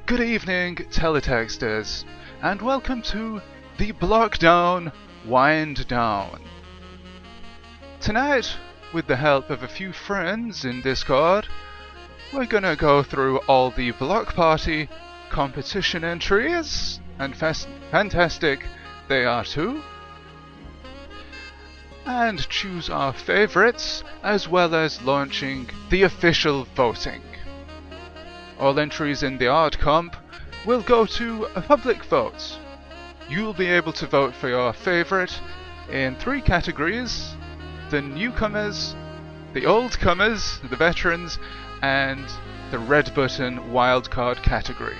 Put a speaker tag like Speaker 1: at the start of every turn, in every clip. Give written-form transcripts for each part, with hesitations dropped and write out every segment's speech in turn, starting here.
Speaker 1: Good evening, Teletexters, and welcome to the BLOCKDOWN Wind Down. Tonight, with the help of a few friends in Discord, we're gonna go through all the Block Party competition entries, and fantastic they are too, and choose our favourites, as well as launching the official voting. All entries in the art comp will go to a public vote. You'll be able to vote for your favourite in 3 categories: the newcomers, the oldcomers, the veterans, and the red button wildcard category.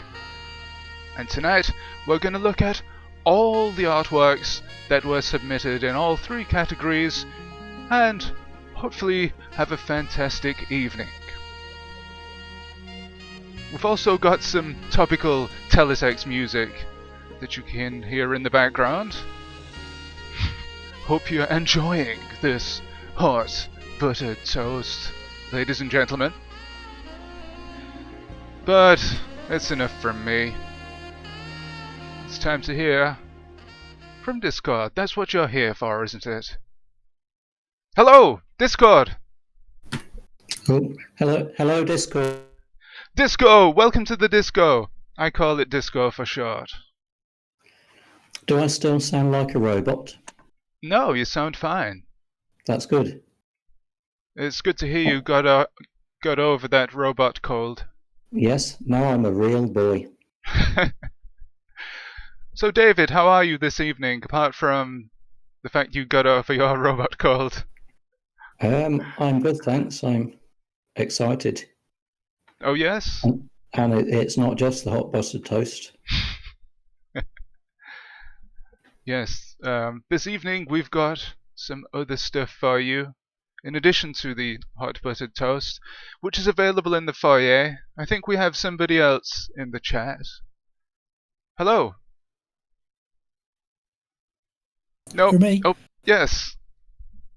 Speaker 1: And tonight we're going to look at all the artworks that were submitted in all 3 categories and hopefully have a fantastic evening. We've also got some topical Teletext music that you can hear in the background. Hope you're enjoying this hot buttered toast, ladies and gentlemen. But that's enough from me. It's time to hear from Discord. That's what you're here for, isn't it? Hello, Discord!
Speaker 2: Oh, hello, Discord.
Speaker 1: Disco! Welcome to the Disco! I call it Disco for short.
Speaker 2: Do I still sound like a robot?
Speaker 1: No, you sound fine.
Speaker 2: That's good.
Speaker 1: It's good to hear you got over that robot cold.
Speaker 2: Yes, now I'm a real boy.
Speaker 1: So, David, how are you this evening, apart from the fact you got over your robot cold?
Speaker 2: I'm good, thanks. I'm excited.
Speaker 1: Oh, yes?
Speaker 2: And it's not just the hot buttered toast.
Speaker 1: Yes. This evening we've got some other stuff for you, in addition to the hot buttered toast, which is available in the foyer. I think we have somebody else in the chat. Hello. No.
Speaker 3: For me.
Speaker 1: Oh, yes.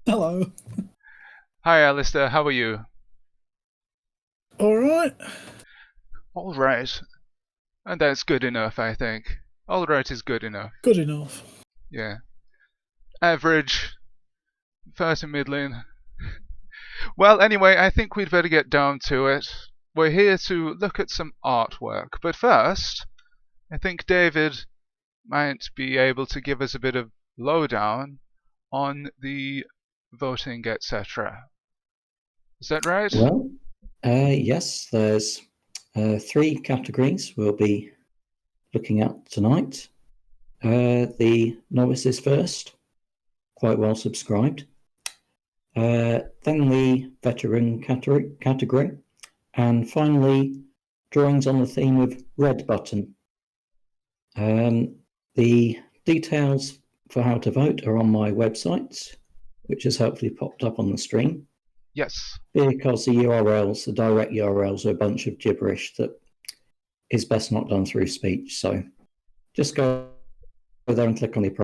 Speaker 3: Hello.
Speaker 1: Hi, Alistair. How are you?
Speaker 3: All right.
Speaker 1: All right. And that's good enough, I think. All right is good enough.
Speaker 3: Good enough.
Speaker 1: Yeah. Average. Fair to middling. Well, anyway, I think we'd better get down to it. We're here to look at some artwork. But first, I think David might be able to give us a bit of lowdown on the voting, etc. Is that right?
Speaker 2: Well, yes, there's 3 categories we'll be looking at tonight. The novices first, quite well subscribed. Then the veteran category, and finally drawings on the theme of red button. The details for how to vote are on my website, which has hopefully popped up on the screen.
Speaker 1: Yes.
Speaker 2: Because the URLs, the direct URLs, are a bunch of gibberish that is best not done through speech. So just go there and click on the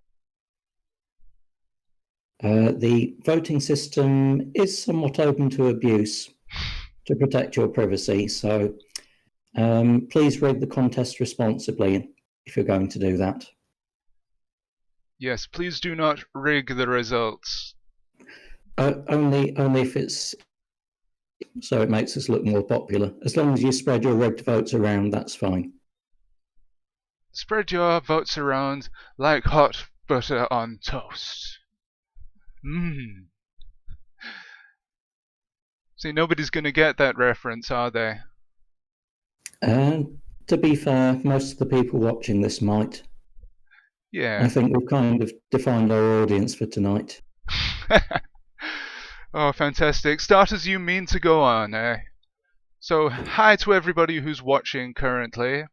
Speaker 2: the voting system is somewhat open to abuse to protect your privacy. So please read the contest responsibly if you're going to do that.
Speaker 1: Yes, please do not rig the results.
Speaker 2: Only if it's so it makes us look more popular. As long as you spread your rigged votes around, that's fine.
Speaker 1: Spread your votes around like hot butter on toast. Mmm. See, nobody's going to get that reference, are they?
Speaker 2: To be fair, most of the people watching this might.
Speaker 1: Yeah.
Speaker 2: I think we've kind of defined our audience for tonight.
Speaker 1: Oh, fantastic. Start as you mean to go on, eh? So, hi to everybody who's watching currently.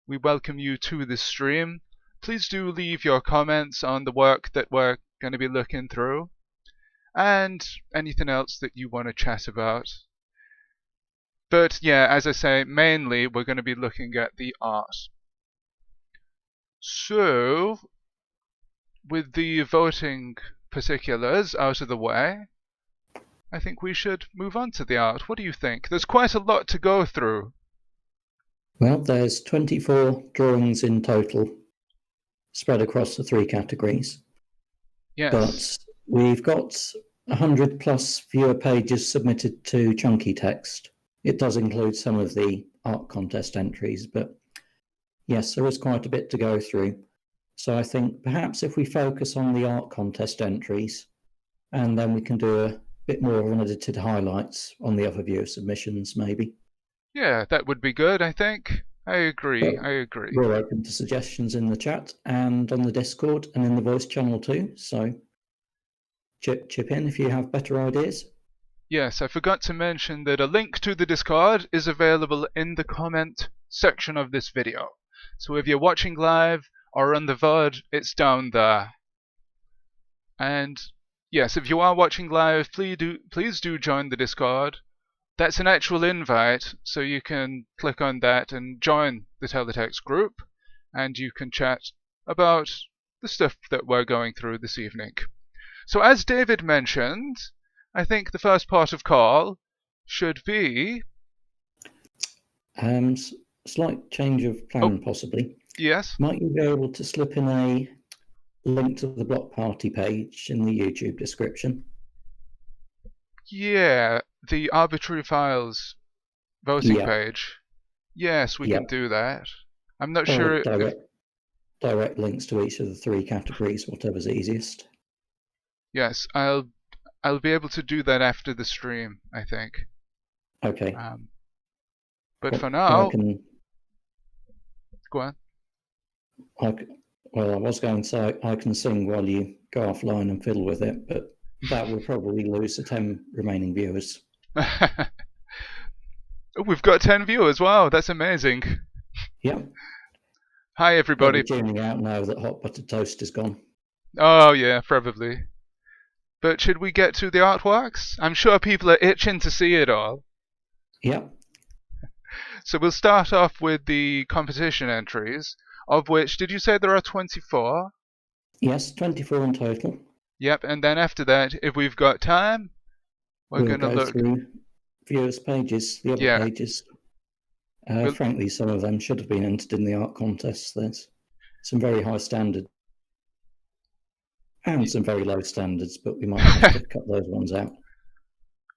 Speaker 1: We welcome you to the stream. Please do leave your comments on the work that we're going to be looking through, and anything else that you want to chat about. But yeah, as I say, mainly we're going to be looking at the art. So, with the voting particulars out of the way, I think we should move on to the art. What do you think? There's quite a lot to go through.
Speaker 2: Well, there's 24 drawings in total, spread across the 3 categories.
Speaker 1: Yes.
Speaker 2: But we've got 100 plus viewer pages submitted to Chunky Text. It does include some of the art contest entries, but yes, there is quite a bit to go through. So I think perhaps if we focus on the art contest entries, and then we can do a bit more of unedited highlights on the other viewer submissions, maybe.
Speaker 1: Yeah, that would be good, I think. I agree.
Speaker 2: We're open to suggestions in the chat and on the Discord and in the voice channel too. So chip in if you have better ideas.
Speaker 1: Yes, I forgot to mention that a link to the Discord is available in the comment section of this video. So if you're watching live or on the VOD, it's down there. And yes, if you are watching live, please do join the Discord. That's an actual invite, so you can click on that and join the Teletext group, and you can chat about the stuff that we're going through this evening. So as David mentioned, I think the first part of call should be...
Speaker 2: Slight change of plan, possibly.
Speaker 1: Yes?
Speaker 2: Might you be able to slip in a link to the Block Party page in the YouTube description?
Speaker 1: Yeah, the arbitrary files voting page. Yes, we can do that. I'm not sure
Speaker 2: direct links to each of the 3 categories, whatever's easiest.
Speaker 1: Yes, I'll be able to do that after the stream, I think.
Speaker 2: Okay.
Speaker 1: But for now, go on.
Speaker 2: Well, I was going to say I can sing while you go offline and fiddle with it, but that will probably lose the 10 remaining viewers.
Speaker 1: We've got 10 viewers. Wow, that's amazing.
Speaker 2: Yep.
Speaker 1: Hi, everybody.
Speaker 2: They'll be tuning out now that hot buttered toast is gone.
Speaker 1: Oh, yeah, probably. But should we get to the artworks? I'm sure people are itching to see it all.
Speaker 2: Yep.
Speaker 1: So we'll start off with the competition entries, of which, did you say there are 24?
Speaker 2: Yes, 24 in total.
Speaker 1: Yep, and then after that, if we've got time, we'll
Speaker 2: go
Speaker 1: look
Speaker 2: through viewers' pages, the other pages. Frankly, some of them should have been entered in the art contest. There's some very high standards and some very low standards, but we might have to cut those ones out.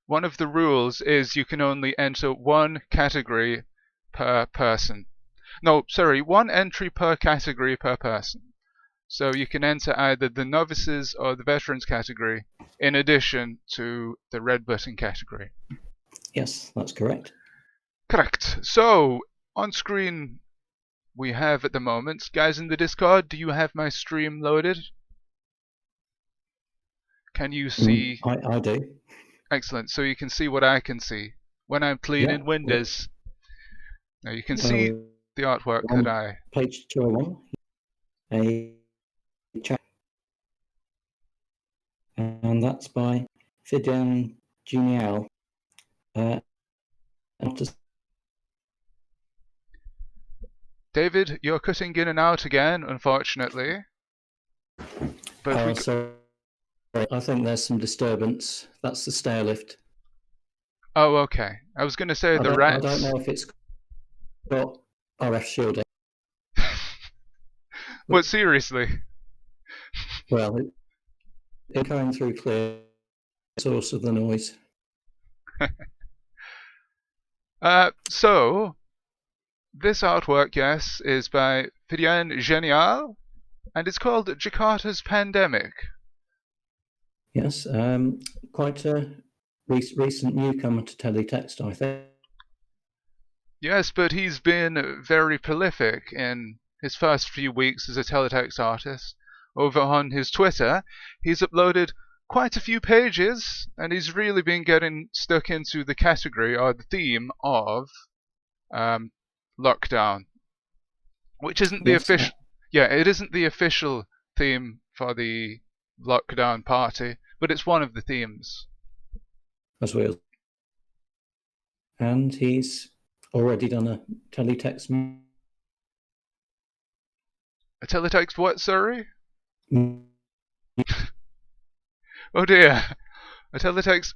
Speaker 1: One of the rules is you can only enter 1 category per person. No, sorry, 1 entry per category per person. So you can enter either the novices or the veterans category in addition to the red button category.
Speaker 2: Yes, that's correct.
Speaker 1: Correct. So on screen we have at the moment, guys in the Discord, do you have my stream loaded? Can you see?
Speaker 2: I do.
Speaker 1: Excellent. So you can see what I can see when I'm cleaning Windows. Now you can see the artwork that I...
Speaker 2: Page 201. A chat. And that's by Fidian Genial.
Speaker 1: David, you're cutting in and out again, unfortunately. But
Speaker 2: sorry. I think there's some disturbance. That's the stair lift.
Speaker 1: Oh, okay. I was going to say the rats...
Speaker 2: I don't know if it's got RF shielding.
Speaker 1: What, seriously?
Speaker 2: Well, it's going through clear source of the noise.
Speaker 1: So, this artwork, yes, is by Fidian Genial, and it's called Jakarta's Pandemic.
Speaker 2: Yes, quite a recent newcomer to Teletext, I think.
Speaker 1: Yes, but he's been very prolific in his first few weeks as a Teletext artist. Over on his Twitter, he's uploaded quite a few pages, and he's really been getting stuck into the category or the theme of lockdown, which isn't the official. Yeah, it isn't the official theme for the lockdown party, but it's one of the themes.
Speaker 2: As well. And he's already done a Teletext.
Speaker 1: A Teletext what, sorry? Oh dear. A Teletext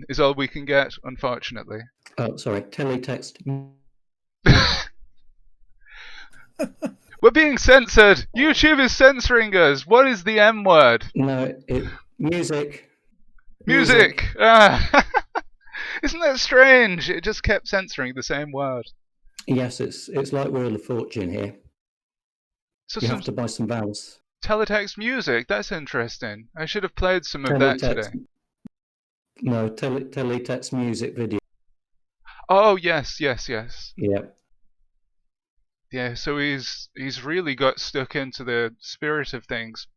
Speaker 1: is all we can get, unfortunately.
Speaker 2: Oh, sorry, Teletext.
Speaker 1: We're being censored! YouTube is censoring us! What is the M word?
Speaker 2: No, music.
Speaker 1: Music! Ah. Isn't that strange? It just kept censoring the same word.
Speaker 2: Yes, it's like Wheel of Fortune here. So you have to buy some vowels.
Speaker 1: Teletext music, that's interesting. I should have played some of that today.
Speaker 2: No, Teletext music video.
Speaker 1: Oh, yes.
Speaker 2: Yeah.
Speaker 1: Yeah, so he's really got stuck into the spirit of things.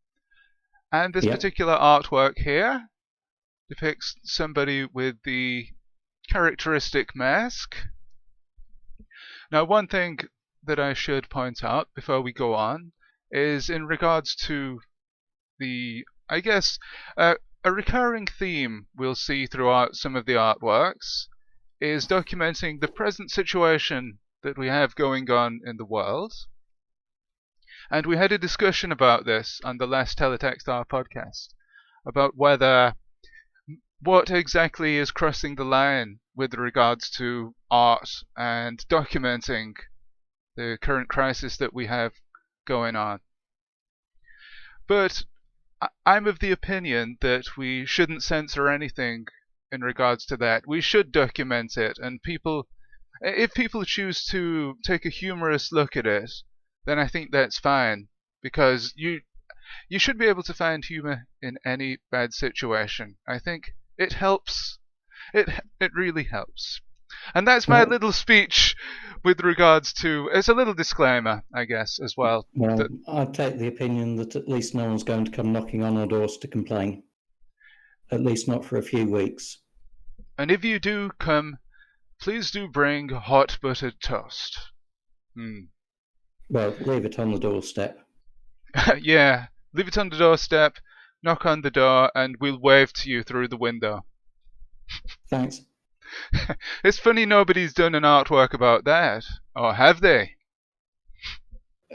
Speaker 1: And this particular artwork here depicts somebody with the characteristic mask. Now, one thing that I should point out before we go on is in regards to I guess, a recurring theme we'll see throughout some of the artworks is documenting the present situation that we have going on in the world. And we had a discussion about this on the last Teletext Art podcast, about what exactly is crossing the line with regards to art and documenting the current crisis that we have going on. But I'm of the opinion that we shouldn't censor anything in regards to that. We should document it, and if people choose to take a humorous look at it, then I think that's fine, because you should be able to find humor in any bad situation. I think it helps. It really helps. And that's my little speech with regards to... It's a little disclaimer, I guess, as well.
Speaker 2: Well, I take the opinion that at least no one's going to come knocking on our doors to complain. At least not for a few weeks.
Speaker 1: And if you do come, please do bring hot buttered toast.
Speaker 2: Well, leave it on the doorstep.
Speaker 1: Yeah, leave it on the doorstep, knock on the door, and we'll wave to you through the window.
Speaker 2: Thanks.
Speaker 1: It's funny nobody's done an artwork about that. Or have they?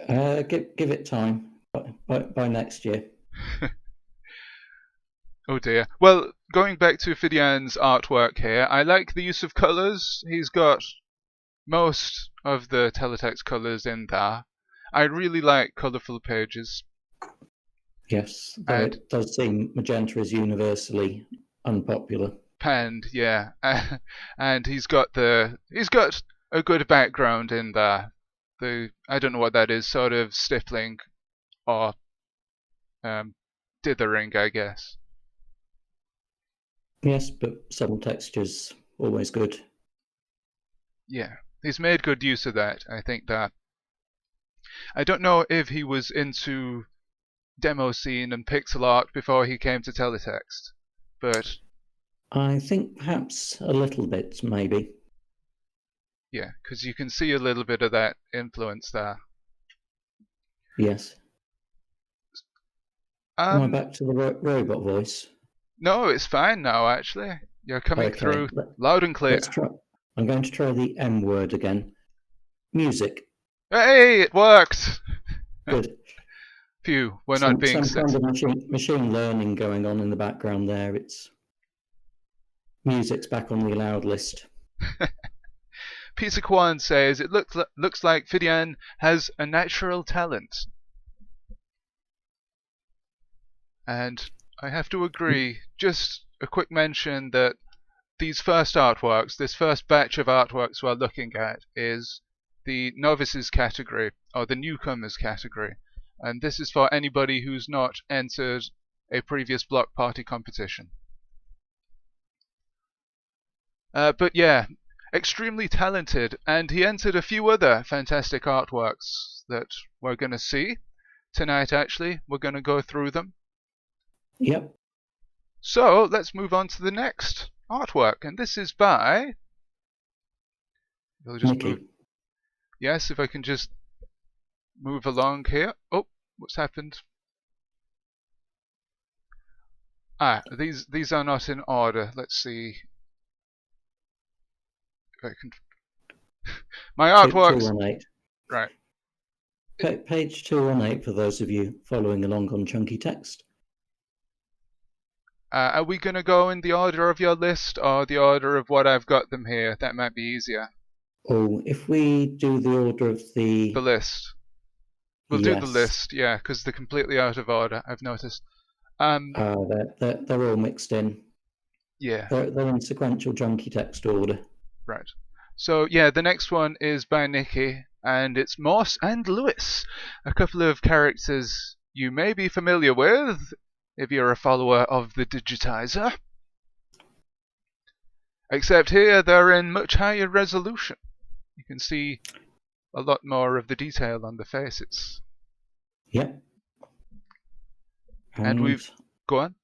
Speaker 2: Give it time. By next year.
Speaker 1: Oh dear. Well, going back to Fidian's artwork here, I like the use of colours. He's got most of the teletext colours in there. I really like colourful pages.
Speaker 2: Yes, though it does seem magenta is universally unpopular.
Speaker 1: Panned, yeah. And he's got a good background in there. I don't know what that is, sort of stippling or dithering, I guess.
Speaker 2: Yes, but subtle texture's always good.
Speaker 1: Yeah, he's made good use of that. I think that. I don't know if he was into demo scene and pixel art before he came to Teletext, but
Speaker 2: I think perhaps a little bit, maybe.
Speaker 1: Yeah, because you can see a little bit of that influence there.
Speaker 2: Yes. Am I back to the robot voice?
Speaker 1: No, it's fine now, actually. You're coming through loud and clear.
Speaker 2: I'm going to try the M word again. Music.
Speaker 1: Hey, it worked!
Speaker 2: Good.
Speaker 1: Phew, we're not being
Speaker 2: some kind of machine learning going on in the background there. It's music's back on the allowed list.
Speaker 1: Peter Kwan says it looks like Fidian has a natural talent. And I have to agree. Just a quick mention that these first artworks, this first batch of artworks we're looking at, is the novices category, or the newcomers category. And this is for anybody who's not entered a previous block party competition. But yeah, extremely talented, and he entered a few other fantastic artworks that we're going to see tonight. Actually, we're going to go through them.
Speaker 2: Yep.
Speaker 1: So let's move on to the next artwork, and this is by... We'll just
Speaker 2: Mickey.
Speaker 1: Yes, if I can just move along here. Oh, what's happened? These are not in order. Let's see. If I can... My artworks...
Speaker 2: 218.
Speaker 1: Right.
Speaker 2: Page 218 for those of you following along on chunky text.
Speaker 1: Are we going to go in the order of your list or the order of what I've got them here? That might be easier.
Speaker 2: Oh, if we do the order of the
Speaker 1: list. We'll do the list, yeah, because they're completely out of order, I've noticed.
Speaker 2: They're all mixed in.
Speaker 1: Yeah.
Speaker 2: They're in sequential chunky text order.
Speaker 1: Right. So, yeah, the next one is by Nikki, and it's Morse and Lewis, a couple of characters you may be familiar with if you're a follower of the Digitizer. Except here they're in much higher resolution. You can see a lot more of the detail on the faces.
Speaker 2: Yep.
Speaker 1: And we've... Go on.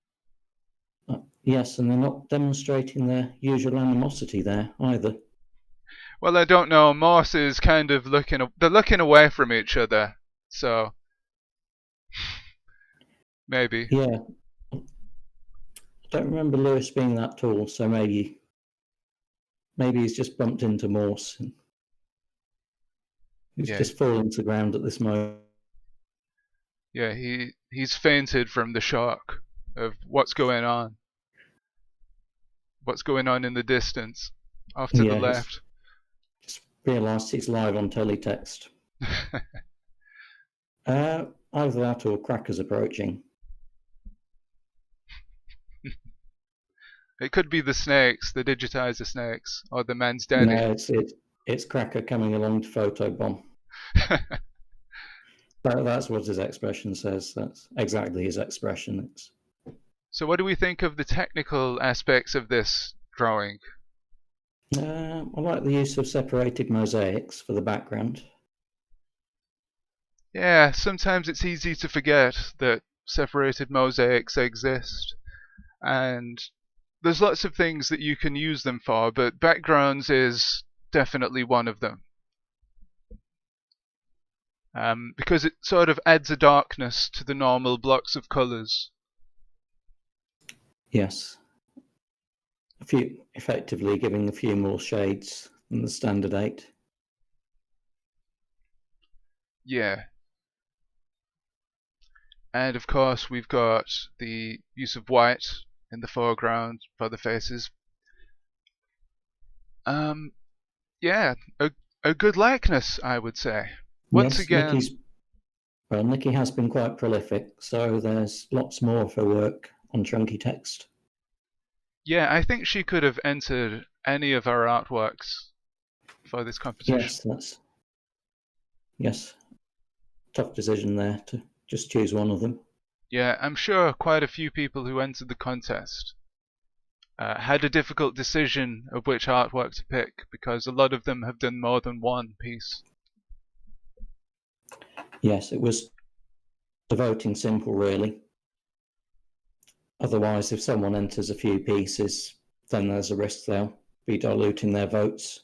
Speaker 2: Yes, and they're not demonstrating their usual animosity there either.
Speaker 1: Well, I don't know. Morse is kind of they're looking away from each other. So, maybe.
Speaker 2: Yeah, I don't remember Lewis being that tall, so maybe he's just bumped into Morse. He's
Speaker 1: Yeah.
Speaker 2: just fallen to the ground at this moment.
Speaker 1: Yeah, he's fainted from the shock of what's going on. What's going on in the distance, off to the
Speaker 2: Yeah, he's
Speaker 1: left.
Speaker 2: just realised he's live on teletext. Either that or Cracker's approaching.
Speaker 1: It could be the snakes, the digitizer snakes, or the man's daddy.
Speaker 2: No, it's Cracker coming along to photobomb. That's what his expression says. That's exactly his expression.
Speaker 1: So what do we think of the technical aspects of this drawing?
Speaker 2: I like the use of separated mosaics for the background.
Speaker 1: Yeah, sometimes it's easy to forget that separated mosaics exist, and there's lots of things that you can use them for, but backgrounds is definitely one of them. Because it sort of adds a darkness to the normal blocks of colours.
Speaker 2: Yes. Effectively giving a few more shades than the standard 8.
Speaker 1: Yeah. And of course we've got the use of white in the foreground for the faces. Yeah, a good likeness, I would say. Once
Speaker 2: Yes,
Speaker 1: again,
Speaker 2: Nikki has been quite prolific, so there's lots more of her work on chunky text.
Speaker 1: yeah, I think she could have entered any of our artworks for this competition.
Speaker 2: Yes. Tough decision there to just choose one of them.
Speaker 1: Yeah, I'm sure quite a few people who entered the contest had a difficult decision of which artwork to pick, because a lot of them have done more than one piece.
Speaker 2: Yes, it was the voting simple, really. Otherwise, if someone enters a few pieces, then there's a risk they'll be diluting their votes,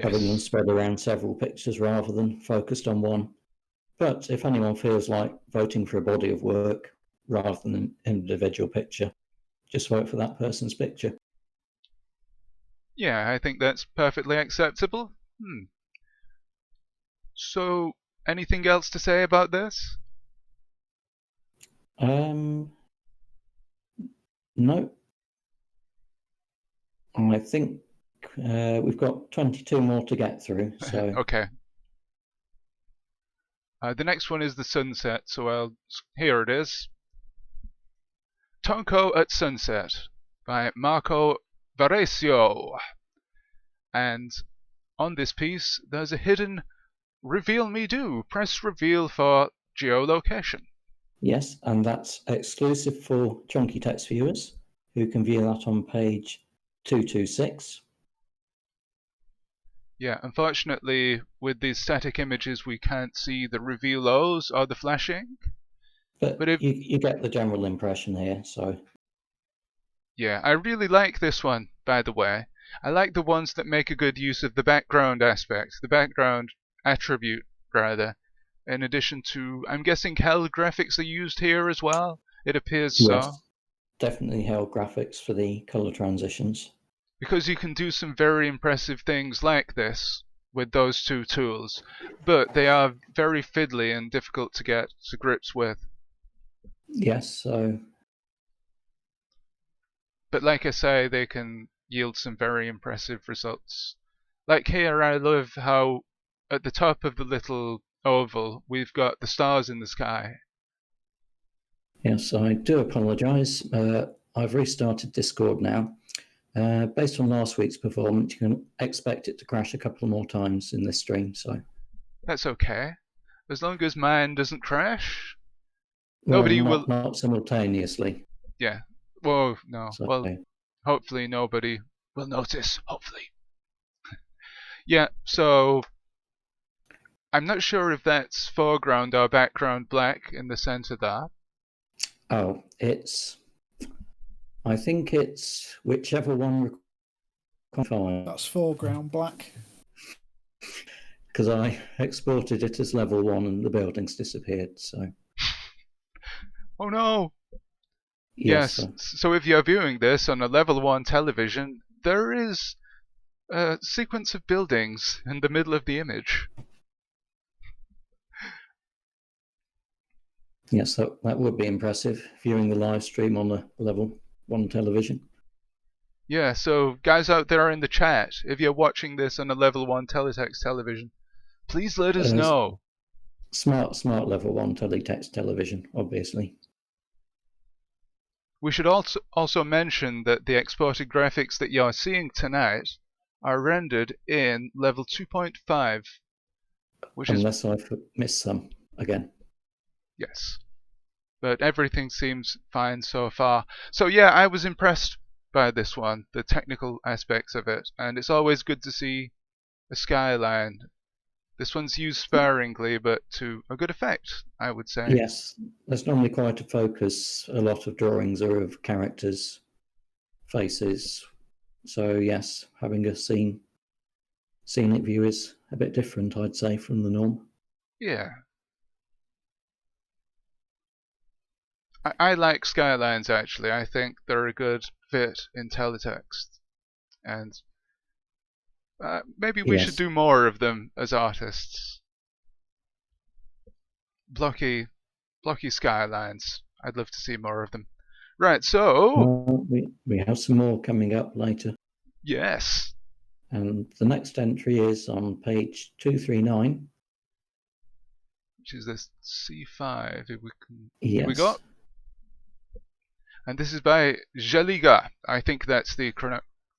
Speaker 2: having them
Speaker 1: Yes.
Speaker 2: spread around several pictures rather than focused on one. But if anyone feels like voting for a body of work rather than an individual picture, just vote for that person's picture.
Speaker 1: Yeah, I think that's perfectly acceptable. So, anything else to say about this?
Speaker 2: No. I think we've got 22 more to get through. So
Speaker 1: Okay. The next one is the sunset, so here it is. Tonko at Sunset by Marco Varesio. And on this piece, there's a hidden reveal me do. Press reveal for geolocation.
Speaker 2: yes, and that's exclusive for chunky text viewers who can view that on page 226.
Speaker 1: Yeah, unfortunately, with these static images, we can't see the reveal O's or the flashing.
Speaker 2: But
Speaker 1: if
Speaker 2: you get the general impression here. So
Speaker 1: yeah, I really like this one, by the way. I like the ones that make a good use of the background aspect, the background attribute, rather. In addition to, I'm guessing hell graphics are used here as well? It appears
Speaker 2: yes,
Speaker 1: so.
Speaker 2: definitely hell graphics for the color transitions.
Speaker 1: Because you can do some very impressive things like this with those two tools, but they are very fiddly and difficult to get to grips with.
Speaker 2: Yes, so.
Speaker 1: But like I say, they can yield some very impressive results. Like here, I love how at the top of the little oval, we've got the stars in the sky.
Speaker 2: Yes, I do apologise. I've restarted Discord now. Based on last week's performance, you can expect it to crash a couple more times in this stream. So
Speaker 1: That's okay. As long as mine doesn't crash,
Speaker 2: well,
Speaker 1: nobody will.
Speaker 2: not simultaneously.
Speaker 1: Yeah. Whoa, no.
Speaker 2: So,
Speaker 1: Well, hopefully nobody will notice. Hopefully. Yeah, so I'm not sure if that's foreground or background black in the center there.
Speaker 2: oh, it's I think it's whichever one requires,
Speaker 3: That's foreground black.
Speaker 2: because I exported it as level 1 and the buildings disappeared. So
Speaker 1: Oh no!
Speaker 2: yes,
Speaker 1: Yes, so if you're viewing this on a level 1 television, there is a sequence of buildings in the middle of the image.
Speaker 2: yes, that would be impressive, viewing the live stream on a level 1 television.
Speaker 1: Yeah, so guys out there in the chat, if you're watching this on a level 1 teletext television, please let us know.
Speaker 2: Smart level 1 teletext television, obviously.
Speaker 1: We should also mention that the exported graphics that you're seeing tonight are rendered in level 2.5, which is...
Speaker 2: Unless I've missed some again.
Speaker 1: Yes. But everything seems fine so far. So yeah, I was impressed by this one, the technical aspects of it, and it's always good to see a skyline. This one's used sparingly, but to a good effect, I would say.
Speaker 2: Yes, there's normally quite a focus. A lot of drawings are of characters, faces. So yes, having a scenic view is a bit different, I'd say, from the norm.
Speaker 1: Yeah. I like skylines, actually. I think they're a good fit in teletext. And maybe we should do more of them as artists. Blocky skylines. I'd love to see more of them. Right, so...
Speaker 2: we have some more coming up later.
Speaker 1: Yes.
Speaker 2: And the next entry is on page 239.
Speaker 1: Which is this C5, if we can...
Speaker 2: Yes.
Speaker 1: Here we go. And this is by Jeliga. I think that's the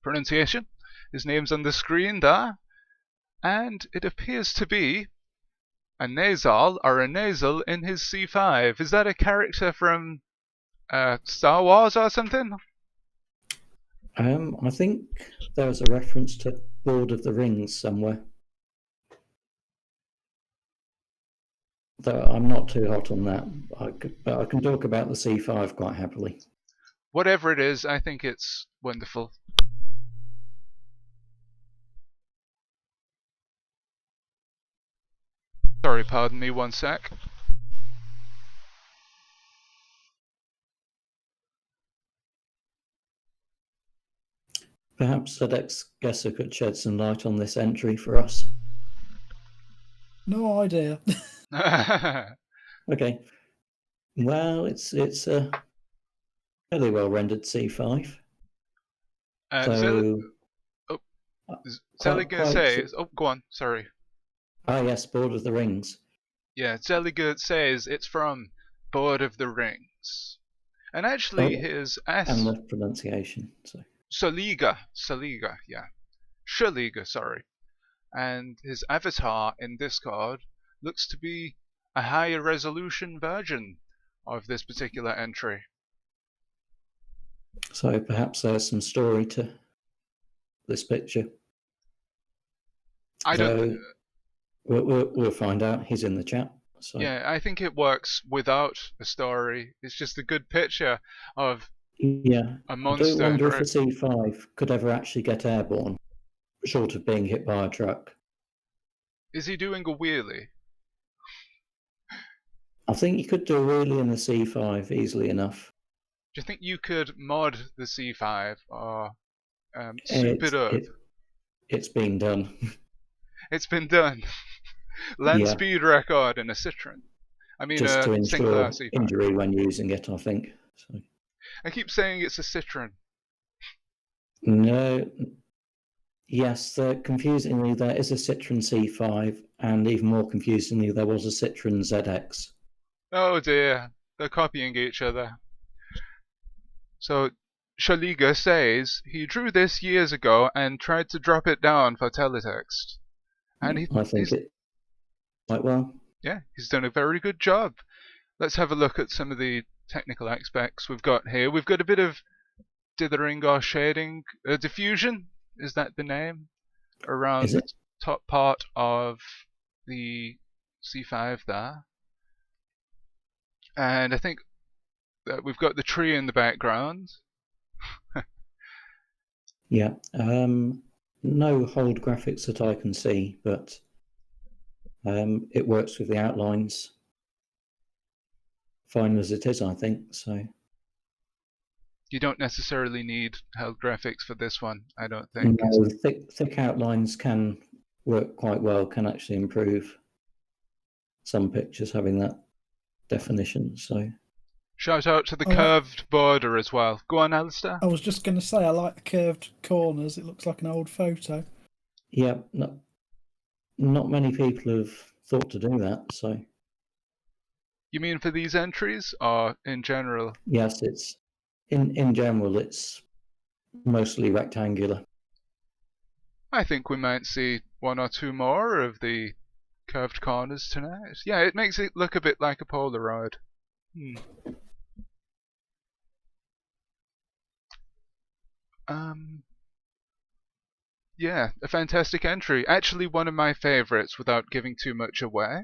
Speaker 1: pronunciation. His name's on the screen there. And it appears to be a nasal or a nasal in his C5. Is that a character from Star Wars or something?
Speaker 2: I think there was a reference to Lord of the Rings somewhere. Though I'm not too hot on that. But I can talk about the C5 quite happily.
Speaker 1: Whatever it is, I think it's wonderful. Sorry, pardon me, one sec.
Speaker 2: Perhaps Sedex Guesser could shed some light on this entry for us.
Speaker 3: No idea.
Speaker 2: Okay. Well, it's a fairly well rendered C5.
Speaker 1: Zeliger says... Oh, go on, sorry.
Speaker 2: Ah, yes, Lord of the Rings.
Speaker 1: Yeah, Zeliger says it's from Lord of the Rings. And actually his S...
Speaker 2: And the pronunciation.
Speaker 1: Saliga, yeah. Shaliga, sorry. And his avatar in Discord looks to be a higher resolution version of this particular entry.
Speaker 2: So perhaps there's some story to this picture. We'll find out. He's in the chat. So.
Speaker 1: Yeah, I think it works without a story. It's just a good picture of a monster.
Speaker 2: I do wonder if the C5 could ever actually get airborne, short of being hit by a truck.
Speaker 1: Is he doing a wheelie?
Speaker 2: I think you could do a wheelie in the C5 easily enough.
Speaker 1: Do you think you could mod the C5 or soup it up?
Speaker 2: It's been done.
Speaker 1: It's been done. Land speed record in a Citroen. I mean,
Speaker 2: just to ensure
Speaker 1: C5.
Speaker 2: Injury when using it, I think. So.
Speaker 1: I keep saying it's a Citroen.
Speaker 2: No. Yes, confusingly, there is a Citroen C5, and even more confusingly, there was a Citroen ZX.
Speaker 1: Oh dear, they're copying each other. So, Shaliga says he drew this years ago and tried to drop it down for teletext. And
Speaker 2: I think it quite well.
Speaker 1: Yeah, he's done a very good job. Let's have a look at some of the technical aspects we've got here. We've got a bit of dithering or shading, diffusion, is that the name? Around the top part of the C5 there. And I think that we've got the tree in the background.
Speaker 2: Yeah. No hold graphics that I can see, but it works with the outlines fine as it is, I think. So
Speaker 1: You don't necessarily need held graphics for this one, I don't think.
Speaker 2: no, thick outlines can work quite well. Can actually improve some pictures having that definition. So
Speaker 1: Shout out to the
Speaker 3: I like.
Speaker 1: curved border as well. Go on, Alistair.
Speaker 3: I was just going to say I like the curved corners. It looks like an old photo.
Speaker 2: yeah, not many people have thought to do that. So
Speaker 1: You mean for these entries, or in general?
Speaker 2: yes, it's in general it's mostly rectangular.
Speaker 1: I think we might see one or two more of the curved corners tonight. Yeah, it makes it look a bit like a Polaroid. Yeah, a fantastic entry. Actually, one of my favourites, without giving too much away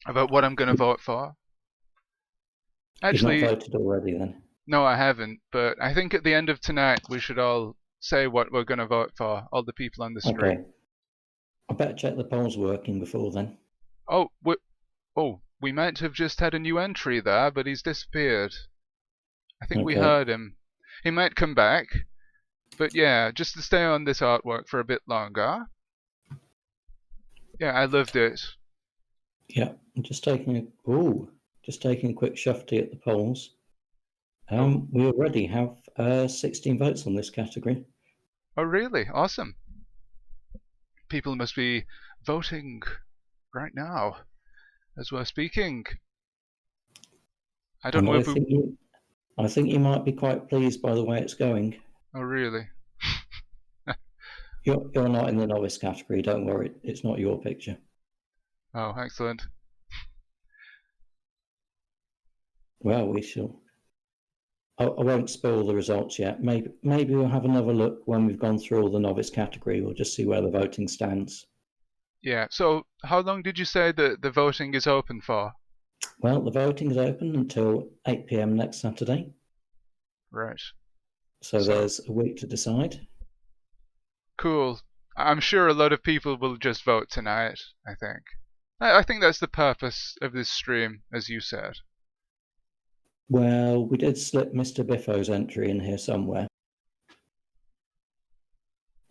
Speaker 1: about what I'm going to vote for.
Speaker 2: You've not
Speaker 1: Actually,
Speaker 2: voted already, then?
Speaker 1: no, I haven't. But I think at the end of tonight, we should all say what we're going to vote for. All the people on the stream.
Speaker 2: Okay. I better check the polls working before then.
Speaker 1: Oh, we might have just had a new entry there, but he's disappeared. I think we
Speaker 2: Okay.
Speaker 1: heard him. He might come back. But yeah, just to stay on this artwork for a bit longer. Yeah, I loved it.
Speaker 2: Yeah, I'm just taking a quick shufty at the polls. We already have 16 votes on this category.
Speaker 1: Oh, really? Awesome. People must be voting right now as we're speaking. I don't know if
Speaker 2: I think you might be quite pleased by the way it's going.
Speaker 1: Oh, really?
Speaker 2: You're not in the novice category, don't worry. It's not your picture.
Speaker 1: Oh, excellent.
Speaker 2: Well, we shall. I won't spoil the results yet. Maybe we'll have another look when we've gone through all the novice category. We'll just see where the voting stands.
Speaker 1: Yeah, so how long did you say that the voting is open for?
Speaker 2: Well, the voting is open until 8 p.m. next Saturday.
Speaker 1: Right.
Speaker 2: So there's a week to decide.
Speaker 1: Cool. I'm sure a lot of people will just vote tonight, I think. I think that's the purpose of this stream, as you said.
Speaker 2: Well, we did slip Mr. Biffo's entry in here somewhere.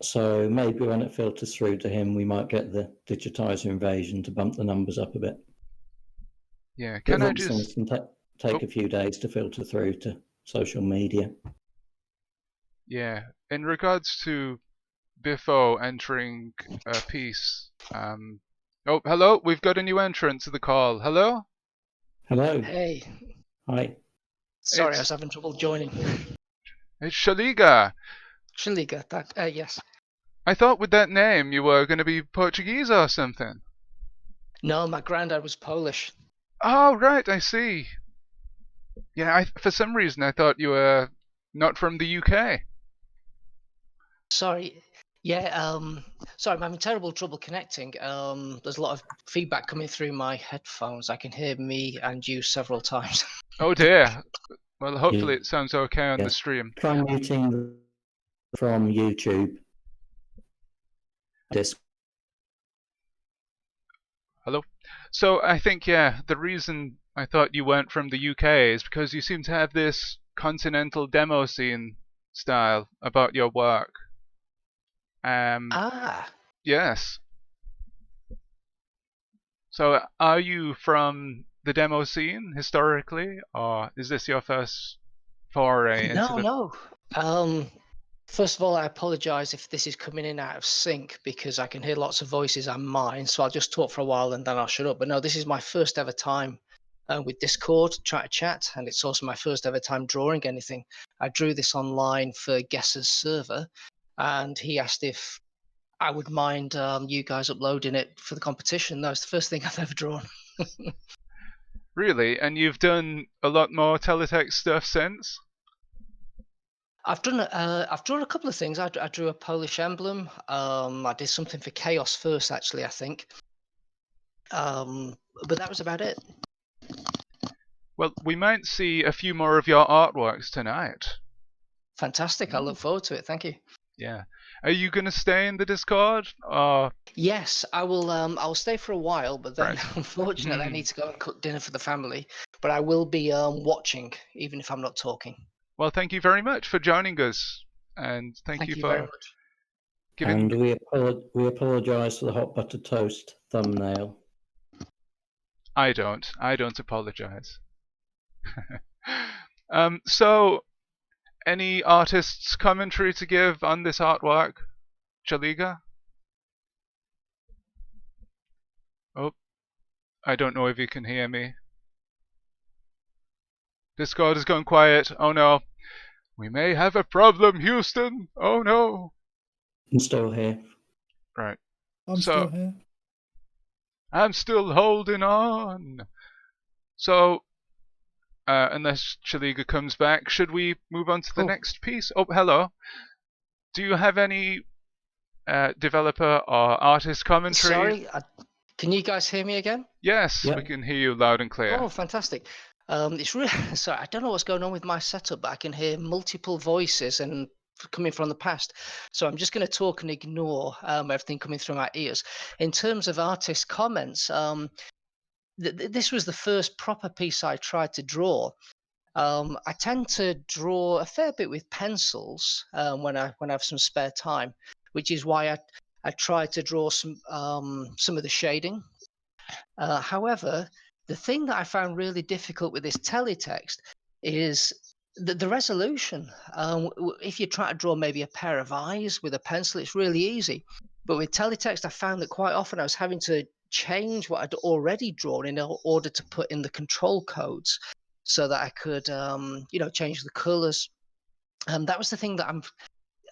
Speaker 2: So maybe when it filters through to him, we might get the digitizer invasion to bump the numbers up a bit.
Speaker 1: Yeah, can I just...
Speaker 2: Can take a few days to filter through to social media.
Speaker 1: Yeah, in regards to Biffo entering a piece, oh, hello, we've got a new entrant to the call. Hello?
Speaker 2: Hello.
Speaker 4: Hey.
Speaker 2: Hi.
Speaker 4: Sorry, I was having trouble joining.
Speaker 1: It's Shaliga.
Speaker 4: Shaliga, yes.
Speaker 1: I thought with that name you were going to be Portuguese or something.
Speaker 4: No, my granddad was Polish.
Speaker 1: Oh, right, I see. Yeah, for some reason I thought you were not from the UK.
Speaker 4: Sorry. Yeah, sorry, I'm having terrible trouble connecting. There's a lot of feedback coming through my headphones. I can hear me and you several times.
Speaker 1: Oh dear. Well, hopefully it sounds okay on the stream.
Speaker 2: Try muting from YouTube.
Speaker 1: Hello? So I think, yeah, the reason I thought you weren't from the UK is because you seem to have this continental demo scene style about your work. Yes. So are you from the demo scene historically, or is this your first foray into the...
Speaker 4: No. First of all, I apologise if this is coming in out of sync because I can hear lots of voices and mine, so I'll just talk for a while and then I'll shut up. But no, this is my first ever time with Discord, try to chat, and it's also my first ever time drawing anything. I drew this online for Guess's server, and he asked if I would mind you guys uploading it for the competition. That was the first thing I've ever drawn.
Speaker 1: Really? And you've done a lot more teletext stuff since?
Speaker 4: I've drawn a couple of things. I drew a Polish emblem. I did something for Chaos first, actually, I think. But that was about it.
Speaker 1: Well, we might see a few more of your artworks tonight.
Speaker 4: Fantastic. I look forward to it. Thank you.
Speaker 1: Yeah. Are you going to stay in the Discord?
Speaker 4: Yes, I will. I'll stay for a while, but then
Speaker 1: Right.
Speaker 4: unfortunately, I need to go and cook dinner for the family. But I will be watching, even if I'm not talking.
Speaker 1: Well, thank you very much for joining us, and thank you
Speaker 4: very
Speaker 1: for
Speaker 4: much.
Speaker 1: giving.
Speaker 2: And we apologise for the hot buttered toast thumbnail.
Speaker 1: I don't apologize. So, any artists' commentary to give on this artwork, Chaliga? Oh, I don't know if you can hear me. Discord has gone quiet. Oh no. We may have a problem, Houston. Oh no.
Speaker 2: I'm still here.
Speaker 1: Right.
Speaker 3: I'm
Speaker 1: So-
Speaker 3: still here.
Speaker 1: I'm still holding on. So, unless Chaliga comes back, should we move on to the
Speaker 4: Oh.
Speaker 1: next piece? Oh, hello. Do you have any developer or artist commentary?
Speaker 4: Sorry, can you guys hear me again?
Speaker 1: Yes,
Speaker 2: Yep.
Speaker 1: we can hear you loud and clear.
Speaker 4: Oh, fantastic. It's really sorry. I don't know what's going on with my setup, but I can hear multiple voices and coming from the past. So I'm just going to talk and ignore everything coming through my ears. In terms of artist comments, this was the first proper piece I tried to draw. I tend to draw a fair bit with pencils when I have some spare time, which is why I tried to draw some of the shading. However, the thing that I found really difficult with this teletext is the resolution. If you try to draw maybe a pair of eyes with a pencil, it's really easy. But with teletext, I found that quite often I was having to change what I'd already drawn in order to put in the control codes so that I could, change the colors. That was the thing that I'm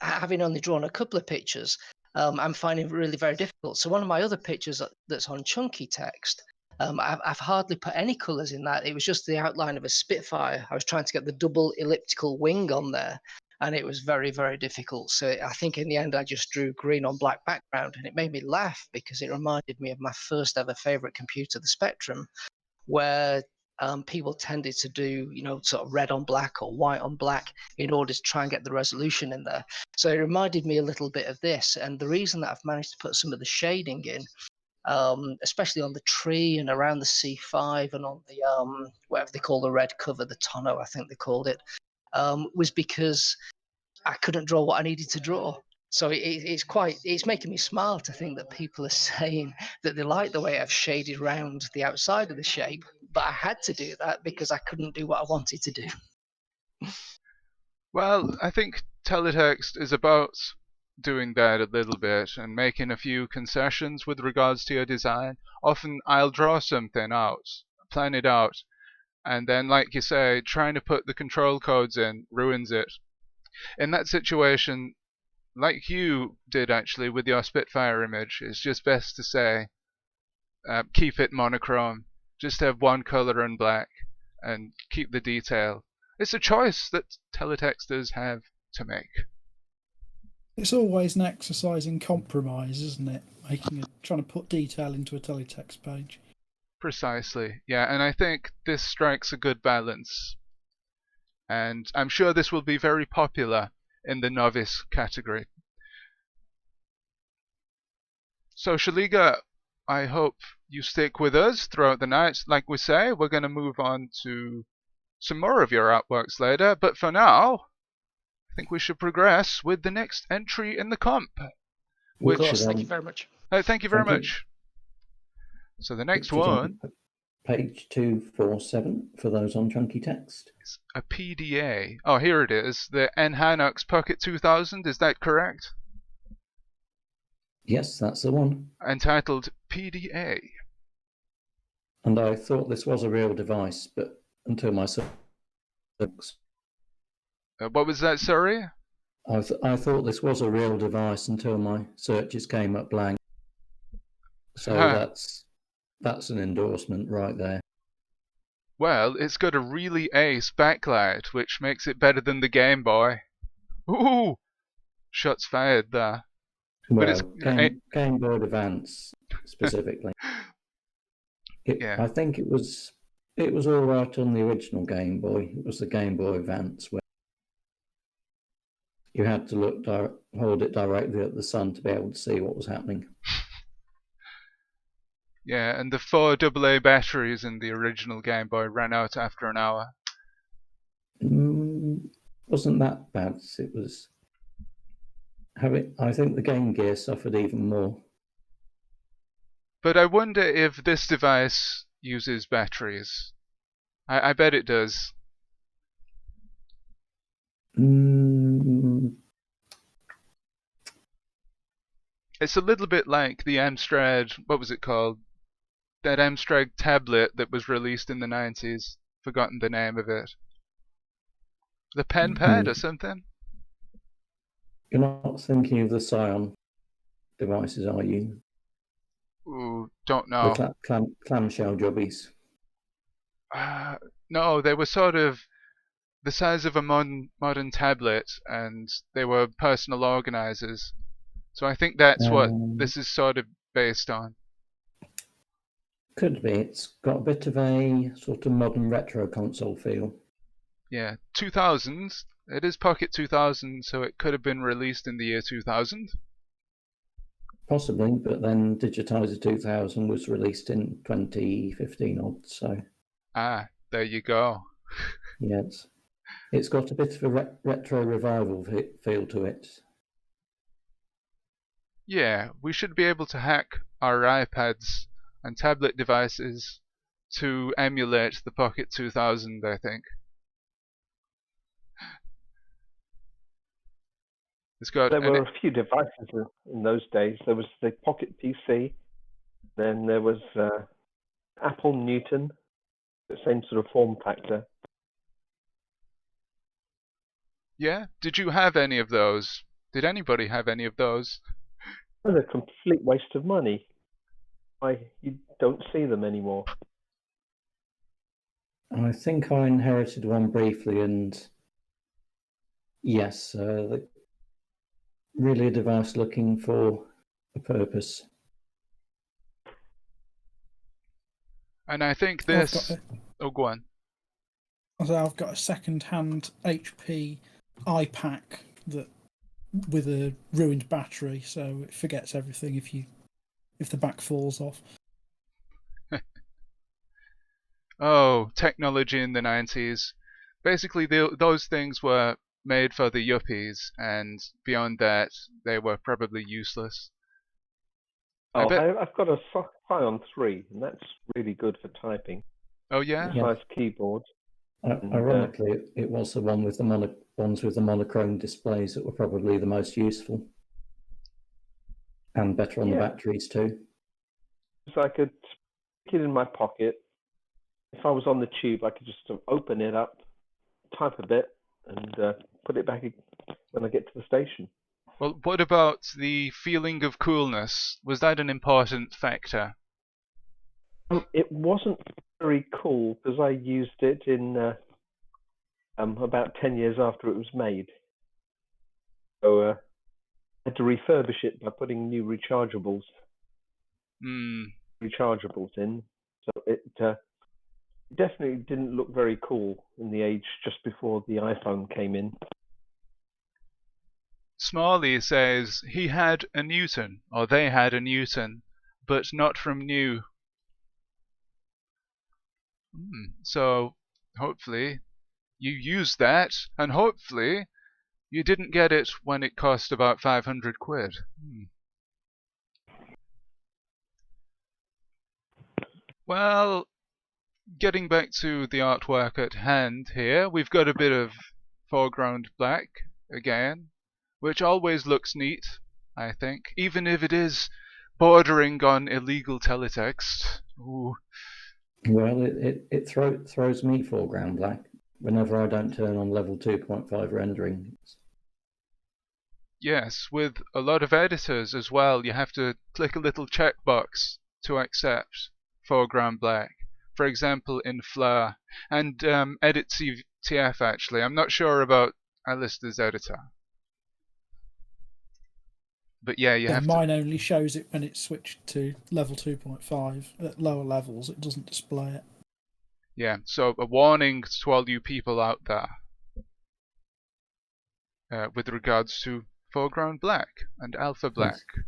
Speaker 4: having only drawn a couple of pictures. I'm finding really very difficult. So one of my other pictures that's on chunky text, I've hardly put any colors in that. It was just the outline of a Spitfire. I was trying to get the double elliptical wing on there, and it was very, very difficult. So I think in the end, I just drew green on black background, and it made me laugh because it reminded me of my first ever favorite computer, the Spectrum, where people tended to do, sort of red on black or white on black in order to try and get the resolution in there. So it reminded me a little bit of this. And the reason that I've managed to put some of the shading in, especially on the tree and around the C5 and on the, whatever they call the red cover, the tonneau, I think they called it, was because I couldn't draw what I needed to draw. So it's making me smile to think that people are saying that they like the way I've shaded around the outside of the shape, but I had to do that because I couldn't do what I wanted to do.
Speaker 1: Well, I think teletext is about doing that a little bit and making a few concessions with regards to your design. Often I'll draw something out, plan it out, and then, like you say, trying to put the control codes in ruins it. In that situation, like you did actually with your Spitfire image, it's just best to say, keep it monochrome. Just have one color and black, and keep the detail. It's a choice that teletexters have to make.
Speaker 3: It's always an exercise in compromise, isn't it? Trying to put detail into a teletext page.
Speaker 1: Precisely, yeah, and I think this strikes a good balance. And I'm sure this will be very popular in the novice category. So Shaliga, I hope you stick with us throughout the night. Like we say, we're going to move on to some more of your artworks later, but for now, I think we should progress with the next entry in the comp.
Speaker 4: Of course, thank you very much.
Speaker 1: Thank you very
Speaker 2: Thank you.
Speaker 1: much. So the next
Speaker 2: Which is on
Speaker 1: one
Speaker 2: page 247 for those on chunky text.
Speaker 1: is a PDA. Oh, here it is. The Nhanux Pocket 2000, is that correct?
Speaker 2: Yes, that's the one.
Speaker 1: Entitled PDA.
Speaker 2: And I thought this was a real device, but until my search,
Speaker 1: What was that, sorry?
Speaker 2: I thought this was a real device until my searches came up blank. So that's an endorsement right there.
Speaker 1: Well, it's got a really ace backlight, which makes it better than the Game Boy. Ooh! Shots fired there.
Speaker 2: Well,
Speaker 1: it's
Speaker 2: Game Boy Advance specifically.
Speaker 1: Yeah.
Speaker 2: I think it was all right on the original Game Boy. It was the Game Boy Advance where You had to hold it directly at the sun to be able to see what was happening.
Speaker 1: Yeah, and the 4 AA batteries in the original Game Boy ran out after an hour.
Speaker 2: Wasn't that bad. It was I think the Game Gear suffered even more.
Speaker 1: But I wonder if this device uses batteries. I bet it does. It's a little bit like the Amstrad, what was it called? That Amstrad tablet that was released in the 90s. Forgotten the name of it. The pen pad or something?
Speaker 2: You're not thinking of the Scion devices, are you?
Speaker 1: Ooh, don't know.
Speaker 2: The clamshell jobbies.
Speaker 1: No, they were sort of the size of a modern tablet, and they were personal organizers. So I think that's what this is sort of based on.
Speaker 2: Could be. It's got a bit of a sort of modern retro console feel.
Speaker 1: Yeah, 2000. It is Pocket 2000, so it could have been released in the year 2000.
Speaker 2: Possibly, but then Digitizer 2000 was released in 2015 odd, so...
Speaker 1: There you go.
Speaker 2: Yeah, it's got a bit of a retro revival feel to it.
Speaker 1: Yeah, we should be able to hack our iPads and tablet devices to emulate the Pocket 2000, I think.
Speaker 5: There were a few devices in those days. There was the Pocket PC, then there was Apple Newton, the same sort of form factor.
Speaker 1: Yeah? Did you have any of those? Did anybody have any of those?
Speaker 5: They're a complete waste of money. You don't see them anymore.
Speaker 2: I think I inherited one briefly, and yes, really a device looking for a purpose.
Speaker 1: And I think this... Oh, go on.
Speaker 3: I've got a second-hand HP iPack with a ruined battery, so it forgets everything if the back falls off.
Speaker 1: Oh, technology in the 90s. Basically, those things were made for the yuppies, and beyond that, they were probably useless.
Speaker 5: I've got a Scion 3, and that's really good for typing.
Speaker 1: Oh, yeah?
Speaker 5: Nice keyboard.
Speaker 2: Ironically, it was the one with the ones with the monochrome displays that were probably the most useful. And better on the batteries too.
Speaker 5: So I could stick it in my pocket. If I was on the tube, I could just open it up, type a bit, and put it back when I get to the station.
Speaker 1: Well, what about the feeling of coolness? Was that an important factor?
Speaker 5: It wasn't very cool because I used it in about 10 years after it was made. So I had to refurbish it by putting new rechargeables in. So it definitely didn't look very cool in the age just before the iPhone came in.
Speaker 1: Smalley says he had a Newton, or they had a Newton, but not from new. So hopefully you used that, and hopefully you didn't get it when it cost about 500 quid. Well, getting back to the artwork at hand here, we've got a bit of foreground black again, which always looks neat, I think, even if it is bordering on illegal teletext. Ooh.
Speaker 2: Well, it throws me foreground black whenever I don't turn on level 2.5 rendering.
Speaker 1: Yes, with a lot of editors as well, you have to click a little checkbox to accept foreground black. For example, in Fleur and Edit TF actually. I'm not sure about Alistair's editor. But yeah, you have
Speaker 3: mine only shows it when it's switched to level 2.5. At lower levels, it doesn't display it.
Speaker 1: Yeah, so a warning to all you people out there. with regards to foreground black and alpha black.
Speaker 2: Yes.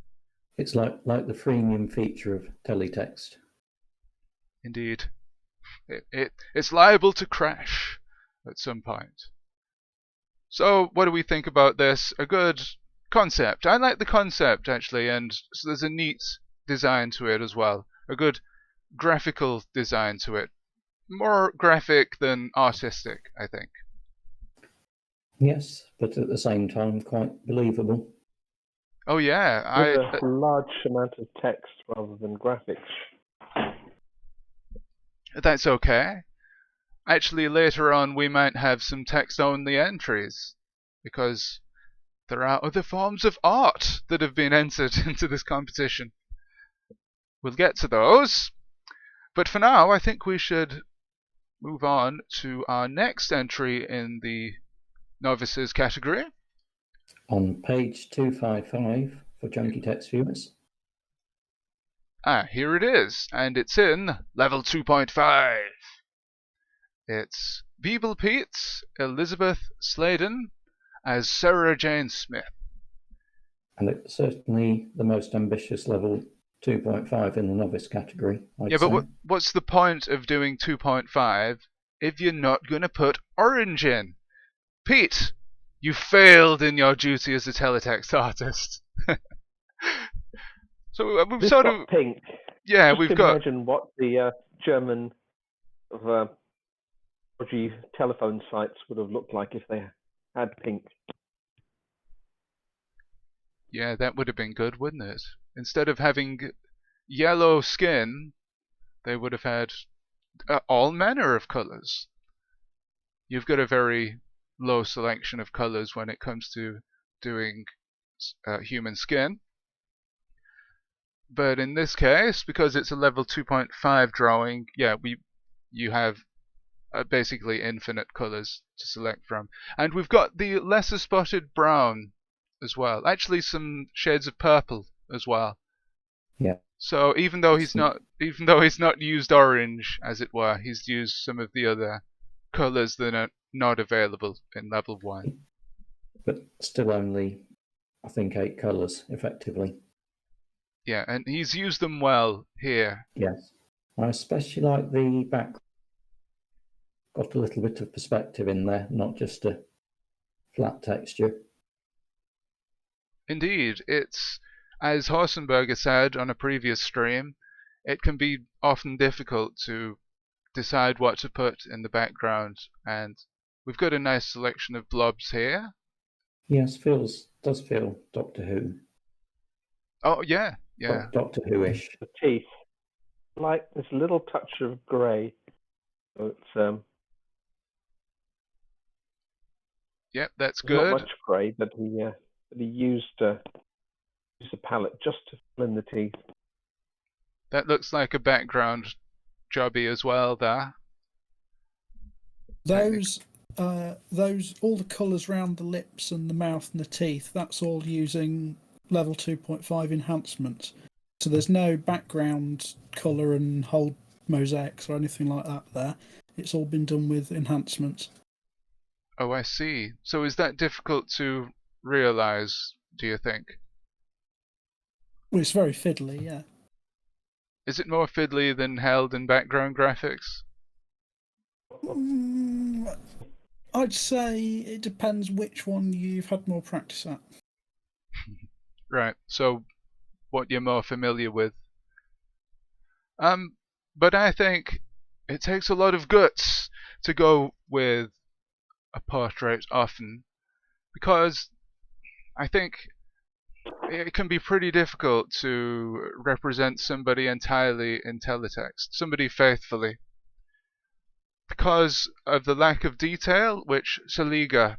Speaker 2: It's like the freemium feature of Teletext.
Speaker 1: Indeed. It's liable to crash at some point. So what do we think about this? A good concept. I like the concept, actually, and so there's a neat design to it as well. A good graphical design to it. More graphic than artistic, I think.
Speaker 2: Yes, but at the same time, quite believable.
Speaker 1: Oh yeah,
Speaker 5: With a large amount of text rather than graphics.
Speaker 1: that's okay. Actually, later on we might have some text-only entries, because there are other forms of art that have been entered into this competition. We'll get to those, but for now I think we should move on to our next entry in the novices category.
Speaker 2: On page 255 for chunky text viewers.
Speaker 1: Here it is, and it's in level 2.5. It's Beeble Pete's Elizabeth Sladen as Sarah Jane Smith.
Speaker 2: And it's certainly the most ambitious level 2.5 in the novice category, I'd
Speaker 1: Yeah,
Speaker 2: say.
Speaker 1: but what's the point of doing 2.5 if you're not going to put orange in? Pete, you failed in your duty as a teletext artist. So we've
Speaker 5: This
Speaker 1: sort
Speaker 5: got
Speaker 1: of...
Speaker 5: pink.
Speaker 1: Yeah,
Speaker 5: Just
Speaker 1: we've got...
Speaker 5: imagine what the German dodgy telephone sites would have looked like if they had pink.
Speaker 1: Yeah, that would have been good, wouldn't it? Instead of having yellow skin, they would have had all manner of colours. You've got a very low selection of colours when it comes to doing human skin. But in this case, because it's a level 2.5 drawing, yeah, you have basically infinite colours to select from. And we've got the lesser spotted brown as well. Actually, some shades of purple as well.
Speaker 2: Yeah.
Speaker 1: So even though he's not used orange, as it were, he's used some of the other colours that are not available in level 1.
Speaker 2: But still only, I think, 8 colours, effectively.
Speaker 1: Yeah, and he's used them well here.
Speaker 2: Yes. I especially like the back. Got a little bit of perspective in there, not just a flat texture.
Speaker 1: Indeed, it's, as Horsenberger said on a previous stream, it can be often difficult to decide what to put in the background, and we've got a nice selection of blobs here.
Speaker 2: Yes, does feel Doctor Who.
Speaker 1: Oh yeah, yeah.
Speaker 2: Doctor Who-ish.
Speaker 5: The teeth, like this little touch of grey. So it's
Speaker 1: Yep, that's
Speaker 5: not
Speaker 1: good.
Speaker 5: much grey, but he used a palette just to fill in the teeth.
Speaker 1: That looks like a background jobby as well there.
Speaker 3: Those all the colours around the lips and the mouth and the teeth, that's all using level 2.5 enhancement. So there's no background colour and whole mosaics or anything like that there. It's all been done with enhancements.
Speaker 1: Oh, I see. So is that difficult to realise, do you think?
Speaker 3: Well, it's very fiddly, yeah.
Speaker 1: Is it more fiddly than held in background graphics?
Speaker 3: I'd say it depends which one you've had more practice at.
Speaker 1: Right, so what you're more familiar with. But I think it takes a lot of guts to go with a portrait often, because I think it can be pretty difficult to represent somebody entirely in teletext, somebody faithfully, because of the lack of detail which Saliga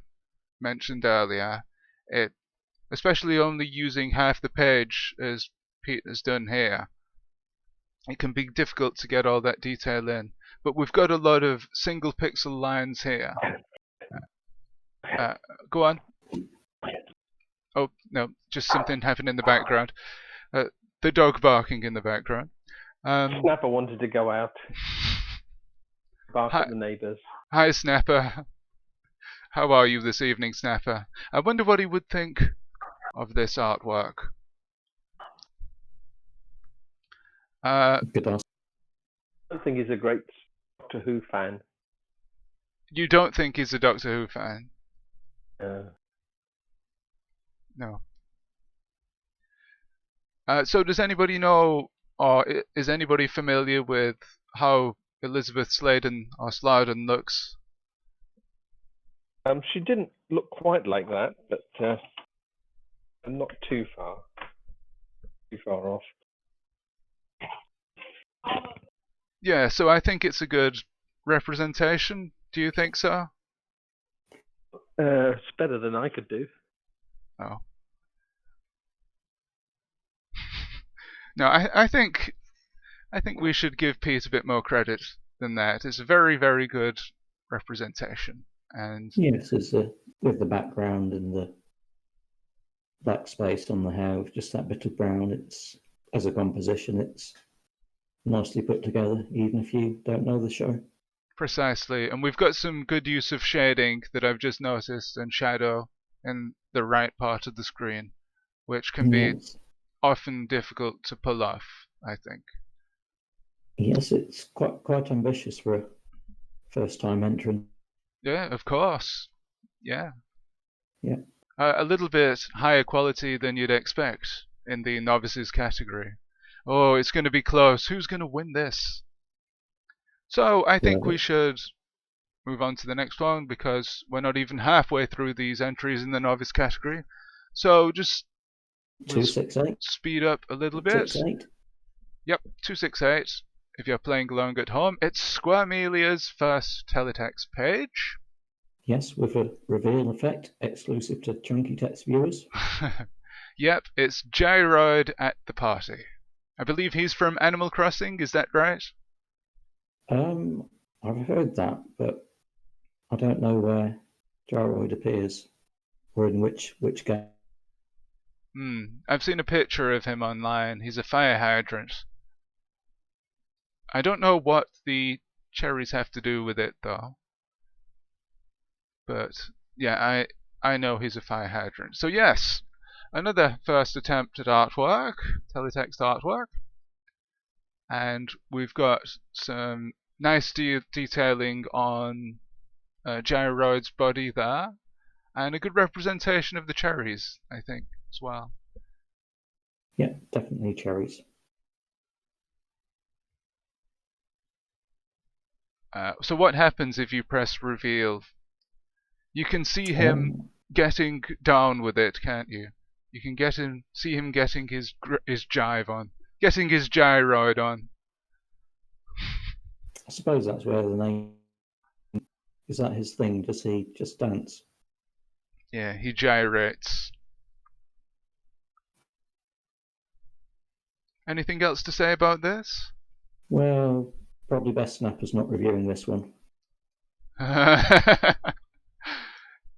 Speaker 1: mentioned earlier. It, especially only using half the page as Pete has done here, it can be difficult to get all that detail in. But we've got a lot of single pixel lines here. Go on. Oh, no, just something happened in the background. The dog barking in the background.
Speaker 5: Snapper wanted to go out, bark at the neighbours.
Speaker 1: Hi, Snapper. How are you this evening, Snapper? I wonder what he would think of this artwork.
Speaker 2: Good ask.
Speaker 5: I don't think he's a great Doctor Who fan.
Speaker 1: You don't think he's a Doctor Who fan? No. So does anybody know, or is anybody familiar with how Elizabeth Sladen or Slowden looks?
Speaker 5: She didn't look quite like that, but not too far off.
Speaker 1: Yeah, so I think it's a good representation. Do you think so?
Speaker 5: It's better than I could do.
Speaker 1: Oh. No, I think we should give Pete a bit more credit than that. It's a very, very good representation. And
Speaker 2: Yes, it's with the background and the black space on the house, just that bit of brown. It's, as a composition, it's nicely put together, even if you don't know the show.
Speaker 1: precisely. And we've got some good use of shading that I've just noticed, and shadow in the right part of the screen, which can be
Speaker 2: Yes.
Speaker 1: often difficult to pull off, I think.
Speaker 2: Yes, it's quite ambitious for a first-time entrant.
Speaker 1: Yeah, of course. Yeah.
Speaker 2: Yeah.
Speaker 1: A little bit higher quality than you'd expect in the novices category. Oh, it's going to be close. Who's going to win this? So I think we should move on to the next one, because we're not even halfway through these entries in the novice category. So just
Speaker 2: 268.
Speaker 1: speed up a little bit.
Speaker 2: 268.
Speaker 1: Yep, 268. If you're playing along at home, it's Squaremelia's first teletext page.
Speaker 2: Yes, with a reveal effect exclusive to Chunky Text viewers.
Speaker 1: Yep, it's Gyroid at the party. I believe he's from Animal Crossing, is that right?
Speaker 2: I've heard that, but I don't know where Gyroid appears or in which game.
Speaker 1: I've seen a picture of him online. He's a fire hydrant. I don't know what the cherries have to do with it, though. But yeah, I know he's a fire hydrant. So yes, another first attempt at artwork, teletext artwork. And we've got some nice detailing on Gyroid's body there, and a good representation of the cherries, I think, as well.
Speaker 2: Yeah, definitely cherries.
Speaker 1: So what happens if you press reveal? You can see him getting down with it, can't you? You can see him getting his jive on, getting his gyroid on.
Speaker 2: I suppose that's where the name. Is that his thing? Does he just dance?
Speaker 1: Yeah, he gyrates. Anything else to say about this?
Speaker 2: Well, probably best Snapper's not reviewing this one.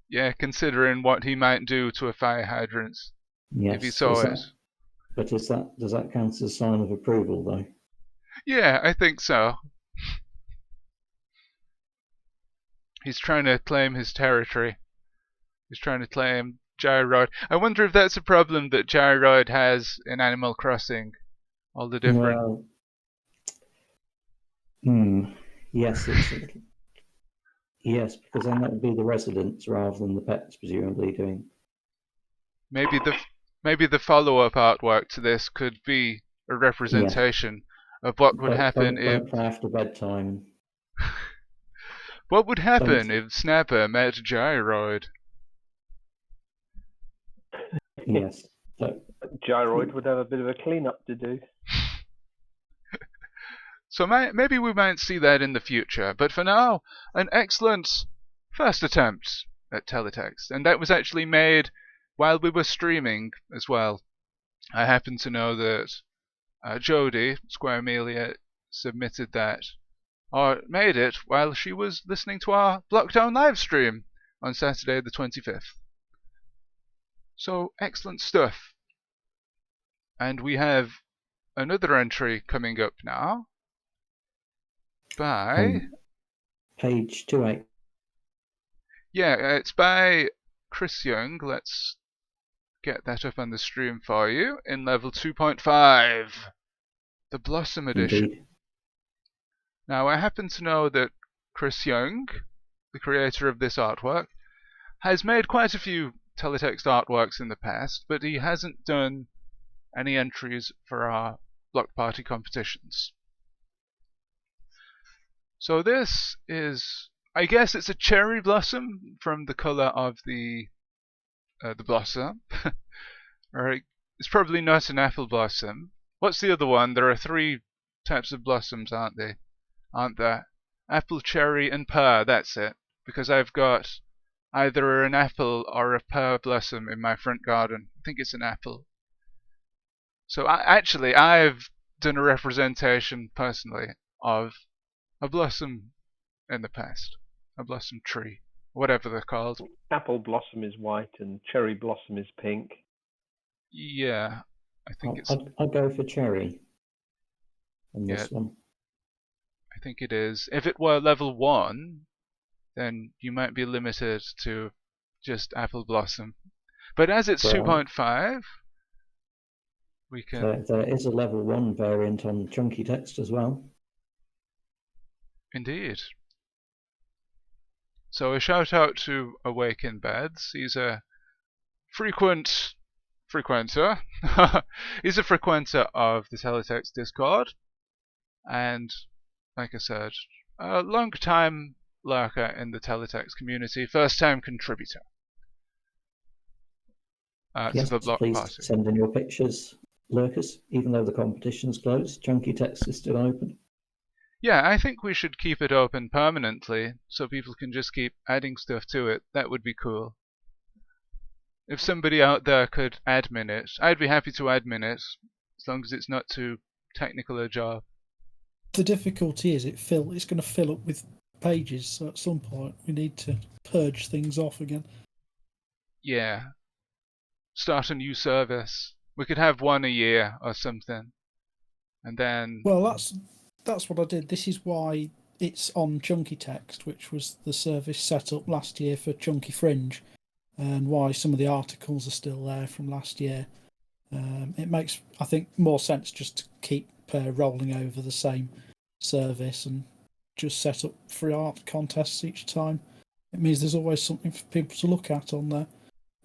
Speaker 1: Yeah, considering what he might do to a fire hydrant
Speaker 2: Yes,
Speaker 1: if he saw it.
Speaker 2: But does that count as a sign of approval, though?
Speaker 1: Yeah, I think so. He's trying to claim his territory. He's trying to claim Gyroid. I wonder if that's a problem that Gyroid has in Animal Crossing. All the different...
Speaker 2: Well, yes, yes, because then that would be the residents rather than the pets presumably doing.
Speaker 1: Maybe the follow-up artwork to this could be a representation of what would happen if...
Speaker 2: after bedtime.
Speaker 1: What would happen if Snapper met Gyroid?
Speaker 2: Yes.
Speaker 5: Gyroid would have a bit of a clean-up to do.
Speaker 1: So maybe we might see that in the future. But for now, an excellent first attempt at teletext. And that was actually made while we were streaming as well. I happen to know that Jodie, Squaremelia, submitted that, or made it while she was listening to our BLOCKDOWN live stream on Saturday the 25th. So excellent stuff. And we have another entry coming up now by
Speaker 2: page 28.
Speaker 1: Yeah, it's by Chris Young. Let's get that up on the stream for you in level 2.5, the Blossom Edition.
Speaker 2: Indeed.
Speaker 1: Now, I happen to know that Chris Young, the creator of this artwork, has made quite a few teletext artworks in the past, but he hasn't done any entries for our block party competitions. So this is, I guess it's a cherry blossom from the colour of the blossom. Right? It's probably not an apple blossom. What's the other one? There are 3 types of blossoms, aren't there? Apple, cherry, and pear. That's it. Because I've got either an apple or a pear blossom in my front garden. I think it's an apple. So I've done a representation personally of a blossom in the past. A blossom tree. Whatever they're called.
Speaker 5: Apple blossom is white and cherry blossom is pink.
Speaker 1: Yeah. I think it's...
Speaker 2: I'd go for cherry on
Speaker 1: Yeah.
Speaker 2: this one.
Speaker 1: I think it is. If it were level 1, then you might be limited to just apple blossom. But as it's
Speaker 2: Right.
Speaker 1: 2.5, we can...
Speaker 2: There is a level 1 variant on chunky text as well.
Speaker 1: Indeed. So a shout out to Awake in Beds. He's a frequenter. He's a frequenter of the Teletext Discord. And, like I said, a long time lurker in the Teletext community. First time contributor.
Speaker 2: Yes,
Speaker 1: to the block
Speaker 2: please
Speaker 1: party.
Speaker 2: send in your pictures, lurkers. Even though the competition's closed, chunky text is still open.
Speaker 1: Yeah, I think we should keep it open permanently so people can just keep adding stuff to it. That would be cool. If somebody out there could admin it, I'd be happy to admin it, as long as it's not too technical a job.
Speaker 3: The difficulty is it's going to fill up with pages, so at some point we need to purge things off again.
Speaker 1: Yeah. Start a new service. We could have one a year or something. And then...
Speaker 3: Well, that's what I did. This is why it's on Chunky Text, which was the service set up last year for Chunky Fringe, and why some of the articles are still there from last year. It makes, I think, more sense just to keep rolling over the same service and just set up free art contests each time. It means there's always something for people to look at on there,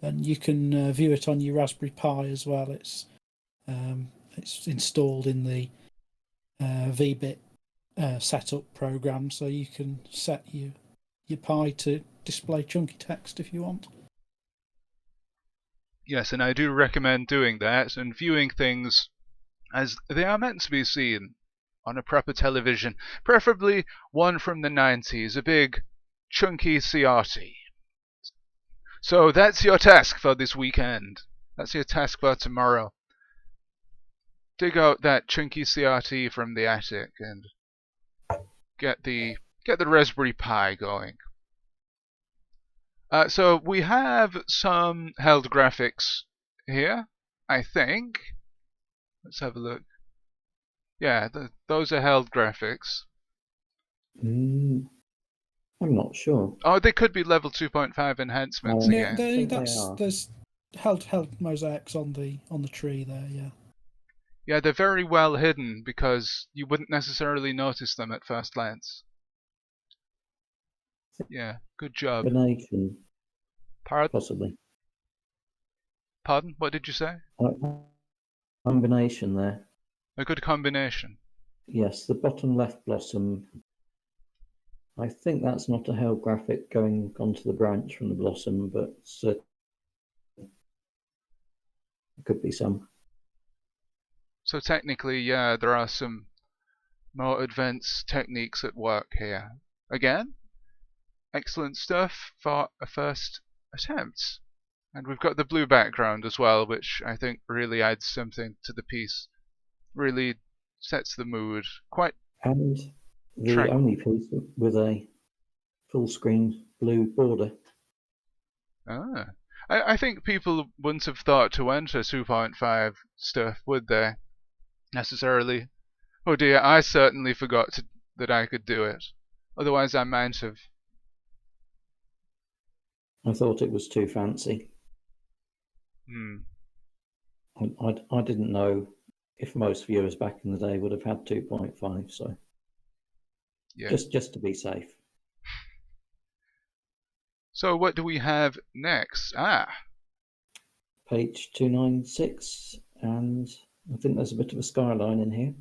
Speaker 3: and you can view it on your Raspberry Pi as well. It's installed in the VBit setup program, so you can set your Pi to display chunky text if you want.
Speaker 1: Yes, and I do recommend doing that and viewing things as they are meant to be seen on a proper television, preferably one from the 90s, a big chunky CRT. So that's your task for this weekend. That's your task for tomorrow. Dig out that chunky CRT from the attic and get the Raspberry Pi going. So we have some held graphics here, I think. Let's have a look. Yeah, those are held graphics.
Speaker 2: I'm not sure.
Speaker 1: Oh, they could be level 2.5 enhancements
Speaker 2: Yeah,
Speaker 1: again.
Speaker 3: There's held mosaics on the tree there, yeah.
Speaker 1: Yeah, they're very well hidden because you wouldn't necessarily notice them at first glance. Yeah, good job.
Speaker 2: Combination,
Speaker 1: Pardon?
Speaker 2: possibly.
Speaker 1: Pardon? What did you say?
Speaker 2: Combination there.
Speaker 1: A good combination.
Speaker 2: Yes, the bottom left blossom. I think that's not a held graphic going onto the branch from the blossom, but it could be some.
Speaker 1: So technically, yeah, there are some more advanced techniques at work here. Again, excellent stuff for a first attempt. And we've got the blue background as well, which I think really adds something to the piece. Really sets the mood. Quite.
Speaker 2: And the only piece with a full screen blue border.
Speaker 1: Ah. I think people wouldn't have thought to enter 2.5 stuff, would they? Necessarily. Oh dear, I certainly forgot that I could do it. Otherwise I might have.
Speaker 2: I thought it was too fancy.
Speaker 1: Hmm.
Speaker 2: I didn't know if most viewers back in the day would have had 2.5, so
Speaker 1: Yeah.
Speaker 2: just to be safe.
Speaker 1: So what do we have next?
Speaker 2: Page 296, and I think there's a bit of a skyline in here.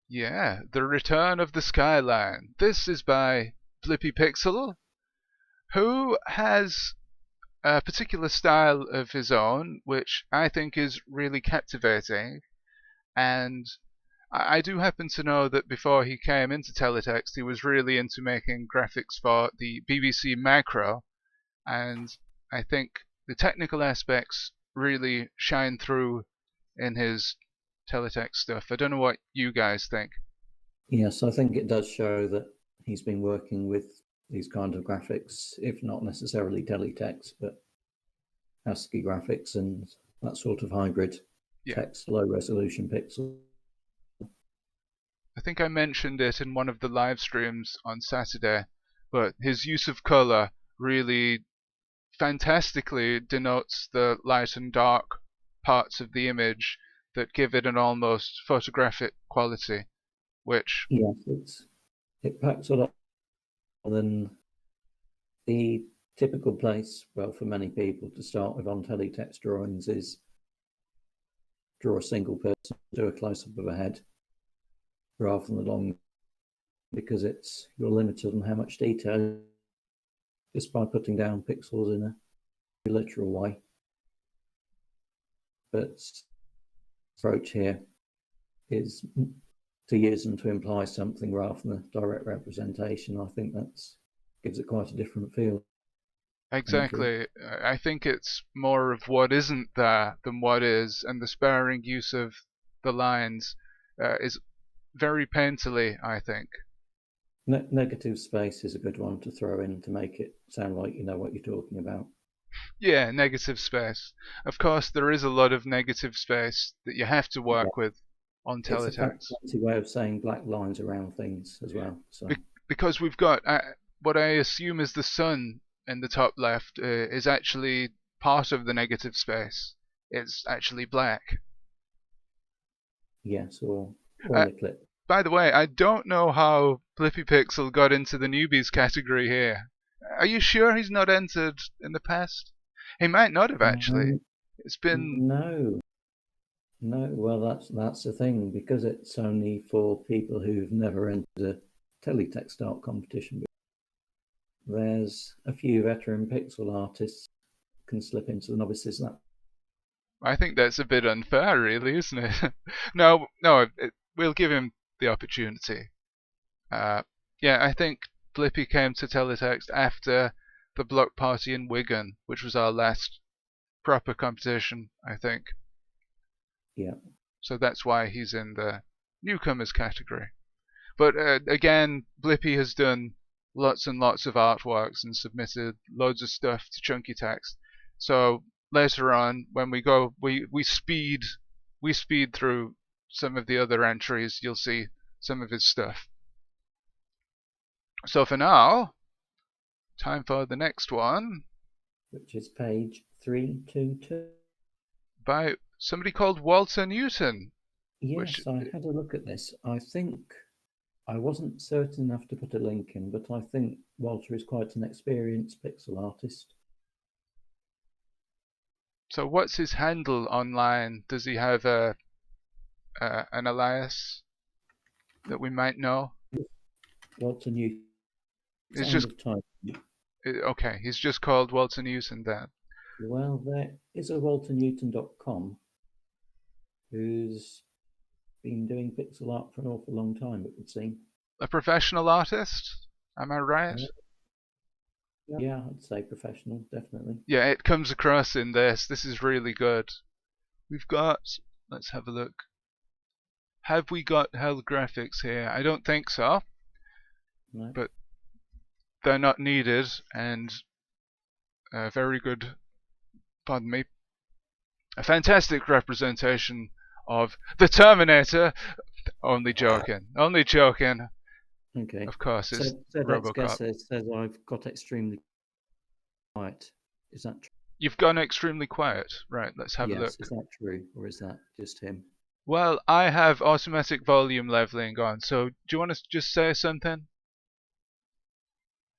Speaker 1: Yeah, The Return of the Skyline. This is by Blippy Pixel, who has a particular style of his own, which I think is really captivating. And I do happen to know that before he came into Teletext, he was really into making graphics for the BBC Macro, and I think the technical aspects really shine through in his Teletext stuff. I don't know what you guys think.
Speaker 2: Yes, I think it does show that he's been working with these kind of graphics, if not necessarily teletext, but ASCII graphics and that sort of hybrid
Speaker 1: Yeah.
Speaker 2: text, low resolution pixel.
Speaker 1: I think I mentioned it in one of the live streams on Saturday, but his use of color really fantastically denotes the light and dark parts of the image that give it an almost photographic quality, which
Speaker 2: Yes, it packs a lot more than the typical place, well, for many people to start with on teletext drawings is draw a single person, do a close-up of a head, rather than the long, because you're limited on how much detail just by putting down pixels in a literal way. But approach here is to use them to imply something rather than a direct representation. I think that gives it quite a different feel.
Speaker 1: exactly, I think it's more of what isn't there than what is, and the sparing use of the lines is very painterly, I think.
Speaker 2: Negative space is a good one to throw in to make it sound like you know what you're talking about.
Speaker 1: Yeah, negative space. Of course, there is a lot of negative space that you have to work with on
Speaker 2: It's a
Speaker 1: teletext.
Speaker 2: fancy way of saying black lines around things as well. So
Speaker 1: Because we've got what I assume is the sun in the top left is actually part of the negative space. It's actually black.
Speaker 2: yes, or
Speaker 1: Uh,
Speaker 2: an eclipse.
Speaker 1: by the way, I don't know how Blippy Pixel got into the newbies category here. Are you sure he's not entered in the past? He might not have actually. It's been
Speaker 2: No. Well, that's the thing, because it's only for people who've never entered a teletext art competition. There's a few veteran pixel artists can slip into the novices.
Speaker 1: I think that's a bit unfair, really, isn't it? no, we'll give him the opportunity. Yeah, I think Blippy came to Teletext after the block party in Wigan, which was our last proper competition, I think.
Speaker 2: Yeah.
Speaker 1: So that's why he's in the newcomers category. But again, Blippy has done lots and lots of artworks and submitted loads of stuff to Chunky Text. So later on, when we go, we speed through some of the other entries. You'll see some of his stuff. So for now, time for the next one,
Speaker 2: Which is page 322.
Speaker 1: by somebody called Walter Newton.
Speaker 2: Yes, I had a look at this. I think I wasn't certain enough to put a link in, but I think Walter is quite an experienced pixel artist.
Speaker 1: So what's his handle online? Does he have an alias that we might know?
Speaker 2: Walter Newton.
Speaker 1: It's just okay. He's just called Walter Newton then.
Speaker 2: Well, there is a walternewton.com who's been doing pixel art for an awful long time, it would seem.
Speaker 1: A professional artist? Am I right?
Speaker 2: Yeah, I'd say professional, definitely.
Speaker 1: Yeah, it comes across in this. This is really good. We've got, let's have a look. Have we got hell graphics here? I don't think so.
Speaker 2: No.
Speaker 1: But they're not needed, and very good, pardon me, a fantastic representation of the Terminator. Only joking. Only joking.
Speaker 2: Okay.
Speaker 1: Of course, it's
Speaker 2: so
Speaker 1: RoboCop.
Speaker 2: says I've got extremely quiet. Is that true?
Speaker 1: You've gone extremely quiet. Right, let's have a
Speaker 2: Yes,
Speaker 1: look.
Speaker 2: is that true? Or is that just him?
Speaker 1: Well, I have automatic volume leveling on, so do you want to just say something?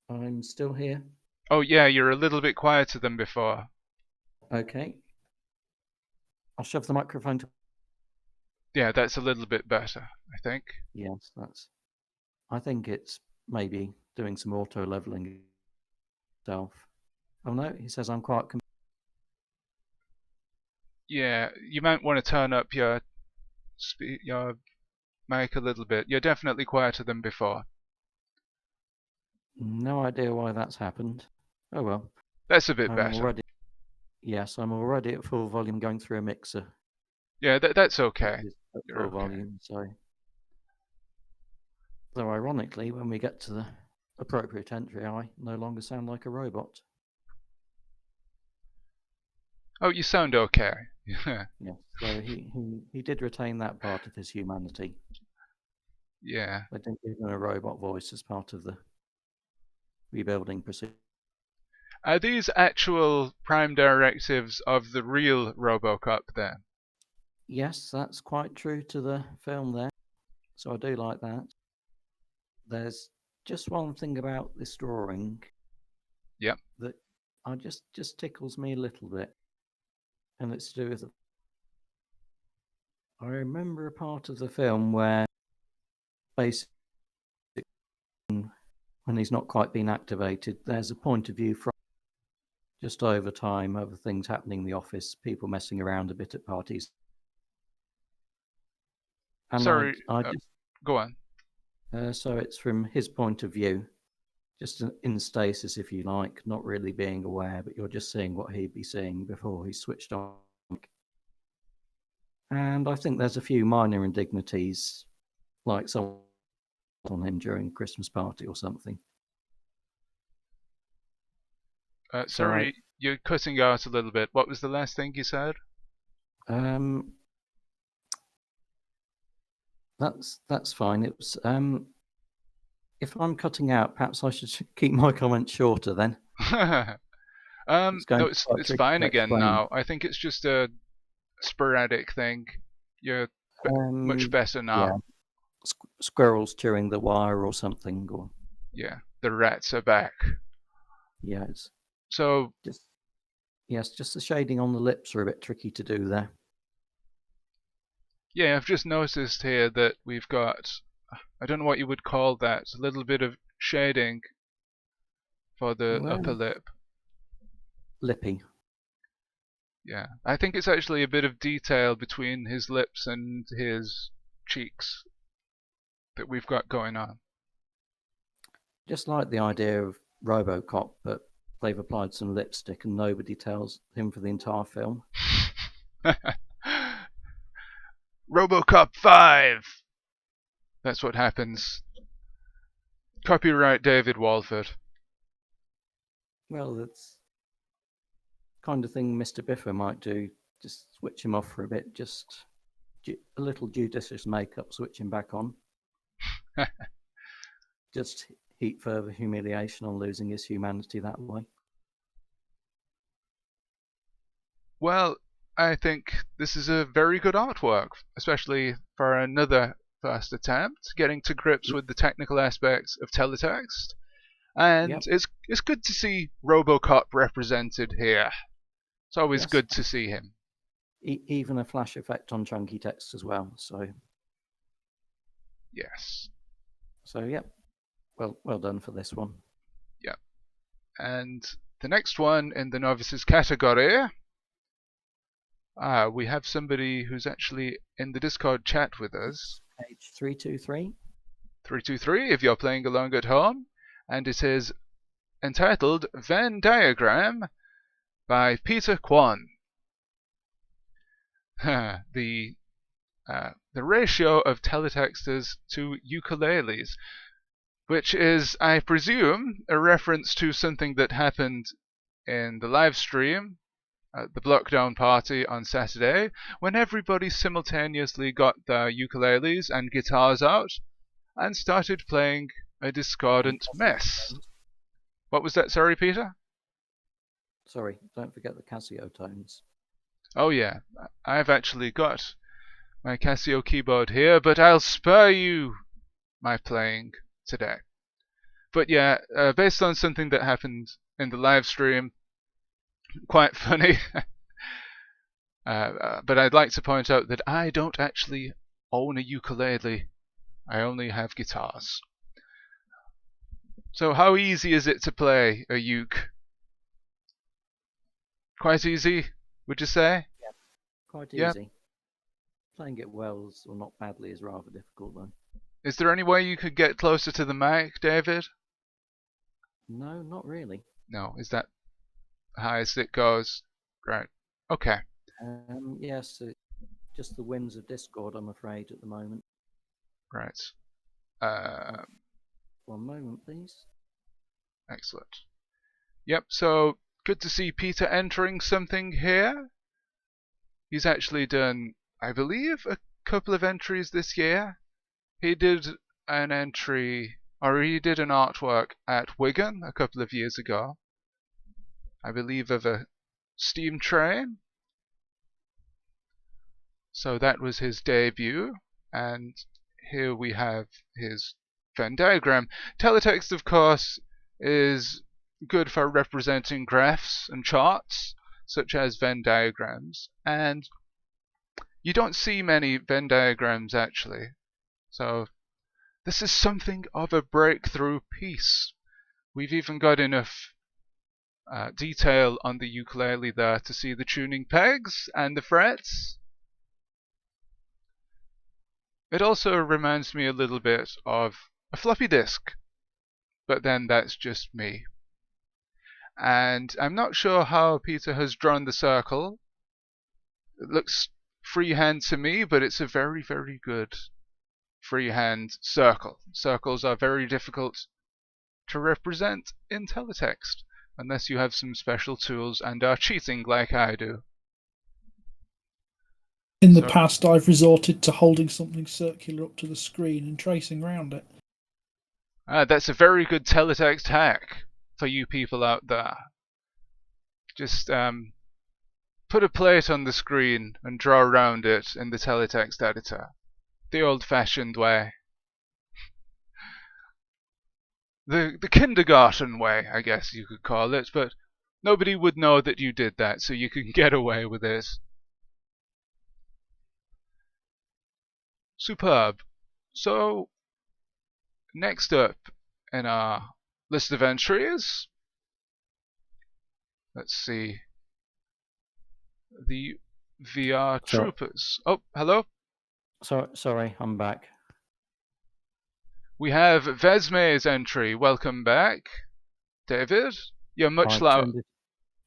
Speaker 2: I'm still here.
Speaker 1: Oh yeah, you're a little bit quieter than before.
Speaker 2: Okay. I'll shove the microphone to...
Speaker 1: Yeah, that's a little bit better, I think.
Speaker 2: Yes, that's... I think it's maybe doing some auto leveling itself. Oh no, he says I'm quite...
Speaker 1: Yeah, you might want to turn up your mic a little bit. You're definitely quieter than before.
Speaker 2: No idea why that's happened. Oh well.
Speaker 1: That's a bit
Speaker 2: I'm
Speaker 1: better.
Speaker 2: already... Yes, I'm already at full volume going through a mixer.
Speaker 1: Yeah, that's okay.
Speaker 2: Which is at
Speaker 1: You're
Speaker 2: full
Speaker 1: okay.
Speaker 2: volume, so... Though ironically, when we get to the appropriate entry, I no longer sound like a robot.
Speaker 1: Oh, you sound okay. Yeah.
Speaker 2: Yes, so he did retain that part of his humanity.
Speaker 1: Yeah.
Speaker 2: They didn't give him a robot voice as part of the rebuilding procedure.
Speaker 1: Are these actual prime directives of the real RoboCop then?
Speaker 2: Yes, that's quite true to the film there. So I do like that. There's just one thing about this drawing.
Speaker 1: Yep.
Speaker 2: That just tickles me a little bit. And it's to do with... I remember a part of the film where basically when he's not quite been activated, there's a point of view from just over time, other things happening in the office, people messing around a bit at parties. And
Speaker 1: Sorry,
Speaker 2: I just,
Speaker 1: go on.
Speaker 2: so it's from his point of view, just in stasis, if you like, not really being aware, but you're just seeing what he'd be seeing before he switched on. And I think there's a few minor indignities, like someone on him during a Christmas party or something.
Speaker 1: Sorry, you're cutting out a little bit. What was the last thing you said?
Speaker 2: That's fine. It was if I'm cutting out, perhaps I should keep my comments shorter then.
Speaker 1: No, it's fine again now. I think it's just a sporadic thing. You're much better now.
Speaker 2: Yeah. Squirrels chewing the wire or something. Or...
Speaker 1: Yeah, the rats are back.
Speaker 2: Yeah, it's
Speaker 1: so
Speaker 2: just the shading on the lips are a bit tricky to do there.
Speaker 1: Yeah, I've just noticed here that we've got, I don't know what you would call that, a little bit of shading for the upper lip.
Speaker 2: Lippy.
Speaker 1: Yeah, I think it's actually a bit of detail between his lips and his cheeks that we've got going on.
Speaker 2: Just like the idea of RoboCop, but they've applied some lipstick and nobody tells him for the entire film.
Speaker 1: RoboCop 5! That's what happens. Copyright David Walford.
Speaker 2: Well, that's kind of thing Mr. Biffer might do. Just switch him off for a bit. Just a little judicious makeup, switch him back on. Just heap further humiliation on losing his humanity that way.
Speaker 1: Well, I think this is a very good artwork, especially for another first attempt, getting to grips with the technical aspects of teletext. And it's good to see RoboCop represented here. It's always good to see him.
Speaker 2: Even a flash effect on chunky text as well. So
Speaker 1: yes.
Speaker 2: So well done for this one.
Speaker 1: Yep. And the next one in the novices category. We have somebody who's actually in the Discord chat with us.
Speaker 2: Page 323.
Speaker 1: 323, if you're playing along at home. And it is entitled Venn Diagram by Peter Kwan. The ratio of teletexters to ukuleles, which is, I presume, a reference to something that happened in the live stream at the BLOCKDOWN party on Saturday, when everybody simultaneously got their ukuleles and guitars out and started playing a discordant mess. What was that? Sorry, Peter?
Speaker 2: sorry, don't forget the Casio tones.
Speaker 1: Oh yeah, I've actually got my Casio keyboard here, but I'll spare you my playing today. But yeah, based on something that happened in the live stream, quite funny. But I'd like to point out that I don't actually own a ukulele. I only have guitars. So how easy is it to play a uke? Quite easy, would you say?
Speaker 2: Quite
Speaker 1: Yeah.
Speaker 2: easy. Playing it well or not badly is rather difficult, though.
Speaker 1: Is there any way you could get closer to the mic, David?
Speaker 2: No, not really.
Speaker 1: No, is that highest it goes? Right. Okay.
Speaker 2: Yes, just the whims of Discord, I'm afraid, at the moment.
Speaker 1: Right.
Speaker 2: One moment, please.
Speaker 1: Excellent. Yep, so good to see Peter entering something here. He's actually done, I believe, a couple of entries this year. He did an entry, or he did an artwork at Wigan a couple of years ago. I believe of a steam train. So that was his debut, and here we have his Venn diagram. Teletext, of course, is good for representing graphs and charts, such as Venn diagrams, and you don't see many Venn diagrams actually. So this is something of a breakthrough piece. We've even got enough detail on the ukulele there to see the tuning pegs and the frets. It also reminds me a little bit of a floppy disk, but then that's just me. And I'm not sure how Peter has drawn the circle. It looks freehand to me, but it's a very, very good freehand circle. Circles are very difficult to represent in teletext, unless you have some special tools and are cheating like I do.
Speaker 3: In the past, I've resorted to holding something circular up to the screen and tracing around it.
Speaker 1: That's a very good teletext hack for you people out there. Just put a plate on the screen and draw around it in the teletext editor. The old-fashioned way. The kindergarten way, I guess you could call it, but nobody would know that you did that, so you can get away with it. Superb. So, next up in our list of entries, let's see, the VR Troopers. Oh, hello?
Speaker 2: Sorry, I'm back.
Speaker 1: We have Vesme's entry. Welcome back, David. You're much louder.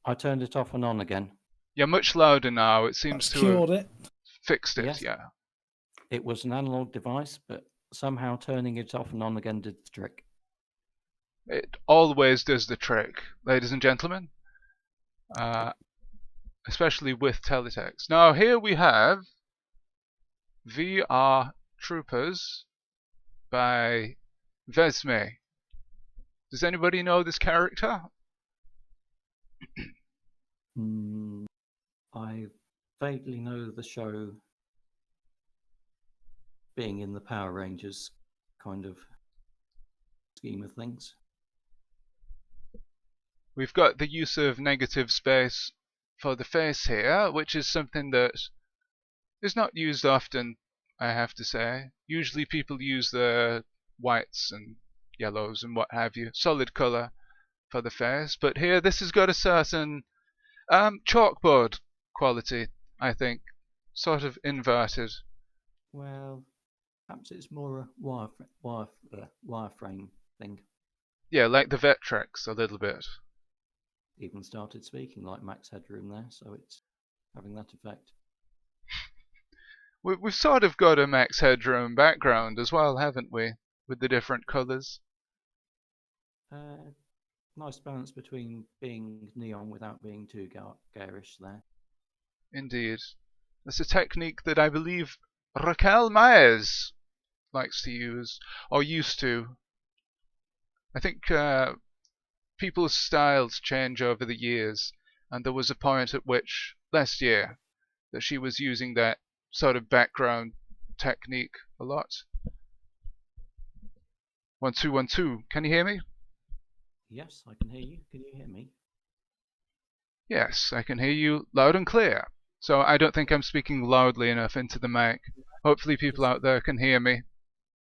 Speaker 2: I turned it off and on again.
Speaker 1: You're much louder now. It seems
Speaker 3: That's
Speaker 1: to
Speaker 3: cured
Speaker 1: have
Speaker 3: it.
Speaker 1: fixed it.
Speaker 2: Yes.
Speaker 1: Yeah.
Speaker 2: It was an analog device, but somehow turning it off and on again did the trick.
Speaker 1: It always does the trick, ladies and gentlemen. Especially with teletext. Now here we have VR Troopers by Vesme. Does anybody know this character?
Speaker 2: I vaguely know the show being in the Power Rangers kind of scheme of things.
Speaker 1: We've got the use of negative space for the face here, which is something that is not used often, I have to say. Usually people use the whites and yellows and what have you, solid colour for the face, but here this has got a certain chalkboard quality, I think, sort of inverted.
Speaker 2: Well, perhaps it's more a wireframe thing.
Speaker 1: Yeah, like the Vectrex a little bit.
Speaker 2: Even started speaking like Max Headroom there, so it's having that effect.
Speaker 1: We've sort of got a Max Headroom background as well, haven't we? With the different colours.
Speaker 2: Nice balance between being neon without being too garish there.
Speaker 1: Indeed. That's a technique that I believe Raquel Myers likes to use, or used to. I think people's styles change over the years, and there was a point at which last year that she was using that sort of background technique a lot. 1212, can you hear me?
Speaker 6: Yes, I can hear you. Can you hear me?
Speaker 1: Yes, I can hear you loud and clear. So I don't think I'm speaking loudly enough into the mic. Hopefully people out there can hear me.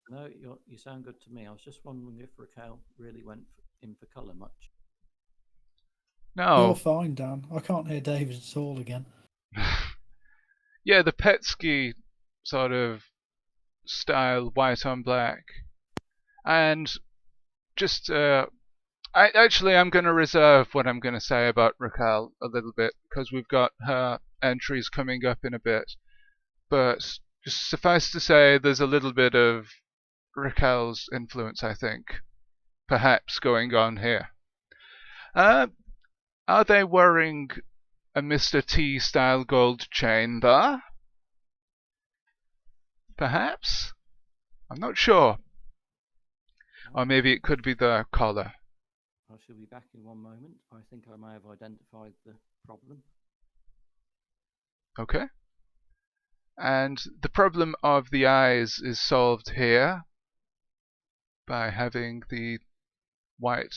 Speaker 6: No, you sound good to me. I was just wondering if Raquel really went in for colour much.
Speaker 1: No.
Speaker 3: You're fine, Dan. I can't hear David at all again.
Speaker 1: Yeah, the Petsky sort of style, white on black. And just, I'm going to reserve what I'm going to say about Raquel a little bit, because we've got her entries coming up in a bit. But just suffice to say, there's a little bit of Raquel's influence, I think, perhaps going on here. Are they wearing a Mr. T style gold chain there? Perhaps? I'm not sure. Or maybe it could be the collar.
Speaker 6: I shall be back in one moment. I think I may have identified the problem.
Speaker 1: Okay. And the problem of the eyes is solved here by having the white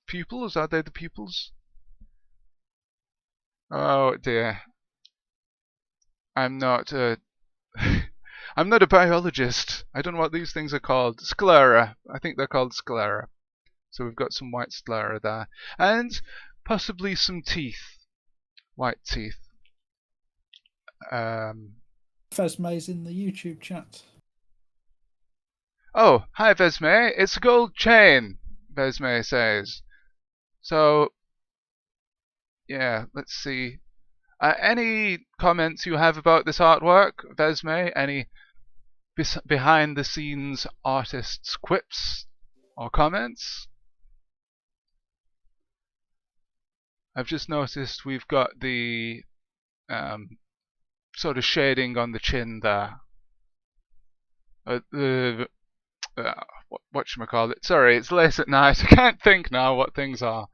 Speaker 1: pupils. Are they the pupils? Oh dear. I'm not a I'm not a biologist. I don't know what these things are called. Sclera. I think they're called sclera. So we've got some white sclera there. And possibly some teeth. White teeth.
Speaker 3: Fesme's in the YouTube chat.
Speaker 1: Oh, hi Vesme. It's a gold chain, Vesme says. So, yeah, let's see. Any comments you have about this artwork, Vesme? Any behind the scenes artists' quips or comments? I've just noticed we've got the sort of shading on the chin there. Whatchamacallit? Sorry, it's late at night. I can't think now what things are.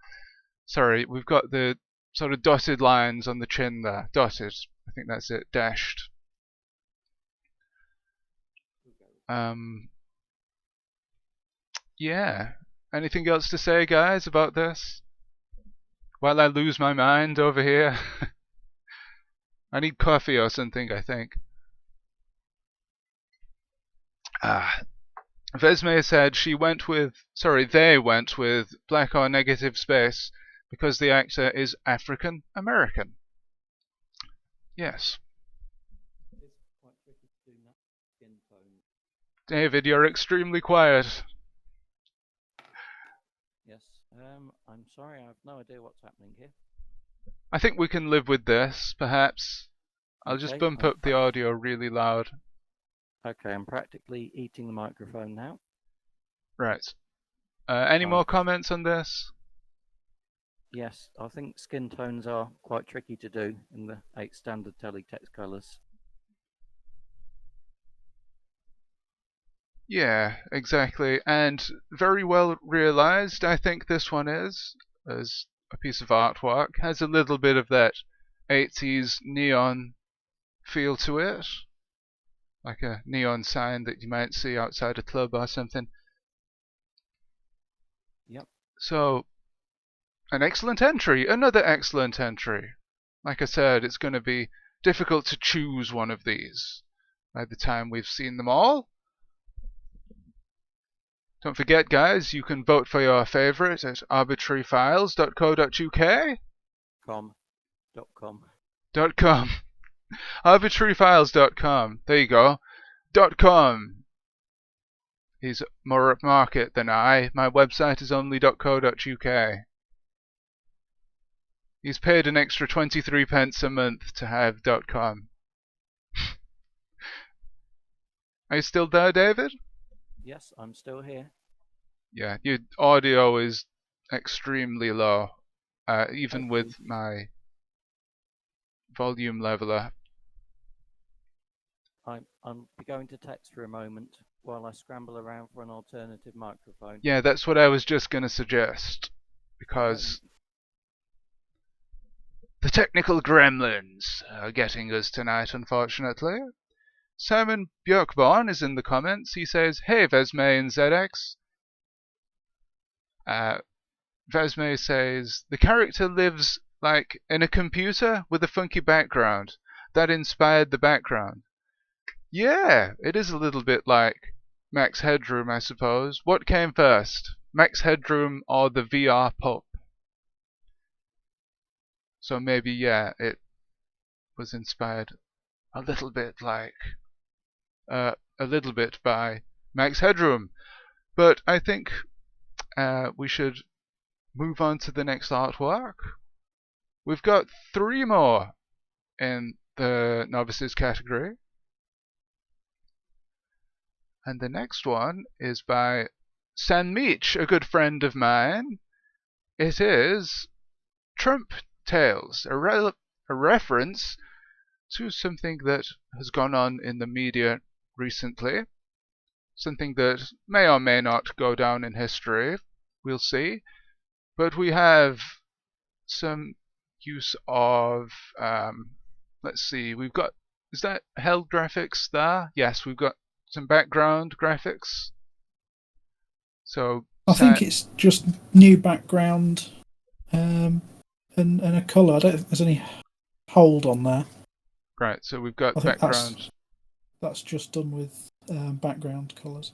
Speaker 1: Sorry, we've got the sort of dotted lines on the chin there. Dotted. I think that's it. Dashed. Yeah. Anything else to say, guys, about this? While I lose my mind over here. I need coffee or something, I think. Vesme said they went with black or negative space because the actor is African American. Yes.
Speaker 6: It's quite tricky to do that skin tone.
Speaker 1: David, you're extremely quiet.
Speaker 6: Yes. I'm sorry, I have no idea what's happening here.
Speaker 1: I think we can live with this, perhaps. I'll just bump up the audio really loud.
Speaker 6: Okay, I'm practically eating the microphone now.
Speaker 1: Right. Any more comments on this?
Speaker 6: Yes, I think skin tones are quite tricky to do in the 8 standard teletext colours.
Speaker 1: Yeah, exactly. And very well realized, I think this one is, as a piece of artwork. Has a little bit of that 80s neon feel to it. Like a neon sign that you might see outside a club or something.
Speaker 6: Yep.
Speaker 1: So, an excellent entry. Another excellent entry. Like I said, it's going to be difficult to choose one of these by the time we've seen them all. Don't forget, guys, you can vote for your favorite at arbitraryfiles.co.uk.
Speaker 6: .com.
Speaker 1: arbitraryfiles.com. There you go. .com. He's more upmarket than I. My website is only .co.uk. He's paid an extra 23 pence a month to have .com. Are you still there, David?
Speaker 6: Yes, I'm still here.
Speaker 1: Yeah, your audio is extremely low, even
Speaker 6: Okay.
Speaker 1: with my volume leveler.
Speaker 6: I'm going to text for a moment while I scramble around for an alternative microphone.
Speaker 1: Yeah, that's what I was just going to suggest, because The technical gremlins are getting us tonight, unfortunately. Simon Björkborn is in the comments. He says, "Hey, Vesme and ZX." Vesme says, "The character lives like in a computer with a funky background. That inspired the background." Yeah, it is a little bit like Max Headroom, I suppose. What came first, Max Headroom or the VR pup? So maybe, yeah, it was inspired a little bit by Max Headroom. But I think we should move on to the next artwork. We've got 3 more in the novices category. And the next one is by San Meech, a good friend of mine. It is Trump Tales, a reference to something that has gone on in the media recently. Something that may or may not go down in history. We'll see. But we have some use of, let's see, we've got, is that held graphics there? Yes, we've got some background graphics. So
Speaker 3: I think it's just new background and a colour. I don't think there's any hold on there.
Speaker 1: Right, so we've got
Speaker 3: I think
Speaker 1: background.
Speaker 3: That's just done with background colours.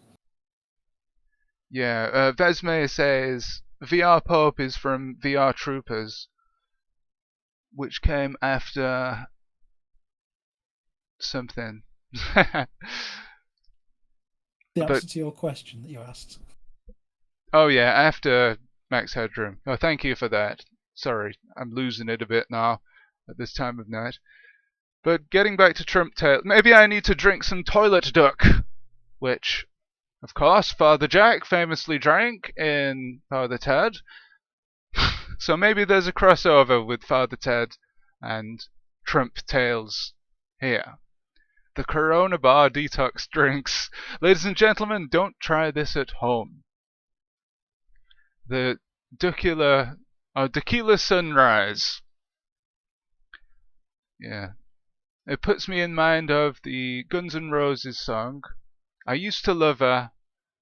Speaker 1: Yeah, Vesme says VR Pope is from VR Troopers, which came after something.
Speaker 3: The answer to your question that you asked.
Speaker 1: Oh yeah, after Max Headroom. Oh, thank you for that. Sorry, I'm losing it a bit now at this time of night. But getting back to Trump Tale, maybe I need to drink some toilet duck, which, of course, Father Jack famously drank in Father Ted. So maybe there's a crossover with Father Ted and Trump Tales here. The Corona Bar detox drinks. Ladies and gentlemen, don't try this at home. The Tequila Sunrise. Yeah. It puts me in mind of the Guns N' Roses song, "I used to love her,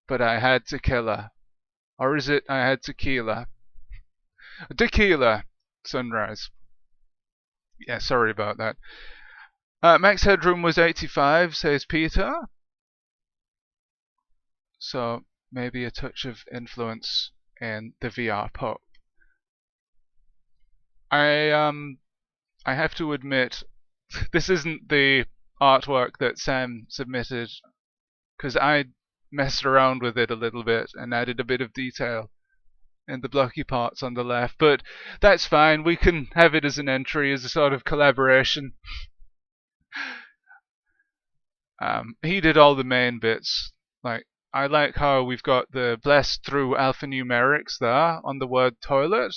Speaker 1: but I had to kill her." Or is it "I had tequila"? Tequila Sunrise. Yeah, sorry about that. Max Headroom was 85, says Peter. So maybe a touch of influence in the VR pop. I have to admit, this isn't the artwork that Sam submitted, because I messed around with it a little bit and added a bit of detail in the blocky parts on the left, but that's fine. We can have it as an entry, as a sort of collaboration. He did all the main bits. Like, I like how we've got the blessed through alphanumerics there on the word toilet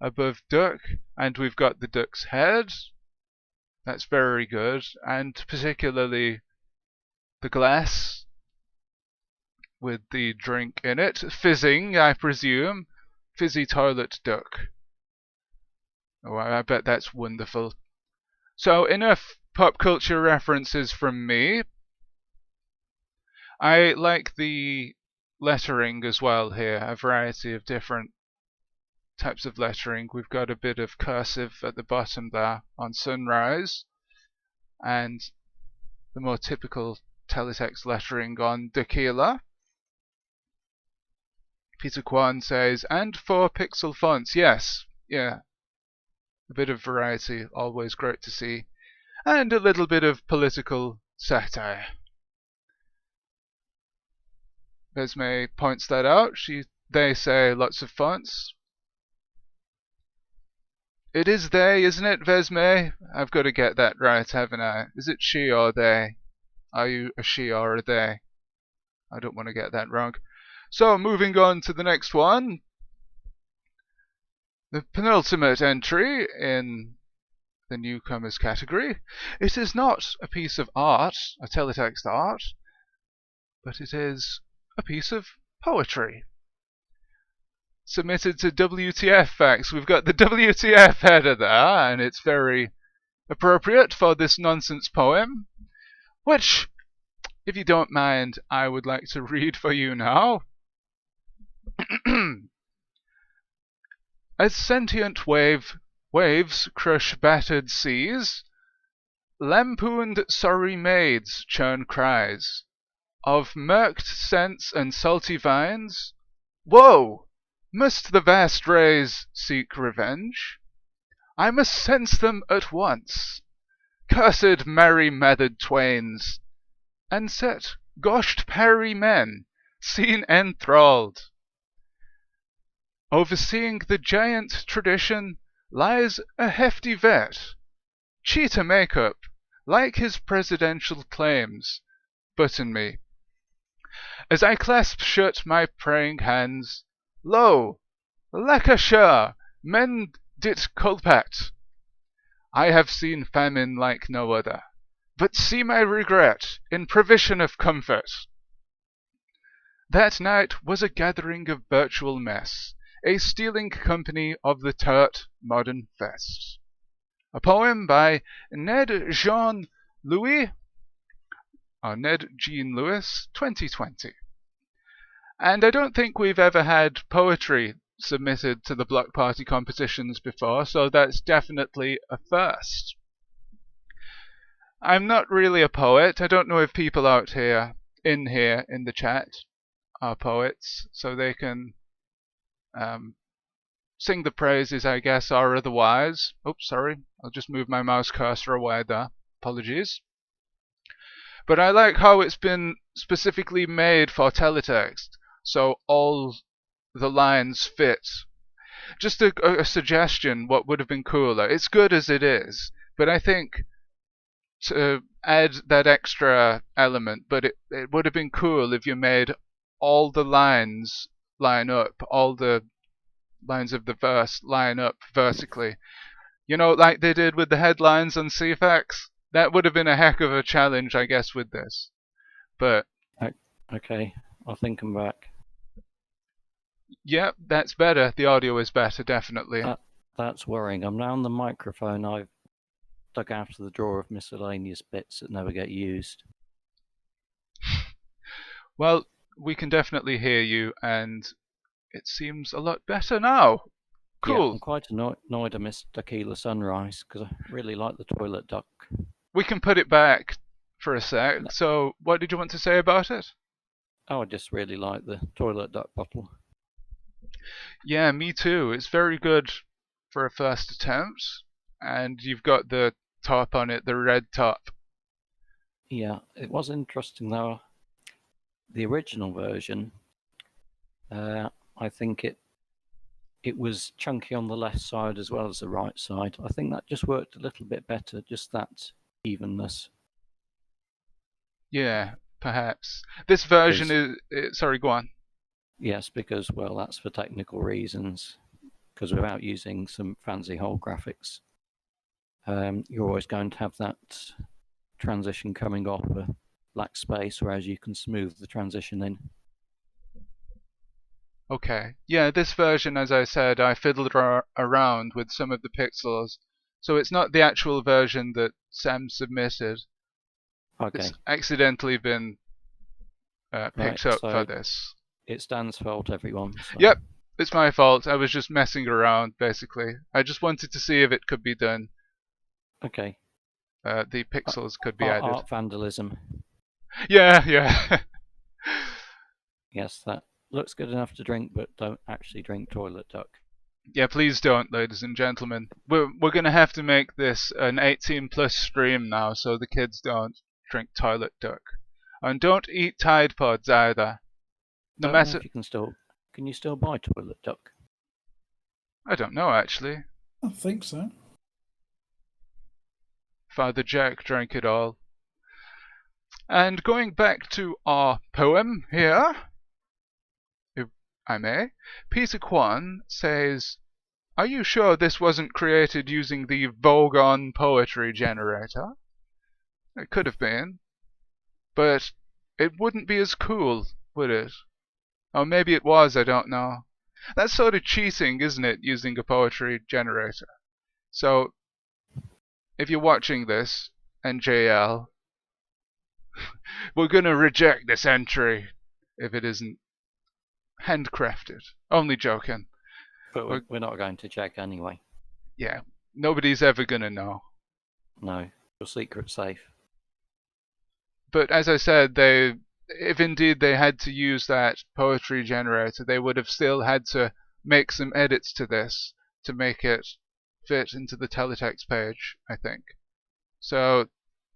Speaker 1: above duck, and we've got the duck's head. That's very good, and particularly the glass with the drink in it, fizzing, I presume. Fizzy toilet duck. Oh, I bet that's wonderful. So, enough pop culture references from me. I like the lettering as well here, a variety of different types of lettering. We've got a bit of cursive at the bottom there on Sunrise, and the more typical teletext lettering on Tequila. Peter Kwan says, and 4 pixel fonts. Yes, yeah. A bit of variety, always great to see. And a little bit of political satire. Vesme points that out. They say lots of fonts. It is they, isn't it, Vesme? I've got to get that right, haven't I? Is it she or they? Are you a she or a they? I don't want to get that wrong. So, moving on to the next one. The penultimate entry in the newcomers category. It is not a piece of art, a teletext art, but it is a piece of poetry. submitted to WTF Facts. We've got the WTF header there, and it's very appropriate for this nonsense poem, which, if you don't mind, I would like to read for you now. As sentient waves crush battered seas, lampooned sorry maids churn cries of murked scents and salty vines. Woe! Must the vast rays seek revenge? I must sense them at once, cursed merry methered twains, and set goshed peri men seen enthralled. Overseeing the giant tradition lies a hefty vet, cheetah makeup, like his presidential claims, button me. As I clasp shut my praying hands, lo, Lancashire, mendit culpat. I have seen famine like no other, but see my regret in provision of comfort. That night was a gathering of virtual mess, a stealing company of the turt modern fest. A poem by Ned Jean Louis, or Ned Jean Lewis, 2020. And I don't think we've ever had poetry submitted to the Block Party competitions before, so that's definitely a first. I'm not really a poet. I don't know if people out here in the chat are poets, so they can sing the praises, I guess, or otherwise. Oops, sorry. I'll just move my mouse cursor away there. Apologies. But I like how it's been specifically made for teletext, so all the lines fit. Just a suggestion, what would have been cooler. It's good as it is, but I think to add that extra element, but it would have been cool if you made all the lines line up, all the lines of the verse line up vertically. You know, like they did with the headlines on CFX? That would have been a heck of a challenge, I guess, with this. But
Speaker 6: okay, I think I'm back.
Speaker 1: Yep, that's better. The audio is better, definitely.
Speaker 6: That's worrying. I'm now on the microphone. I've dug out of the drawer of miscellaneous bits that never get used.
Speaker 1: Well, we can definitely hear you, and it seems a lot better now. Cool.
Speaker 6: Yeah, I'm quite annoyed I missed Tequila Sunrise, because I really like the toilet duck.
Speaker 1: We can put it back for a sec.
Speaker 6: No.
Speaker 1: So, what did you want to say about it?
Speaker 6: Oh, I just really like the toilet duck bottle.
Speaker 1: Yeah, me too. It's very good for a first attempt. And you've got the top on it, the red top.
Speaker 6: Yeah, it was interesting though. The original version, I think it was chunky on the left side as well as the right side. I think that just worked a little bit better, just that evenness.
Speaker 1: Yeah, perhaps. This version is... Sorry, go on.
Speaker 6: Yes, because, well, that's for technical reasons. Because without using some fancy hole graphics, you're always going to have that transition coming off a black space, whereas you can smooth the transition in.
Speaker 1: Okay. Yeah, this version, as I said, I fiddled around with some of the pixels. So it's not the actual version that Sam submitted.
Speaker 6: Okay.
Speaker 1: It's accidentally been picked up
Speaker 6: so
Speaker 1: for this.
Speaker 6: It's Dan's fault, everyone. So.
Speaker 1: Yep, it's my fault. I was just messing around, basically. I just wanted to see if it could be done.
Speaker 6: Okay.
Speaker 1: The pixels could be added.
Speaker 6: Art vandalism.
Speaker 1: Yeah.
Speaker 6: Yes, that looks good enough to drink, but don't actually drink toilet duck.
Speaker 1: Yeah, please don't, ladies and gentlemen. We're going to have to make this an 18 plus stream now, so the kids don't drink toilet duck. And don't eat Tide Pods either.
Speaker 6: No matter. Can you still buy toilet duck?
Speaker 1: I don't know, actually.
Speaker 3: I think so.
Speaker 1: Father Jack drank it all. And going back to our poem here, if I may, Peter Kwan says, "Are you sure this wasn't created using the Vogon poetry generator?" It could have been, but it wouldn't be as cool, would it? Or maybe it was, I don't know. That's sort of cheating, isn't it, using a poetry generator? So, if you're watching this, NJL, we're going to reject this entry if it isn't handcrafted. Only joking.
Speaker 6: But we're not going to check anyway.
Speaker 1: Yeah, nobody's ever going to know.
Speaker 6: No, your secret's safe.
Speaker 1: But as I said, if indeed they had to use that poetry generator, they would have still had to make some edits to this to make it fit into the teletext page, I think. So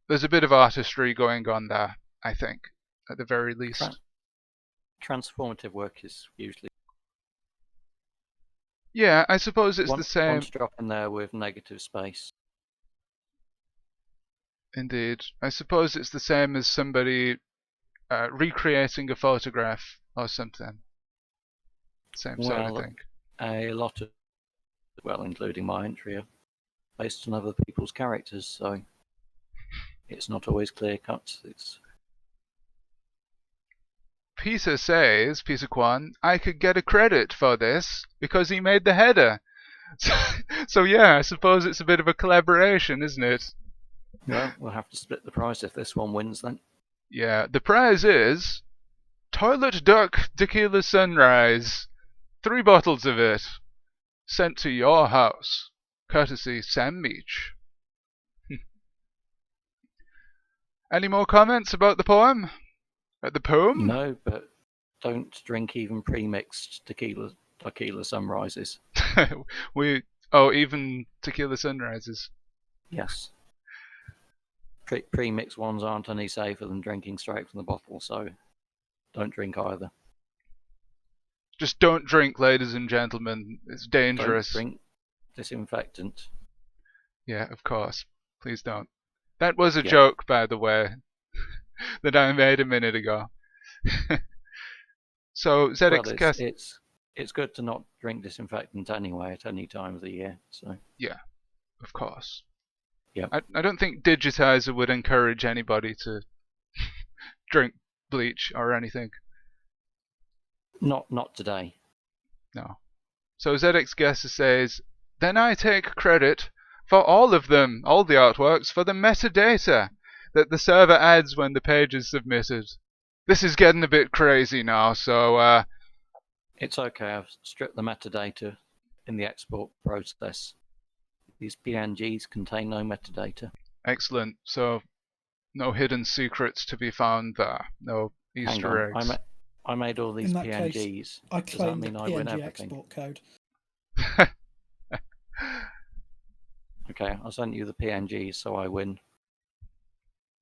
Speaker 1: there's a bit of artistry going on there, I think, at the very least.
Speaker 6: Transformative work is usually...
Speaker 1: Yeah, I suppose it's the same.
Speaker 6: One drop in there with negative space.
Speaker 1: Indeed. I suppose it's the same as somebody recreating a photograph or something. Same sort of thing.
Speaker 6: A lot of, well, including my entry, are based on other people's characters, so it's not always clear cut.
Speaker 1: Peter Kwan, I could get a credit for this because he made the header. So yeah, I suppose it's a bit of a collaboration, isn't it?
Speaker 6: Well, we'll have to split the prize if this one wins then.
Speaker 1: Yeah, the prize is Toilet Duck Tequila Sunrise. 3 bottles of it. Sent to your house. Courtesy Sam Meach. Any more comments about the poem? The poem?
Speaker 6: No, but don't drink even pre-mixed tequila sunrises.
Speaker 1: Even tequila sunrises.
Speaker 6: Yes. Pre-mixed ones aren't any safer than drinking straight from the bottle, so don't drink either.
Speaker 1: Just don't drink, ladies and gentlemen. It's dangerous.
Speaker 6: Don't drink disinfectant.
Speaker 1: Yeah, of course. Please don't. That was a joke, by the way, that I made a minute ago. So, ZX
Speaker 6: it's good to not drink disinfectant anyway at any time of the year. So
Speaker 1: yeah, of course.
Speaker 6: Yeah.
Speaker 1: I don't think Digitizer would encourage anybody to drink bleach or anything.
Speaker 6: Not today.
Speaker 1: No. So ZX Guesser says, then I take credit for all of them, all the artworks, for the metadata that the server adds when the page is submitted. This is getting a bit crazy now, so
Speaker 6: it's okay. I've stripped the metadata in the export process. These PNGs contain no metadata.
Speaker 1: Excellent. So no hidden secrets to be found there. No Easter eggs.
Speaker 6: I made all these PNGs.
Speaker 3: Case, I claim the PNG export code.
Speaker 6: Okay, I'll send you the PNGs so I win.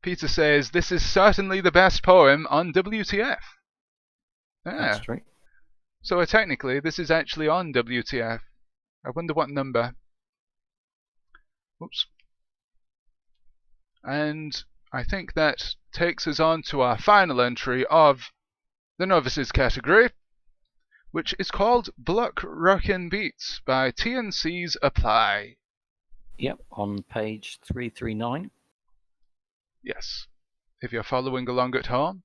Speaker 1: Peter says, this is certainly the best poem on WTF.
Speaker 6: That's true.
Speaker 1: So technically, this is actually on WTF. I wonder what number. Oops. And I think that takes us on to our final entry of the novices category, which is called Block Rockin' Beats by TNC's Apply.
Speaker 6: Yep, on page 339.
Speaker 1: Yes, if you're following along at home.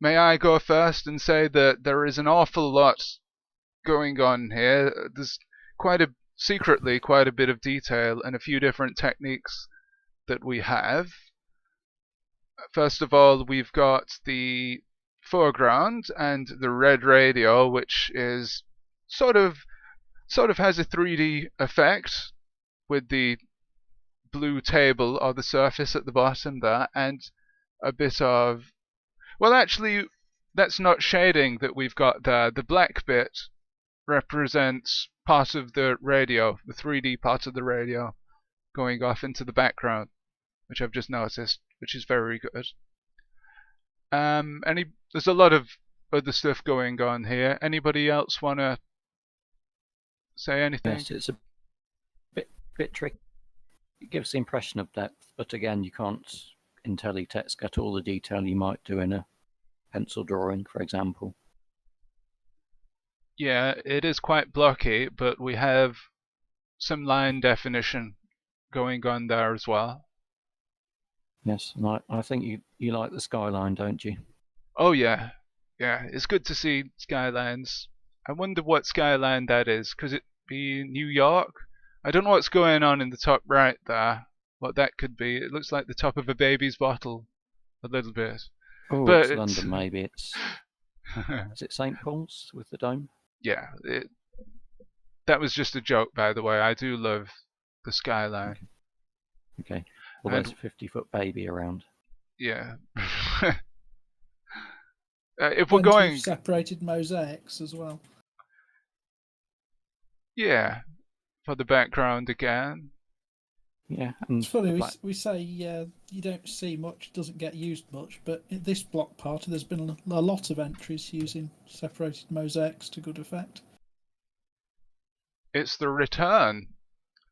Speaker 1: May I go first and say that there is an awful lot going on here. There's secretly quite a bit of detail and a few different techniques that we have. First of all, we've got the foreground and the red radio, which is sort of has a 3D effect with the blue table or the surface at the bottom there, and a bit of, well, actually that's not shading that we've got there. The black bit represents part of the radio, the 3D part of the radio going off into the background, which I've just noticed, which is very good. There's a lot of other stuff going on here. Anybody else want to say anything?
Speaker 6: Yes, it's a bit tricky. It gives the impression of depth, but again, you can't in Teletext get all the detail you might do in a pencil drawing, for example.
Speaker 1: Yeah, it is quite blocky, but we have some line definition going on there as well.
Speaker 6: Yes, and I think you like the skyline, don't you?
Speaker 1: Oh yeah, it's good to see skylines. I wonder what skyline that is. Could it be New York? I don't know what's going on in the top right there. What that could be. It looks like the top of a baby's bottle. A little bit.
Speaker 6: Oh,
Speaker 1: But
Speaker 6: it's London, maybe. Is it St. Paul's with the dome?
Speaker 1: Yeah. That was just a joke, by the way. I do love the skyline.
Speaker 6: Okay. Well,
Speaker 1: And-
Speaker 6: there's a 50-foot baby around.
Speaker 1: Yeah. If we're
Speaker 3: Plenty of
Speaker 1: going...
Speaker 3: separated mosaics as well.
Speaker 1: Yeah. For the background again.
Speaker 6: Yeah. And
Speaker 3: It's funny,
Speaker 6: black-
Speaker 3: we say you don't see much, doesn't get used much, but in this block party there's been a lot of entries using separated mosaics to good effect.
Speaker 1: It's the return.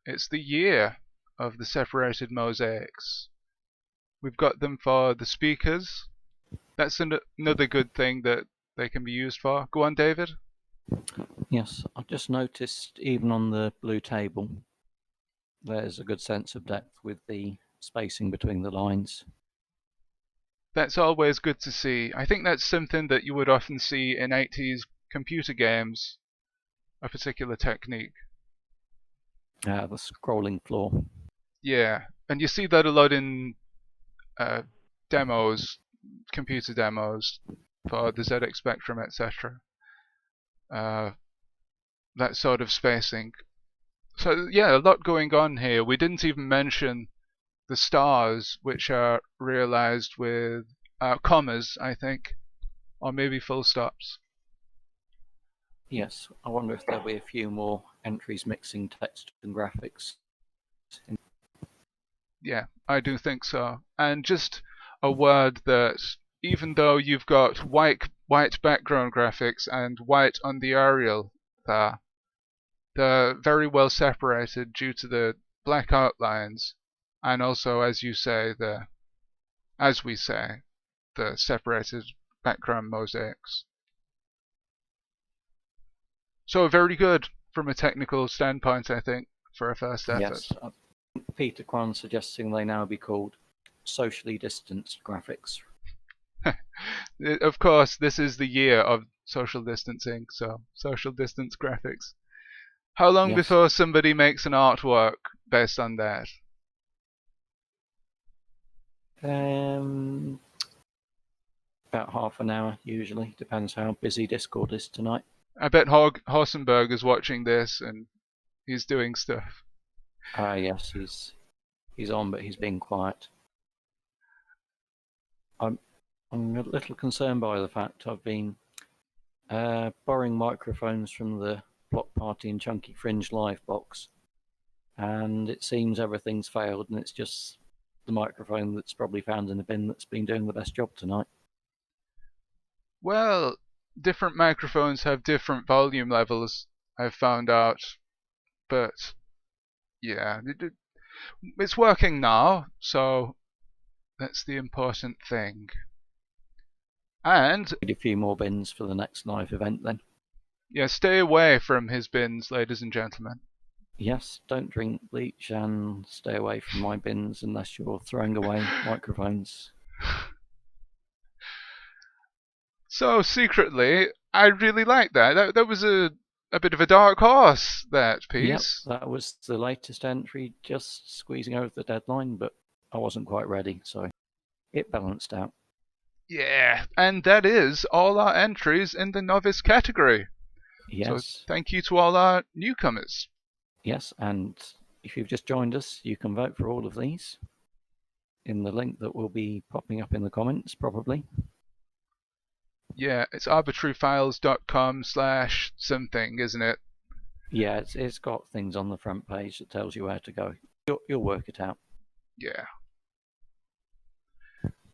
Speaker 1: It's the year of the separated mosaics. We've got them for the speakers. That's another good thing that they can be used for. Go on, David.
Speaker 6: Yes, I've just noticed even on the blue table, there's a good sense of depth with the spacing between the lines.
Speaker 1: That's always good to see. I think that's something that you would often see in 80s computer games, a particular technique.
Speaker 6: The scrolling floor.
Speaker 1: Yeah, and you see that a lot in demos, computer demos for the ZX Spectrum, etc. That sort of spacing. So yeah, a lot going on here. We didn't even mention the stars, which are realized with commas, I think, or maybe full stops.
Speaker 6: Yes, I wonder if there'll be a few more entries mixing text and graphics.
Speaker 1: Yeah, I do think so. And just a word that even though you've got white background graphics and white on the aerial there, they're very well separated due to the black outlines, and also, as you say, as we say, the separated background mosaics. So very good from a technical standpoint, I think, for a first effort.
Speaker 6: Yes, Peter Kwan suggesting they now be called socially distanced graphics.
Speaker 1: Of course, this is the year of social distancing, so social distance graphics. How long
Speaker 6: Yes.
Speaker 1: before somebody makes an artwork based on that?
Speaker 6: About half an hour usually. Depends how busy Discord is tonight.
Speaker 1: I bet Horsenberg is watching this and he's doing stuff.
Speaker 6: Yes, he's on, but he's being quiet. I'm a little concerned by the fact I've been borrowing microphones from the Block Party and Chunky Fringe live box, and it seems everything's failed, and it's just the microphone that's probably found in the bin that's been doing the best job tonight.
Speaker 1: Well, different microphones have different volume levels, I've found out. But, yeah, it's working now, so that's the important thing. And,
Speaker 6: Need a few more bins for the next live event then.
Speaker 1: yeah, stay away from his bins, ladies and gentlemen.
Speaker 6: Yes, don't drink bleach and stay away from my bins unless you're throwing away microphones.
Speaker 1: So, secretly, I really like that. That was a bit of a dark horse, that piece.
Speaker 6: Yep, that was the latest entry, just squeezing over the deadline, but I wasn't quite ready, so it balanced out.
Speaker 1: Yeah, and that is all our entries in the novice category.
Speaker 6: Yes,
Speaker 1: So thank you to all our newcomers.
Speaker 6: yes, and if you've just joined us, you can vote for all of these in the link that will be popping up in the comments, probably.
Speaker 1: Yeah, it's arbitraryfiles.com/something, isn't it?
Speaker 6: Yeah, it's got things on the front page that tells you where to go. You'll work it out.
Speaker 1: Yeah.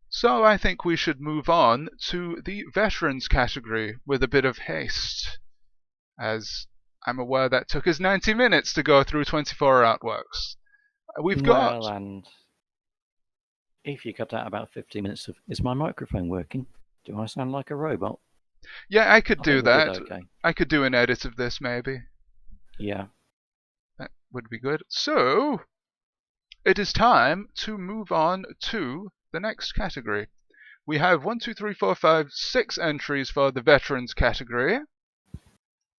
Speaker 1: So I think we should move on to the veterans category with a bit of haste, as I'm aware that took us 90 minutes to go through 24 artworks. We've got...
Speaker 6: Well, and if you cut out about 50 minutes of, is my microphone working? Do I sound like a robot?
Speaker 1: Yeah, I could
Speaker 6: I
Speaker 1: do
Speaker 6: think we
Speaker 1: that.
Speaker 6: did okay.
Speaker 1: I could do an edit of this, maybe.
Speaker 6: Yeah.
Speaker 1: That would be good. So, it is time to move on to the next category. We have 1, 2, 3, 4, 5, 6 entries for the veterans category.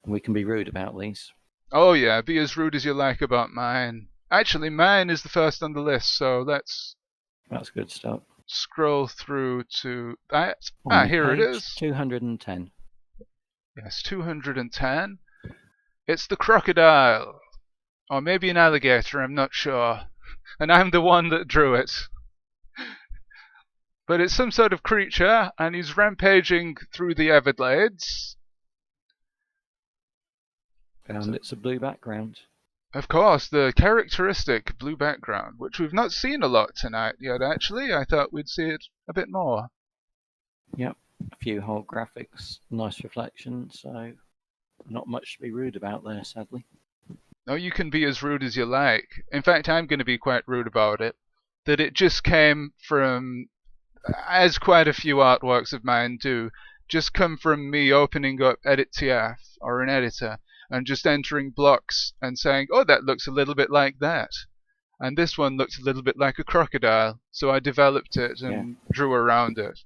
Speaker 6: We can be rude about these.
Speaker 1: Oh yeah, be as rude as you like about mine. Actually, mine is the first on the list, so let's
Speaker 6: That's good stuff.
Speaker 1: scroll through to that.
Speaker 6: On
Speaker 1: Here it
Speaker 6: page
Speaker 1: is.
Speaker 6: 210.
Speaker 1: Yes, 210. It's the crocodile. Or maybe an alligator, I'm not sure. And I'm the one that drew it. But it's some sort of creature, and he's rampaging through the Everglades.
Speaker 6: And it's a blue background.
Speaker 1: Of course, the characteristic blue background, which we've not seen a lot tonight yet, actually. I thought we'd see it a bit more.
Speaker 6: Yep, a few holographics, nice reflection, so not much to be rude about there, sadly.
Speaker 1: No, you can be as rude as you like. In fact, I'm going to be quite rude about it. That it just came from, as quite a few artworks of mine do, just come from me opening up EditTF or an editor and just entering blocks and saying, oh, that looks a little bit like that. And this one looks a little bit like a crocodile. So I developed it and drew around it.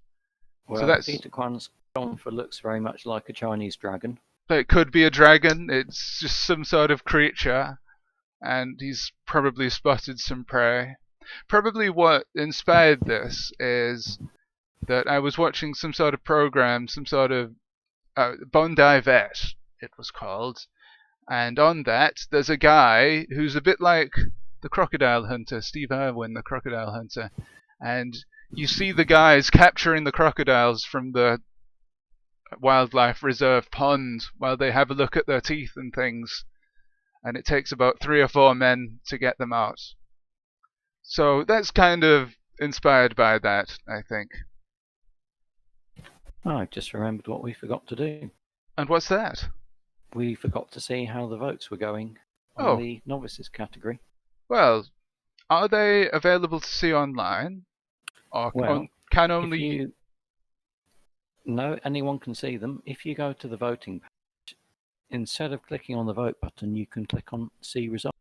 Speaker 6: Well,
Speaker 1: so that's
Speaker 6: Peter Kwan's gone for looks very much like a Chinese dragon.
Speaker 1: It could be a dragon. It's just some sort of creature. And he's probably spotted some prey. Probably what inspired this is that I was watching some sort of program, some sort of Bondi Vet, it was called. And on that, there's a guy who's a bit like the crocodile hunter, Steve Irwin, the crocodile hunter. And you see the guys capturing the crocodiles from the wildlife reserve pond while they have a look at their teeth and things. And it takes about 3 or 4 men to get them out. So that's kind of inspired by that, I think.
Speaker 6: Oh, I just remembered what we forgot to do.
Speaker 1: And what's that?
Speaker 6: We forgot to see how the votes were going on the novices category.
Speaker 1: Well, are they available to see online? Or can only...
Speaker 6: No, anyone can see them. If you go to the voting page, instead of clicking on the vote button, you can click on see results.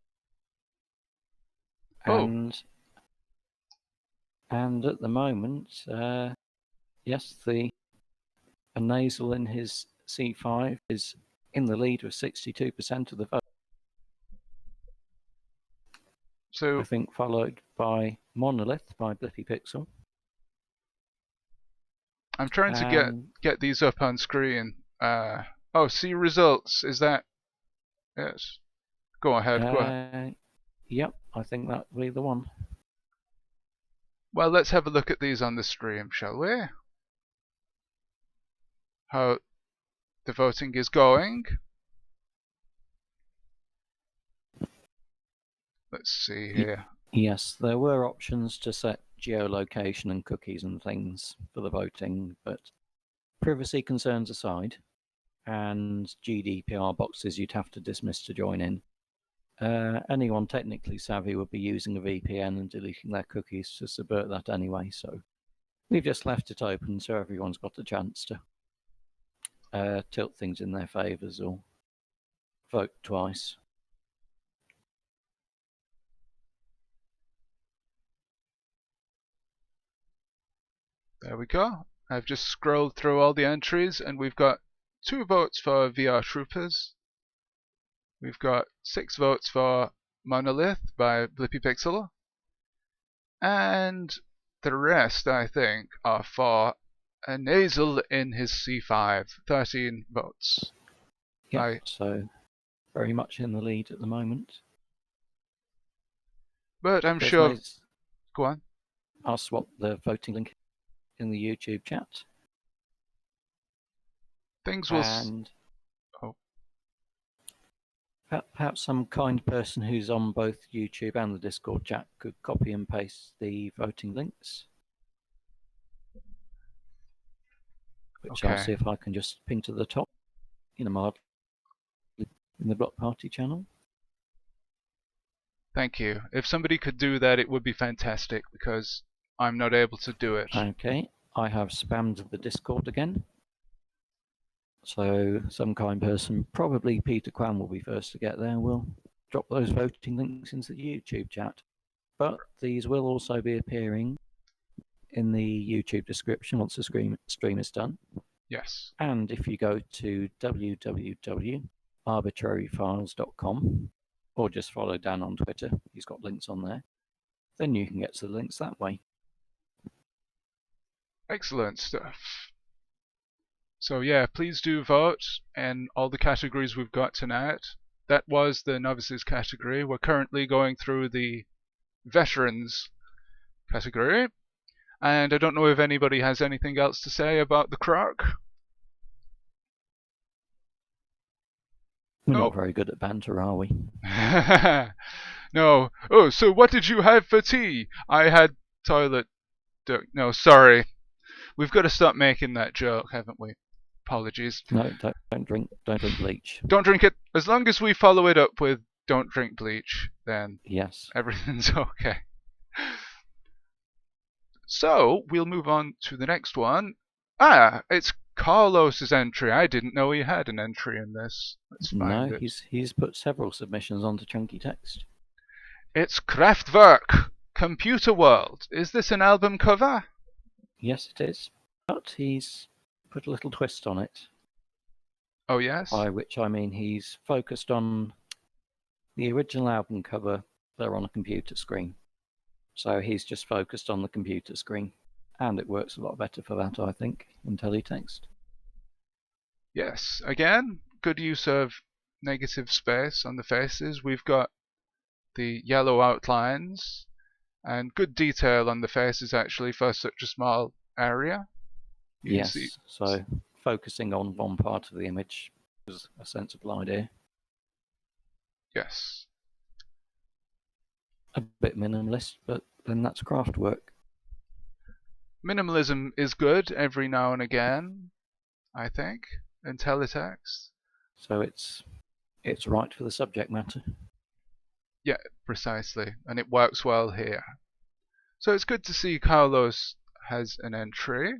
Speaker 6: And at the moment, yes, a nasal in his C5 is in the lead with 62% of the vote.
Speaker 1: So
Speaker 6: I think followed by Monolith by Blippy Pixel.
Speaker 1: I'm trying to get these up on screen. See results. Is that... Yes. Go ahead. Go ahead.
Speaker 6: Yep, I think that'll be the one.
Speaker 1: Well, let's have a look at these on the stream, shall we? How the voting is going. Let's see here.
Speaker 6: Yes, there were options to set geolocation and cookies and things for the voting, but privacy concerns aside, and GDPR boxes you'd have to dismiss to join in, anyone technically savvy would be using a VPN and deleting their cookies to subvert that anyway, so we've just left it open so everyone's got a chance to tilt things in their favours or vote twice.
Speaker 1: There we go. I've just scrolled through all the entries and we've got 2 votes for VR Troopers. We've got 6 votes for Monolith by Blippy Pixel. And the rest, I think, are for a nasal in his C5. 13 votes.
Speaker 6: Yeah, so very much in the lead at the moment.
Speaker 1: But I'm sure... Go on.
Speaker 6: I'll swap the voting link in the YouTube chat.
Speaker 1: Things will...
Speaker 6: Perhaps some kind person who's on both YouTube and the Discord chat could copy and paste the voting links. Which I'll see if I can just ping to the top in the Block Party channel.
Speaker 1: Thank you. If somebody could do that, it would be fantastic, because I'm not able to do it.
Speaker 6: Okay, I have spammed the Discord again. So some kind person, probably Peter Kwan, will be first to get there. We'll drop those voting links into the YouTube chat. But these will also be appearing in the YouTube description once the stream is done.
Speaker 1: Yes.
Speaker 6: And if you go to www arbitraryfiles.com, or just follow Dan on Twitter. He's got links on there. Then you can get to the links that way.
Speaker 1: Excellent stuff. So yeah, please do vote in all the categories we've got tonight. That was the novices category. We're currently going through the veterans category. And I don't know if anybody has anything else to say about the croc.
Speaker 6: We're not very good at banter, are we?
Speaker 1: No. Oh, so what did you have for tea? I had toilet. No, sorry. We've got to stop making that joke, haven't we? Apologies.
Speaker 6: No, don't drink bleach.
Speaker 1: Don't drink it. As long as we follow it up with don't drink bleach, then
Speaker 6: yes,
Speaker 1: everything's okay. So we'll move on to the next one. It's Carlos's entry. I didn't know he had an entry in this. Let's find
Speaker 6: it. He's put several submissions onto Chunky Text.
Speaker 1: It's Kraftwerk, Computer World. Is this an album cover?
Speaker 6: Yes, it is. But he's put a little twist on it.
Speaker 1: Oh, yes?
Speaker 6: By which I mean he's focused on the original album cover. They're on a computer screen. So he's just focused on the computer screen. And it works a lot better for that, I think, in Teletext.
Speaker 1: Yes. Again, good use of negative space on the faces. We've got the yellow outlines and good detail on the faces, actually, for such a small area.
Speaker 6: Yes, so focusing on one part of the image was a sensible idea.
Speaker 1: Yes.
Speaker 6: A bit minimalist, but then that's craft work.
Speaker 1: Minimalism is good every now and again, I think, in Teletext.
Speaker 6: So it's right for the subject matter.
Speaker 1: Yeah, precisely, and it works well here. So it's good to see Carlos has an entry.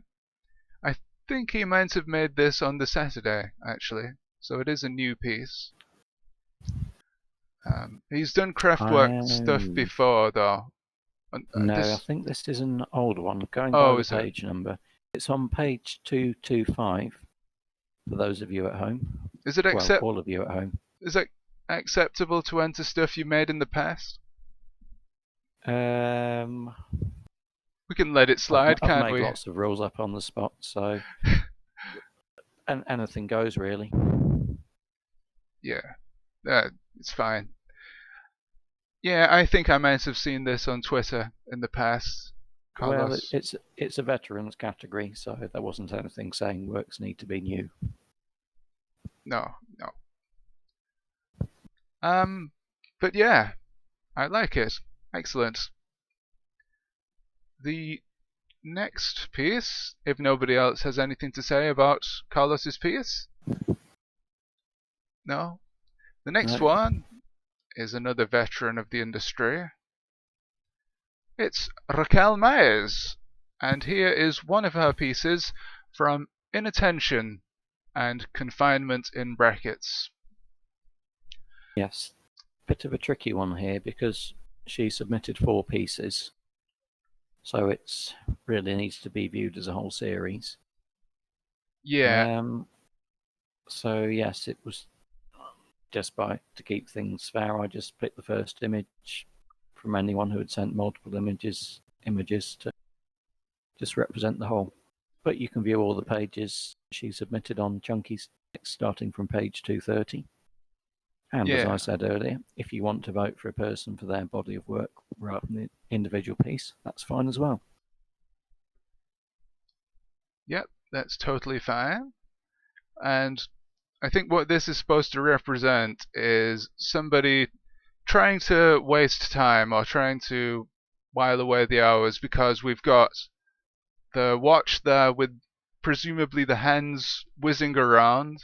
Speaker 1: I think he might have made this on the Saturday, actually, so it is a new piece. He's done Kraftwerk stuff before, though.
Speaker 6: No, I think this is an old one. Going by the page number, it's on page 225. For those of you at home,
Speaker 1: is it
Speaker 6: all of you at home?
Speaker 1: Is it acceptable to enter stuff you made in the past? We can let it slide, can't we?
Speaker 6: I've made lots of rules up on the spot, so and anything goes, really.
Speaker 1: Yeah, it's fine. Yeah, I think I might have seen this on Twitter in the past. Carlos.
Speaker 6: Well, it's a veterans category, so there wasn't anything saying works need to be new.
Speaker 1: No. But yeah, I like it. Excellent. The next piece, if nobody else has anything to say about Carlos's piece. No? The next one is another veteran of the industry. It's Raquel Myers, and here is one of her pieces from Inattention and Confinement in Brackets.
Speaker 6: Yes, bit of a tricky one here because she submitted 4 pieces, so it really needs to be viewed as a whole series.
Speaker 1: Yeah.
Speaker 6: So yes, it was just to keep things fair, I just picked the first image from anyone who had sent multiple images to just represent the whole. But you can view all the pages she submitted on Chunky's Text starting from page 230. And as I said earlier, if you want to vote for a person for their body of work rather than the individual piece, that's fine as well.
Speaker 1: Yep, that's totally fine. And I think what this is supposed to represent is somebody trying to waste time or trying to while away the hours because we've got the watch there with presumably the hands whizzing around.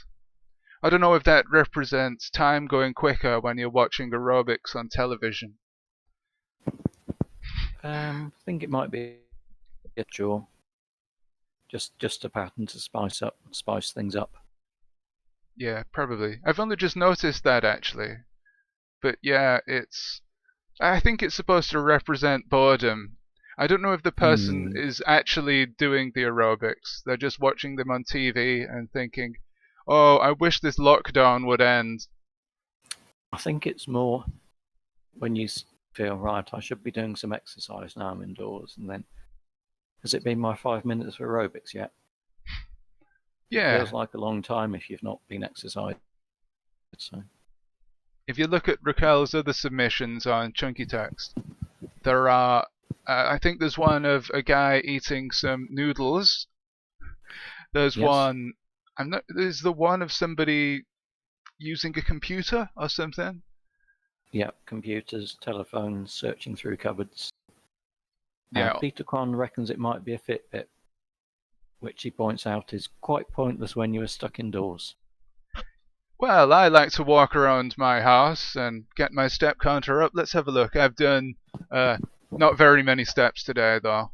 Speaker 1: I don't know if that represents time going quicker when you're watching aerobics on television.
Speaker 6: I think it might be a chore. Just a pattern to spice things up.
Speaker 1: Yeah, probably. I've only just noticed that actually. But yeah, I think it's supposed to represent boredom. I don't know if the person is actually doing the aerobics. They're just watching them on TV and thinking, oh, I wish this lockdown would end.
Speaker 6: I think it's more when you feel, right, I should be doing some exercise now I'm indoors, and then, has it been my 5 minutes of aerobics yet?
Speaker 1: Yeah.
Speaker 6: It feels like a long time if you've not been exercising. So.
Speaker 1: If you look at Raquel's other submissions on Chunky Text, there are, I think there's one of a guy eating some noodles. There's one, there's the one of somebody using a computer or something.
Speaker 6: Yeah, computers, telephones, searching through cupboards.
Speaker 1: Yeah.
Speaker 6: Peter Kwan reckons it might be a Fitbit, which he points out is quite pointless when you are stuck indoors.
Speaker 1: Well, I like to walk around my house and get my step counter up. Let's have a look. I've done not very many steps today, though.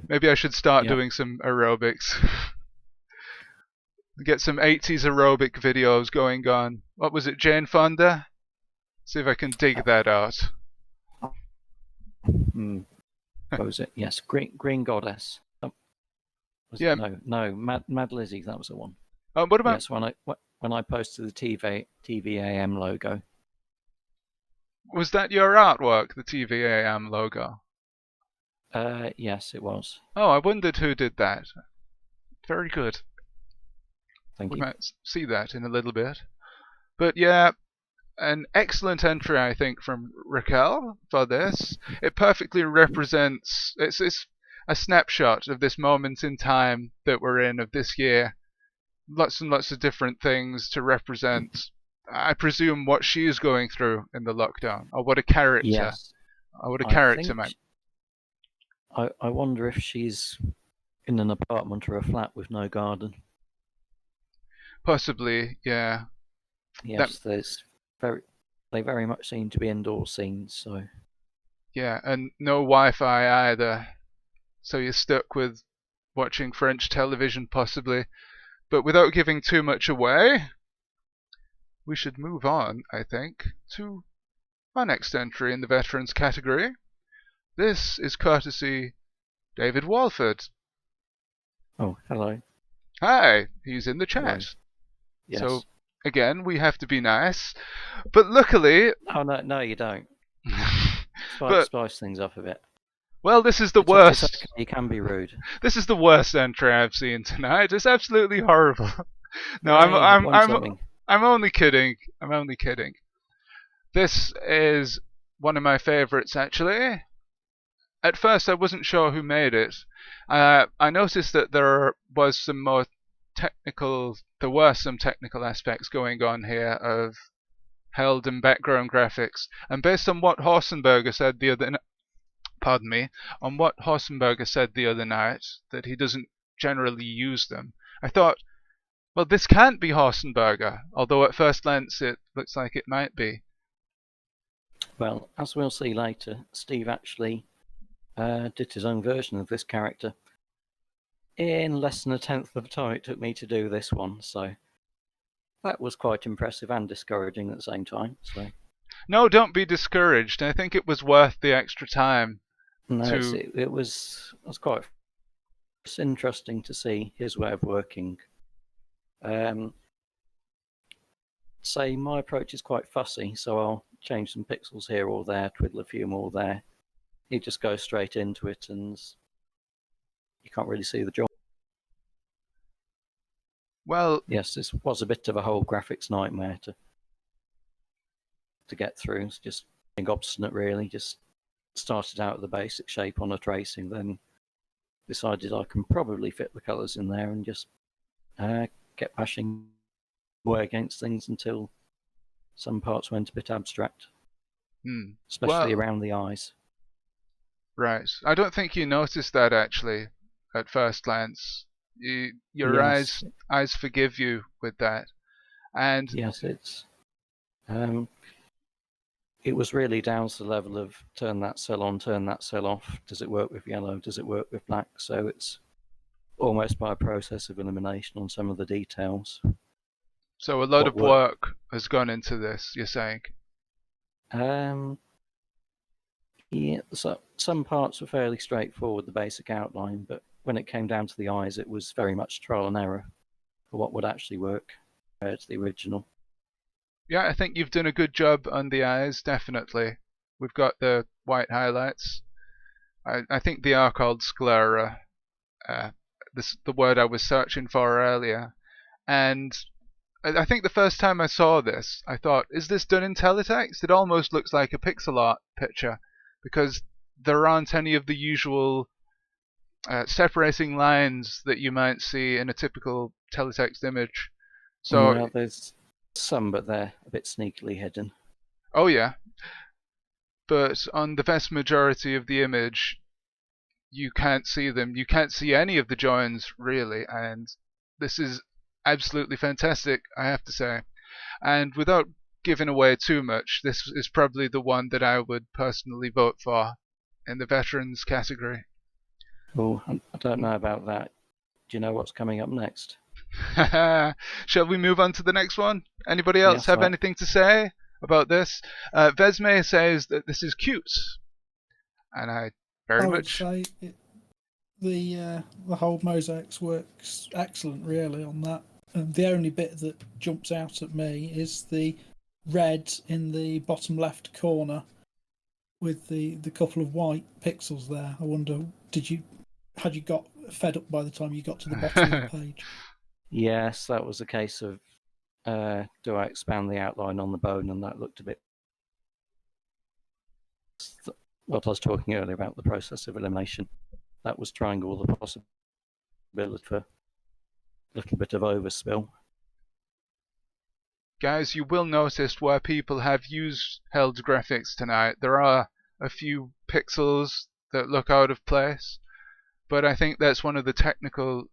Speaker 1: Maybe I should start doing some aerobics. Get some 80s aerobic videos going on. What was it, Jane Fonda? See if I can dig that out.
Speaker 6: What was it? Yes, Green Goddess. No, Mad Lizzie. That was the one.
Speaker 1: What about?
Speaker 6: Yes, when I posted the TVAM logo.
Speaker 1: Was that your artwork, the TVAM logo?
Speaker 6: Yes, it was.
Speaker 1: Oh, I wondered who did that. Very good.
Speaker 6: Thank you.
Speaker 1: We might see that in a little bit. But yeah, an excellent entry, I think, from Raquel for this. It perfectly represents, it's a snapshot of this moment in time that we're in, of this year. Lots and lots of different things to represent, I presume, what she is going through in the lockdown, or what a character, might.
Speaker 6: I wonder if she's in an apartment or a flat with no garden.
Speaker 1: Possibly, yeah.
Speaker 6: Yes, they very much seem to be indoor scenes, so.
Speaker 1: Yeah, and no Wi-Fi either, so you're stuck with watching French television possibly. But without giving too much away, we should move on, I think, to our next entry in the Veterans category. This is courtesy David Walford.
Speaker 6: Oh, hello.
Speaker 1: Hi, he's in the chat.
Speaker 6: Hello. Yes.
Speaker 1: So, again, we have to be nice. But luckily...
Speaker 6: Oh, no, you don't. Spice things up a bit.
Speaker 1: Well, this is the worst.
Speaker 6: It's okay. You can be rude.
Speaker 1: This is the worst entry I've seen tonight. It's absolutely horrible. No, I'm only kidding. I'm only kidding. This is one of my favorites, actually. At first, I wasn't sure who made it. I noticed that there were some technical aspects going on here of held and background graphics. And based on what Horsenberger said the other night, that he doesn't generally use them, I thought, well, this can't be Horsenberger, although at first glance it looks like it might be.
Speaker 6: Well, as we'll see later, Steve actually did his own version of this character in less than a tenth of the time it took me to do this one, so that was quite impressive and discouraging at the same time. So.
Speaker 1: No, don't be discouraged. I think it was worth the extra time.
Speaker 6: No, it was quite interesting to see his way of working. Say my approach is quite fussy, so I'll change some pixels here or there, twiddle a few more there. He just goes straight into it, and you can't really see the job.
Speaker 1: Well,
Speaker 6: yes, this was a bit of a whole graphics nightmare to get through. It's just being obstinate, really. Just started out with the basic shape on a tracing, then decided I can probably fit the colours in there, and just kept bashing away against things until some parts went a bit abstract, especially around the eyes.
Speaker 1: Right. I don't think you noticed that, actually, at first glance. Your eyes forgive you with that. And
Speaker 6: yes, it was really down to the level of turn that cell on, turn that cell off. Does it work with yellow? Does it work with black? So it's almost by a process of elimination on some of the details.
Speaker 1: So a lot of work has gone into this, you're saying?
Speaker 6: Yeah, so some parts were fairly straightforward, the basic outline, but when it came down to the eyes, it was very much trial and error for what would actually work. compared to the original.
Speaker 1: Yeah, I think you've done a good job on the eyes, definitely. We've got the white highlights. I think they are called sclera, the word I was searching for earlier. And I think the first time I saw this, I thought, is this done in Teletext? It almost looks like a pixel art picture, because there aren't any of the usual separating lines that you might see in a typical Teletext image. So,
Speaker 6: Well, there's some, but they're a bit sneakily hidden.
Speaker 1: oh yeah, but on the vast majority of the image, you can't see them. You can't see any of the joins, really, and this is absolutely fantastic, I have to say. And without giving away too much, this is probably the one that I would personally vote for in the veterans category.
Speaker 6: Oh, I don't know about that. Do you know what's coming up next?
Speaker 1: Shall we move on to the next one? Anybody else
Speaker 6: Yes,
Speaker 1: have
Speaker 6: right.
Speaker 1: anything to say about this? Vesme says that this is cute, and I very
Speaker 3: I would
Speaker 1: much.
Speaker 3: say the whole mosaics works excellent, really, on that. And the only bit that jumps out at me is the red in the bottom left corner with the couple of white pixels there. I wonder, had you got fed up by the time you got to the bottom of the page?
Speaker 6: Yes, that was a case of do I expand the outline on the bone, and that looked a bit. What I was talking earlier about the process of elimination, that was trying all the possibility for a little bit of overspill.
Speaker 1: Guys, you will notice where people have used held graphics tonight, there are a few pixels that look out of place, but I think that's one of the technical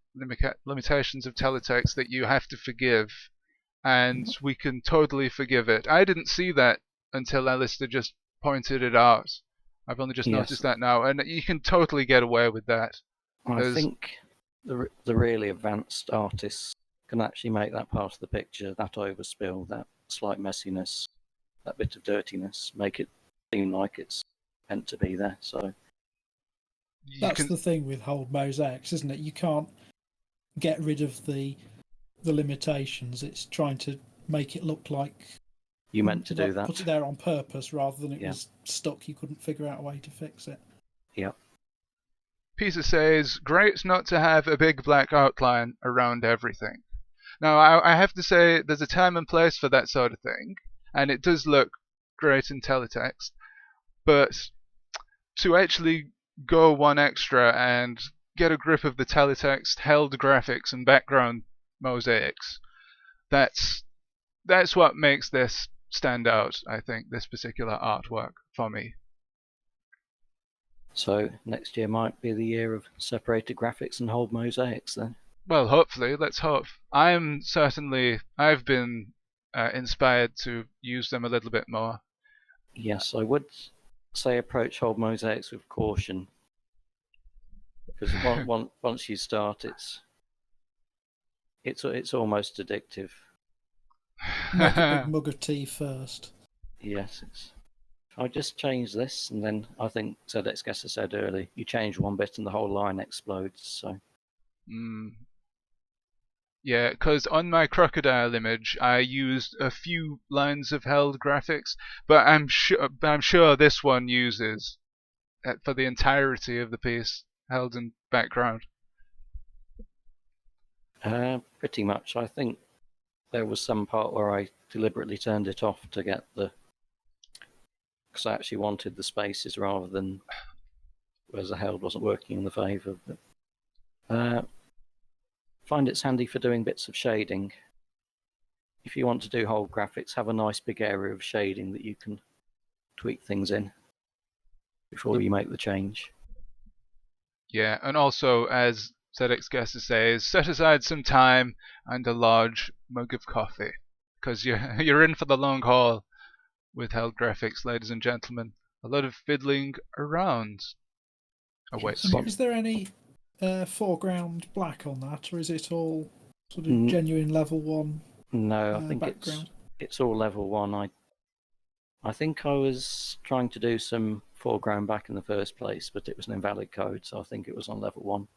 Speaker 1: limitations of teletext that you have to forgive, and we can totally forgive it. I didn't see that until Alistair just pointed it out. I've only just noticed that now, and you can totally get away with that.
Speaker 6: I think the really advanced artists can actually make that part of the picture, that overspill, that slight messiness, that bit of dirtiness, make it seem like it's meant to be there. So
Speaker 3: that's the thing with hold mosaics, isn't it? You can't get rid of the limitations. It's trying to make it look like
Speaker 6: you meant to do that.
Speaker 3: Put it there on purpose rather than it was stuck. You couldn't figure out a way to fix it.
Speaker 6: Yeah.
Speaker 1: Peter says, great not to have a big black outline around everything. Now, I have to say, there's a time and place for that sort of thing, and it does look great in teletext, but to actually go one extra and get a grip of the teletext, held graphics, and background mosaics, that's what makes this stand out, I think, this particular artwork for me.
Speaker 6: So next year might be the year of separated graphics and hold mosaics then.
Speaker 1: Well, hopefully, let's hope. I've been inspired to use them a little bit more.
Speaker 6: Yes, I would say approach hold mosaics with caution, because once you start, it's almost addictive.
Speaker 3: Make a big mug of tea first.
Speaker 6: Yes, I just changed this, and then I think Teletext said earlier, you change one bit and the whole line explodes. So.
Speaker 1: Yeah, because on my crocodile image, I used a few lines of held graphics, but I'm sure this one uses for the entirety of the piece held in background.
Speaker 6: Pretty much. I think there was some part where I deliberately turned it off to get because I actually wanted the spaces rather than, whereas the held wasn't working in the favour. But find it's handy for doing bits of shading. If you want to do whole graphics, have a nice big area of shading that you can tweak things in before you make the change.
Speaker 1: Yeah, and also, as Teletext says, set aside some time and a large mug of coffee, because you're in for the long haul with held graphics, ladies and gentlemen. A lot of fiddling around.
Speaker 3: Is there any foreground black on that, or is it all sort of genuine level 1?
Speaker 6: No, I think it's all level 1. I think I was trying to do some foreground back in the first place, but it was an invalid code, so I think it was on level 1.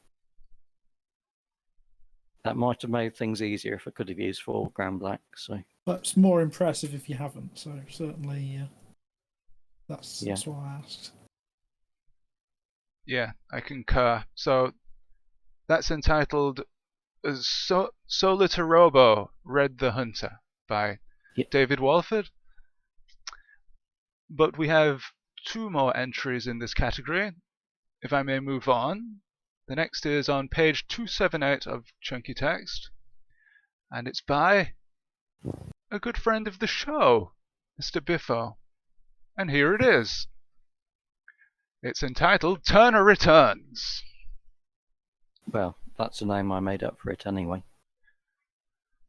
Speaker 6: That might have made things easier if I could have used foreground black. So
Speaker 3: That's more impressive if you haven't. So certainly, that's
Speaker 6: Yeah.
Speaker 3: why I asked.
Speaker 1: Yeah, I concur. So that's entitled Solitarobo, Red the Hunter by
Speaker 6: Yeah.
Speaker 1: David Walford. But we have 2 more entries in this category. If I may move on. The next is on page 278 of Chunky Text. And it's by a good friend of the show, Mr. Biffo. And here it is. It's entitled Turner Returns.
Speaker 6: well, that's a name I made up for it anyway.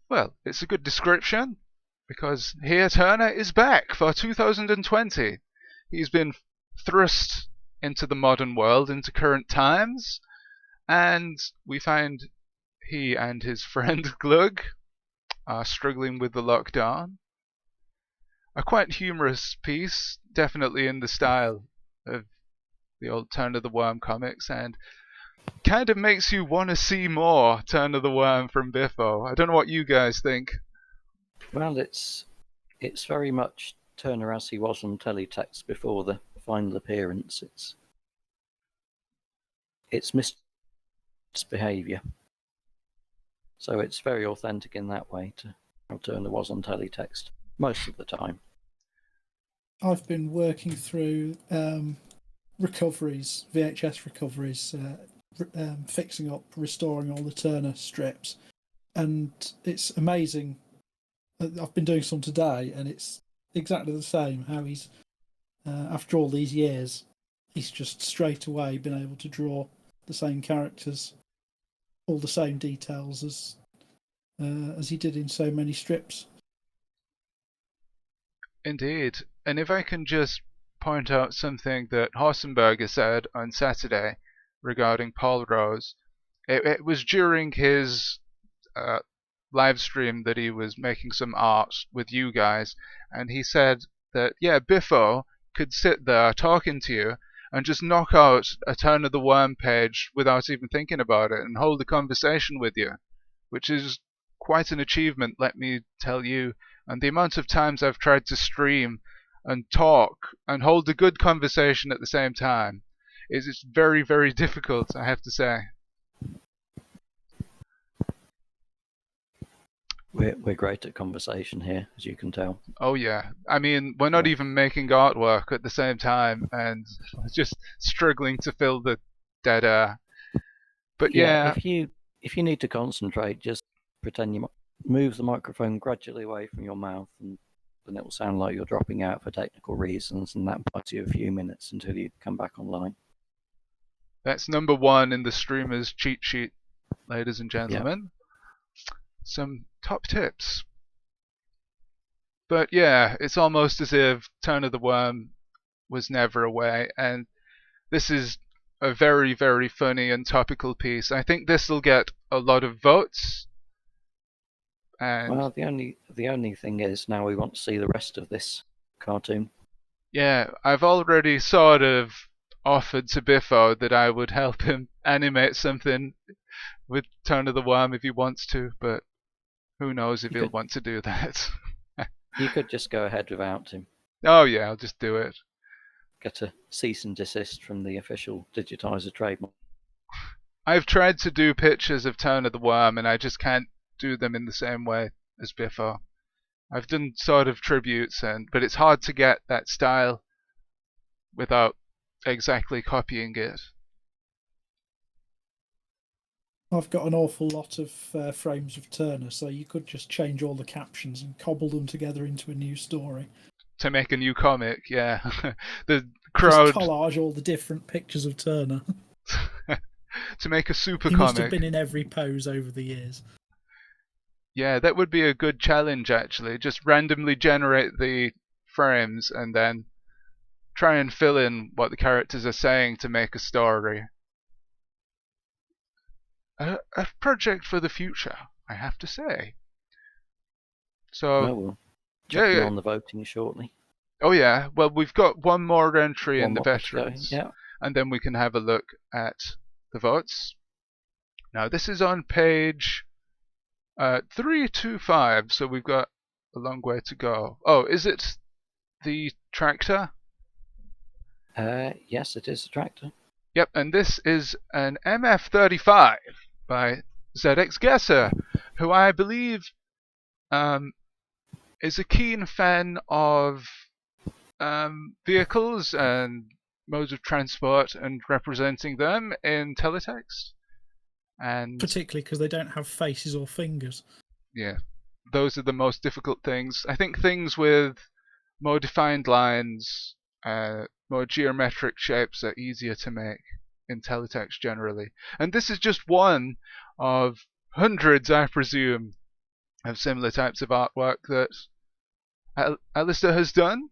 Speaker 1: Well, it's a good description, because here Turner is back for 2020. He's been thrust into the modern world, into current times, and we find he and his friend Glug are struggling with the lockdown. A quite humorous piece, definitely in the style of the old Turn of the Worm comics, and kind of makes you want to see more Turn of the Worm from Biffo. I don't know what you guys think.
Speaker 6: Well, it's very much Turner as he was on Teletext before the final appearance. It's misbehaviour. So it's very authentic in that way to how Turner was on Teletext most of the time.
Speaker 3: I've been working through recoveries, VHS recoveries, fixing up, restoring all the Turner strips, and it's amazing. I've been doing some today, and it's exactly the same. How he's after all these years, he's just straight away been able to draw the same characters, all the same details as he did in so many strips.
Speaker 1: Indeed. And if I can just point out something that Horsenberger said on Saturday regarding Paul Rose, it was during his live stream that he was making some art with you guys, and he said that, yeah, Biffo could sit there talking to you and just knock out a Turn of the Worm page without even thinking about it and hold a conversation with you, which is quite an achievement, let me tell you. And the amount of times I've tried to stream and talk and hold a good conversation at the same time is very, very difficult, I have to say.
Speaker 6: We're great at conversation here, as you can tell.
Speaker 1: Oh yeah, I mean, we're not even making artwork at the same time and just struggling to fill the dead air. But yeah,
Speaker 6: if you need to concentrate, just pretend you move the microphone gradually away from your mouth, and then it will sound like you're dropping out for technical reasons, and that buys you a few minutes until you come back online.
Speaker 1: that's number 1 in the streamer's cheat sheet, ladies and gentlemen. Some top tips. But yeah, it's almost as if Turn of the Worm was never away, and this is a very, very funny and topical piece. I think this will get a lot of votes. And
Speaker 6: Well, the only thing is now we want to see the rest of this cartoon.
Speaker 1: yeah, I've already sort of offered to Biffo that I would help him animate something with Turn of the Worm if he wants to, but who knows if he'll want to do that.
Speaker 6: You could just go ahead without him.
Speaker 1: Oh yeah, I'll just do it.
Speaker 6: Get a cease and desist from the official digitizer trademark.
Speaker 1: I've tried to do pictures of Turn of the Worm and I just can't do them in the same way as Biffo. I've done sort of tributes, but it's hard to get that style without exactly copying it.
Speaker 3: I've got an awful lot of frames of Turner, so you could just change all the captions and cobble them together into a new story.
Speaker 1: To make a new comic, yeah. The crowd...
Speaker 3: Just collage all the different pictures of Turner.
Speaker 1: To make a super
Speaker 3: he
Speaker 1: comic.
Speaker 3: Must have been in every pose over the years.
Speaker 1: Yeah, that would be a good challenge, actually. Just randomly generate the frames and then try and fill in what the characters are saying to make a story. A project for the future, I have to say. So,
Speaker 6: Well, we'll check in on the voting shortly.
Speaker 1: Oh yeah, well we've got one more entry in the veterans,
Speaker 6: yeah,
Speaker 1: and then we can have a look at the votes. Now this is on page 325, so we've got a long way to go. Oh, is it the tractor?
Speaker 6: Yes, it is a tractor.
Speaker 1: Yep, and this is an MF35 by ZX Guesser, who I believe is a keen fan of vehicles and modes of transport and representing them in teletext. And
Speaker 3: particularly because they don't have faces or fingers.
Speaker 1: yeah, those are the most difficult things. I think things with more defined lines, more geometric shapes are easier to make in teletext generally. And this is just one of hundreds, I presume, of similar types of artwork that Alistair has done.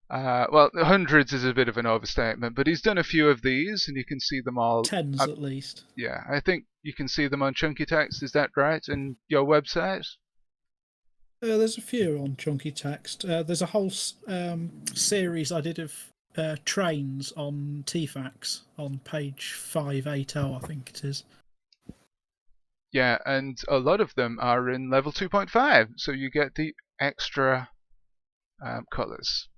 Speaker 1: Well, hundreds is a bit of an overstatement, but he's done a few of these, and you can see them all.
Speaker 3: Tens at least.
Speaker 1: Yeah, I think you can see them on Chunky Text. Is that right? And your website?
Speaker 3: There's a few on Chunky Text. There's a whole series I did of trains on TFAX on page 580, I think it is.
Speaker 1: Yeah, and a lot of them are in level 2.5, so you get the extra colours.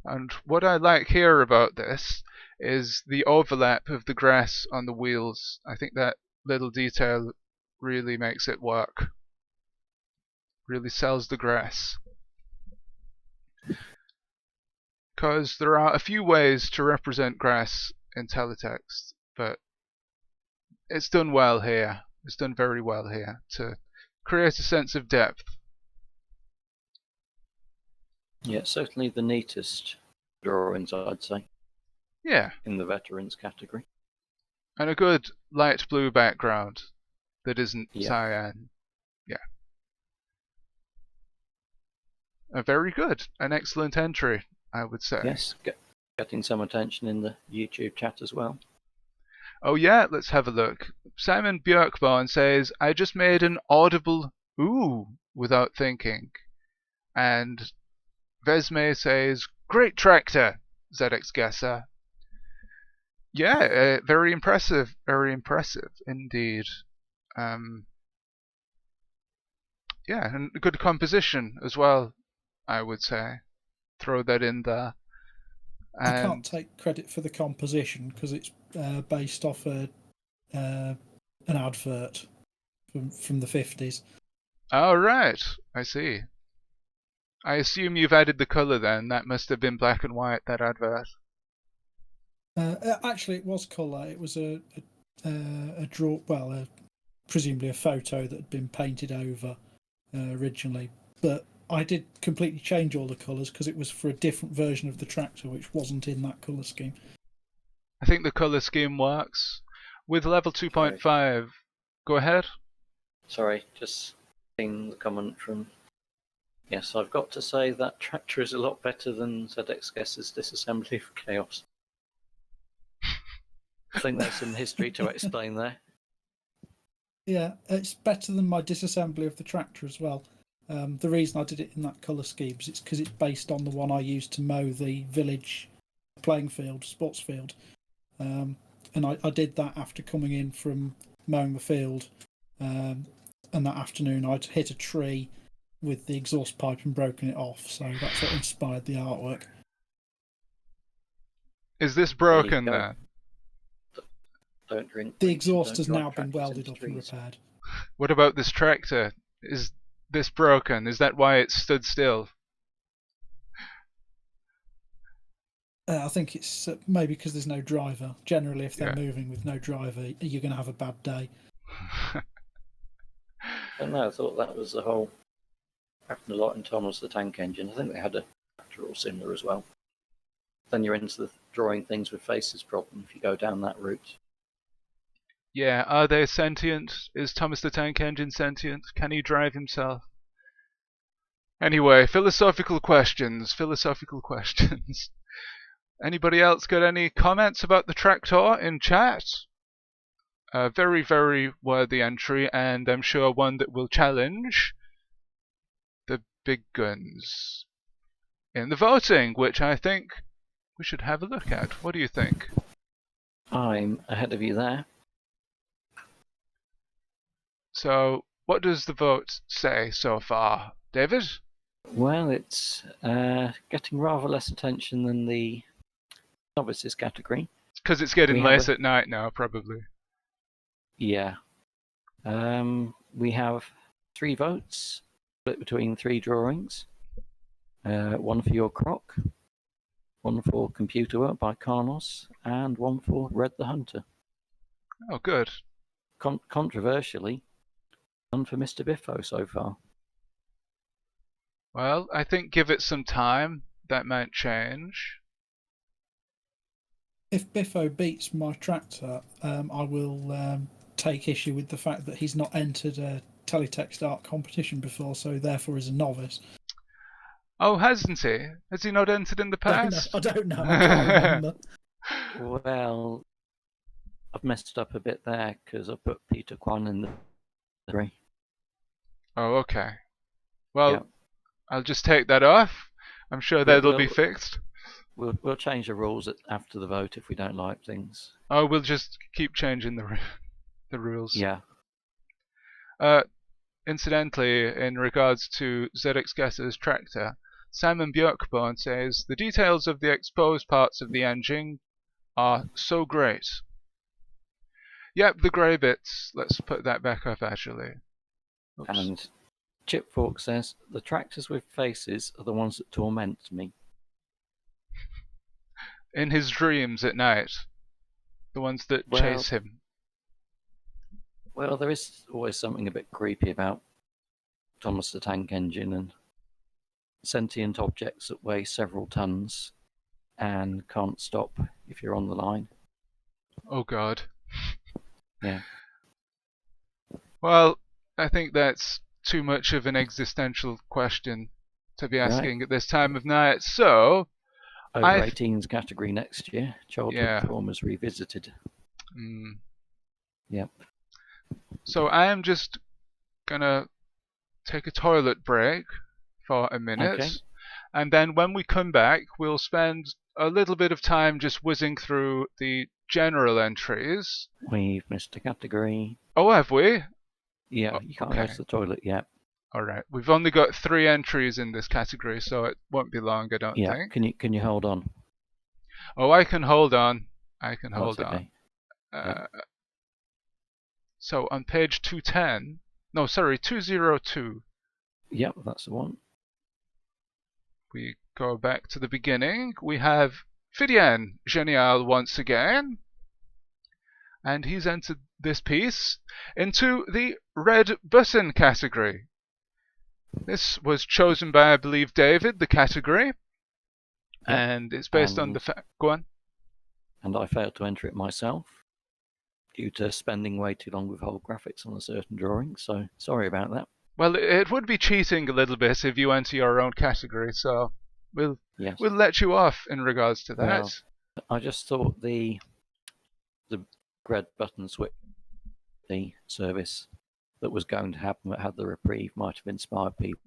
Speaker 1: And what I like here about this is the overlap of the grass on the wheels. I think that little detail really makes it work. Really sells the grass. Because there are a few ways to represent grass in teletext, but it's done well here. It's done very well here to create a sense of depth.
Speaker 6: Yeah, certainly the neatest drawings, I'd say.
Speaker 1: Yeah.
Speaker 6: In the veterans category.
Speaker 1: And a good light blue background that isn't cyan. Yeah. A very good. An excellent entry, I would say.
Speaker 6: Yes, getting some attention in the YouTube chat as well.
Speaker 1: Oh yeah, let's have a look. Simon Björkborn says, I just made an audible ooh without thinking. And Vesme says, great tractor, ZX Guesser. Yeah, very impressive indeed. Yeah, and good composition as well, I would say. Throw that in there.
Speaker 3: I can't take credit for the composition because it's based off an advert from the 50s.
Speaker 1: Oh, right. I see. I assume you've added the colour then. That must have been black and white, that advert.
Speaker 3: Actually, it was colour. It was a draw. Well, presumably a photo that had been painted over originally. But I did completely change all the colours because it was for a different version of the tractor, which wasn't in that colour scheme.
Speaker 1: I think the colour scheme works. With level 2.5, go ahead.
Speaker 6: Sorry, just seeing the comment from... Yes, I've got to say that tractor is a lot better than ZX Guesser's disassembly of chaos. I think there's some history to explain there.
Speaker 3: Yeah, it's better than my disassembly of the tractor as well. The reason I did it in that colour scheme is because it's based on the one I used to mow the village playing field, sports field. And I did that after coming in from mowing the field. And that afternoon I'd hit a tree with the exhaust pipe and broken it off. So that's what inspired the artwork.
Speaker 1: Is this broken then?
Speaker 6: Don't drink.
Speaker 3: The exhaust has now been welded up and repaired.
Speaker 1: What about this tractor? Is this broken? Is that why it stood still?
Speaker 3: I think it's maybe because there's no driver. Generally, if they're moving with no driver, you're going to have a bad day.
Speaker 6: I know, I thought that was the whole... happened a lot in Thomas the Tank Engine. I think they had a tractor or similar as well. Then you're into the drawing things with faces problem if you go down that route.
Speaker 1: Yeah, are they sentient? Is Thomas the Tank Engine sentient? Can he drive himself? Anyway, philosophical questions. Anybody else got any comments about the tractor in chat? A very, very worthy entry, and I'm sure one that will challenge the big guns in the voting, which I think we should have a look at. What do you think?
Speaker 6: I'm ahead of you there.
Speaker 1: So, what does the vote say so far, David?
Speaker 6: Well, it's getting rather less attention than the novices category.
Speaker 1: Because it's getting
Speaker 6: We have
Speaker 1: late
Speaker 6: a-
Speaker 1: at night now, probably.
Speaker 6: Yeah. We have 3 votes, split between 3 drawings. One for your croc, one for Computer Work by Carlos, and one for Red the Hunter.
Speaker 1: Oh, good.
Speaker 6: Controversially, none for Mr. Biffo so far.
Speaker 1: Well, I think give it some time. That might change.
Speaker 3: If Biffo beats my tractor, I will take issue with the fact that he's not entered a Teletext art competition before, so therefore is a novice.
Speaker 1: Oh, hasn't he? Has he not entered in the past?
Speaker 3: I don't know. I can't remember.
Speaker 6: Well, I've messed up a bit there because I put Peter Kwan in the 3.
Speaker 1: Oh, okay. Well,
Speaker 6: Yeah.
Speaker 1: I'll just take that off. I'm sure that'll be
Speaker 6: We'll-
Speaker 1: fixed.
Speaker 6: We'll change the rules after the vote if we don't like things.
Speaker 1: Oh, we'll just keep changing the rules.
Speaker 6: Yeah.
Speaker 1: Incidentally, in regards to ZX Guesser's tractor, Simon Björkborn says the details of the exposed parts of the engine are so great. Yep, the grey bits. Let's put that back up, actually. Oops.
Speaker 6: And Chipfork says the tractors with faces are the ones that torment me.
Speaker 1: In his dreams at night. The ones that
Speaker 6: Well-
Speaker 1: chase him.
Speaker 6: Well, there is always something a bit creepy about Thomas the Tank Engine and sentient objects that weigh several tons and can't stop if you're on the line.
Speaker 1: Oh, God.
Speaker 6: Yeah.
Speaker 1: Well, I think that's too much of an existential question to be asking at this time of night. So,
Speaker 6: Over
Speaker 1: I
Speaker 6: 18s category next year. Childhood
Speaker 1: Yeah.
Speaker 6: traumas revisited. Yep.
Speaker 1: So I am just gonna take a toilet break for a minute,
Speaker 6: Okay.
Speaker 1: and then when we come back, we'll spend a little bit of time just whizzing through the general entries.
Speaker 6: We've missed a category.
Speaker 1: Oh, have we?
Speaker 6: Yeah,
Speaker 1: Oh,
Speaker 6: you can't go
Speaker 1: okay.
Speaker 6: to the toilet yet.
Speaker 1: All right. We've only got 3 entries in this category, so it won't be long, I don't
Speaker 6: Yeah.
Speaker 1: think.
Speaker 6: Can you hold on?
Speaker 1: Oh, I can hold on. I can
Speaker 6: Oh,
Speaker 1: hold
Speaker 6: that's
Speaker 1: on.
Speaker 6: okay.
Speaker 1: So on page 210, no, sorry, 202,
Speaker 6: Yep, that's the one.
Speaker 1: we go back to the beginning. We have Fidien Genial once again, and he's entered this piece into the red button category. This was chosen by, I believe, David, the category, and it's based on the fact. Go on.
Speaker 6: And I failed to enter it myself due to spending way too long with whole graphics on a certain drawing, so sorry about that.
Speaker 1: Well, it would be cheating a little bit if you enter your own category, so we'll let you off in regards to that.
Speaker 6: Well, I just thought the red button switch, the service that was going to happen that had the reprieve might have inspired people.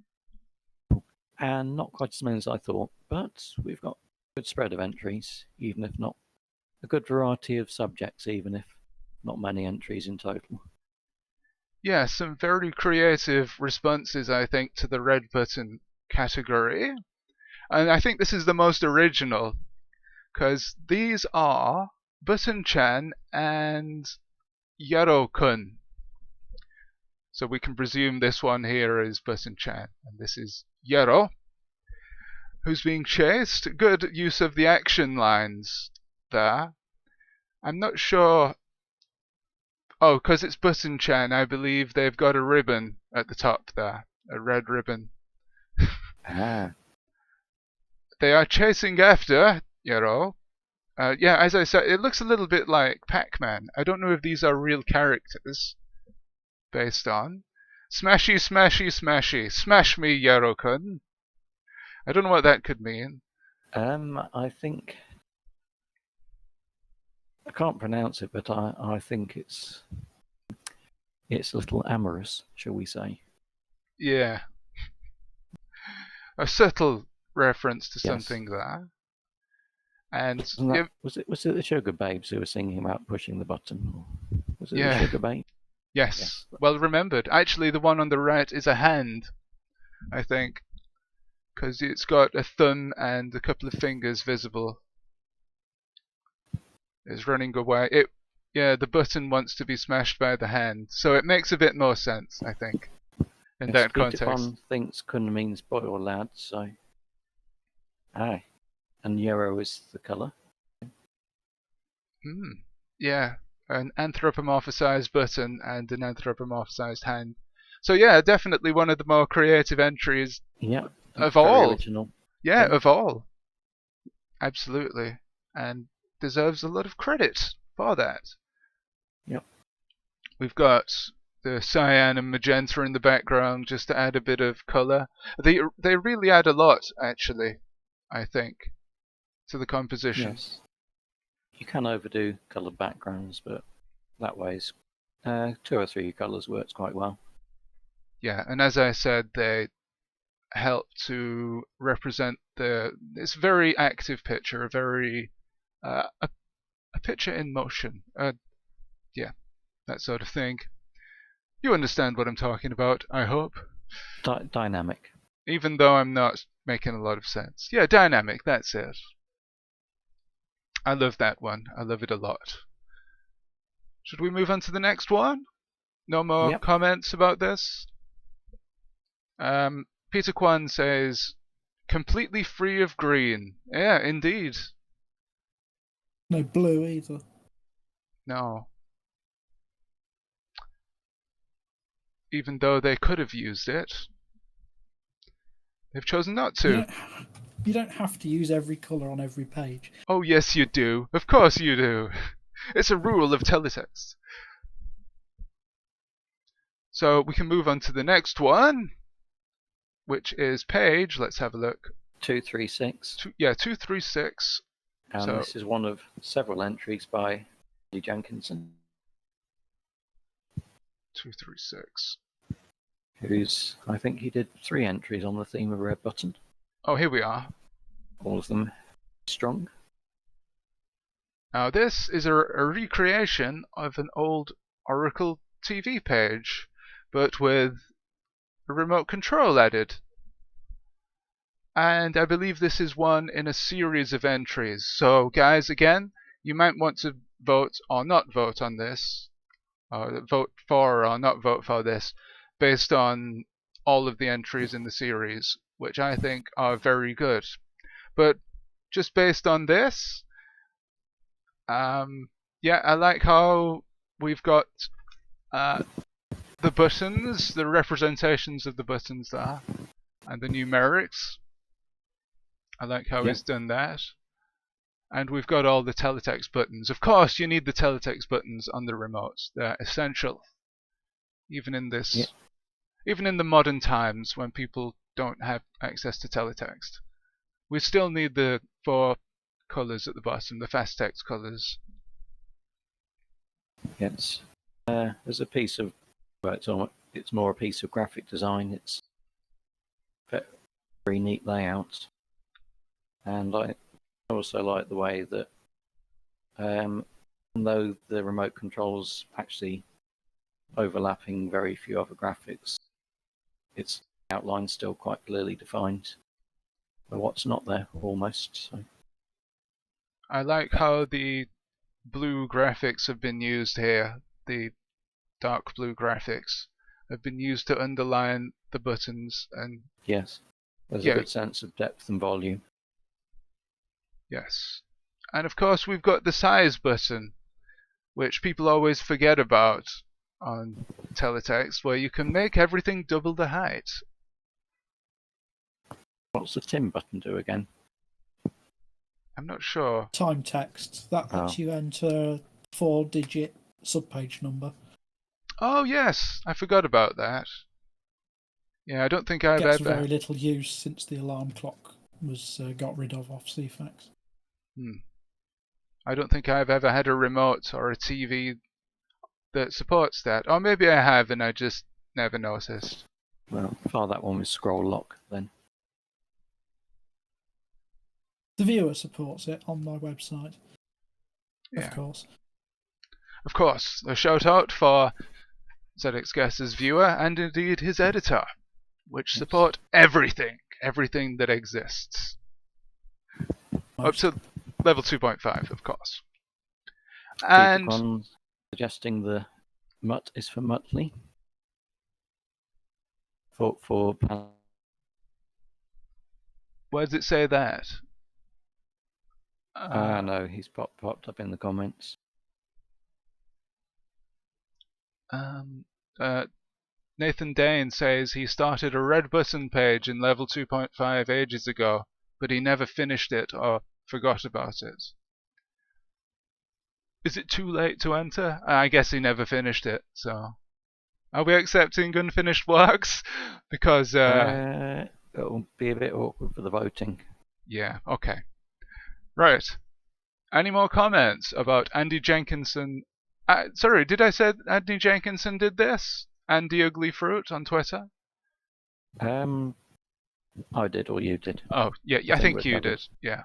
Speaker 6: And not quite as many as I thought, but we've got a good spread of entries, even if not a good variety of subjects, even if not many entries in total.
Speaker 1: Yeah, some very creative responses, I think, to the red button category. And I think this is the most original, because these are Button-chan and Yaro-kun. So we can presume this one here is Button-chan, and this is Yaro, who's being chased. Good use of the action lines there. I'm not sure. Oh, because it's Button-chan, I believe they've got a ribbon at the top there. A red ribbon.
Speaker 6: Ah.
Speaker 1: They are chasing after Yaro. Yeah, as I said, it looks a little bit like Pac-Man. I don't know if these are real characters based on. Smashy, smashy, smashy. Smash me, Yaro-kun. I don't know what that could mean.
Speaker 6: I think I can't pronounce it, but I think it's a little amorous, shall we say?
Speaker 1: Yeah. A subtle reference to
Speaker 6: Yes.
Speaker 1: something there. And
Speaker 6: Was it the Sugar Babes who were singing about pushing the button? Or was it
Speaker 1: Yeah.
Speaker 6: the Sugar Babes?
Speaker 1: Yes, well remembered. Actually, the one on the right is a hand, I think, because it's got a thumb and a couple of fingers visible. It's running away. The button wants to be smashed by the hand, so it makes a bit more sense, I think, in that context.
Speaker 6: Peter thinks Kun means boy or lad, so. Aye. And yellow is the colour.
Speaker 1: Yeah, an anthropomorphized button and an anthropomorphized hand. So yeah, definitely one of the more creative entries of all.
Speaker 6: Original.
Speaker 1: Yeah, of all. Absolutely. And deserves a lot of credit for that.
Speaker 6: Yep.
Speaker 1: We've got the cyan and magenta in the background just to add a bit of colour. They really add a lot, actually, I think, to the composition.
Speaker 6: Yes. You can overdo coloured backgrounds, but that way's 2 or 3 colours works quite well.
Speaker 1: Yeah, and as I said, they help to represent this very active picture, a very a picture in motion. Yeah, that sort of thing. You understand what I'm talking about, I hope.
Speaker 6: Dynamic.
Speaker 1: Even though I'm not making a lot of sense. Yeah, dynamic, that's it. I love that one. I love it a lot. Should we move on to the next one? No more comments about this? Peter Kwan says, completely free of green. Yeah, indeed.
Speaker 3: No blue either.
Speaker 1: No. Even though they could have used it. They've chosen not to.
Speaker 3: You don't have to use every colour on every page.
Speaker 1: Oh yes you do. Of course you do. It's a rule of teletext. So we can move on to the next one, which is page, let's have a look.
Speaker 6: 236.
Speaker 1: 236.
Speaker 6: And this is one of several entries by Lee Jenkinson.
Speaker 1: 236.
Speaker 6: I think he did 3 entries on the theme of Red Button.
Speaker 1: Oh, here we are.
Speaker 6: All of them strong.
Speaker 1: Now this is a recreation of an old Oracle TV page, but with a remote control added. And I believe this is one in a series of entries. So guys, again, you might want to vote or not vote on this, or vote for or not vote for this, based on all of the entries in the series, which I think are very good. But just based on this, yeah, I like how we've got the buttons, the representations of the buttons there, and the numerics. I like how he's done that. And we've got all the teletext buttons. Of course, you need the teletext buttons on the remotes. They're essential. Even in this, even in the modern times when people don't have access to teletext. We still need the 4 colours at the bottom, the fast text colours.
Speaker 6: Yes. There's a piece of, it's more a piece of graphic design. It's very neat layout. And I also like the way that, though the remote controls actually overlapping very few other graphics, its outline still quite clearly defined. But what's not there, almost. So.
Speaker 1: I like how the blue graphics have been used here. The dark blue graphics have been used to underline the buttons and.
Speaker 6: Yes, there's a good sense of depth and volume.
Speaker 1: Yes. And of course we've got the size button, which people always forget about on teletext, where you can make everything double the height.
Speaker 6: What's the Tim button do again?
Speaker 1: I'm not sure.
Speaker 3: Time text. That lets you enter 4-digit subpage number.
Speaker 1: Oh yes, I forgot about that. Yeah, I don't think I've
Speaker 3: Gets
Speaker 1: ever.
Speaker 3: very little use since the alarm clock was got rid of off CFAX.
Speaker 1: I don't think I've ever had a remote or a TV that supports that. Or maybe I have and I just never noticed.
Speaker 6: Well, far that one with scroll lock then.
Speaker 3: The viewer supports it on my website.
Speaker 1: Yeah.
Speaker 3: Of course.
Speaker 1: Of course. A shout out for ZX Guess's viewer, and indeed his editor, which support everything that exists. Up to level 2.5, of course. And
Speaker 6: Peter suggesting the mutt is for Muttley. For
Speaker 1: where does it say that?
Speaker 6: no, he's popped up in the comments.
Speaker 1: Nathan Dane says he started a red button page in level 2.5 ages ago, but he never finished it or forgot about it. Is it too late to enter? I guess he never finished it, so... Are we accepting unfinished works? Because...
Speaker 6: it'll be a bit awkward for the voting.
Speaker 1: Yeah, okay. Right. Any more comments about Andy Jenkinson? Sorry, did I say Andy Jenkinson did this? Andy Ugly Fruit on Twitter?
Speaker 6: I did, or you did.
Speaker 1: Oh, yeah, I think you did. Yeah.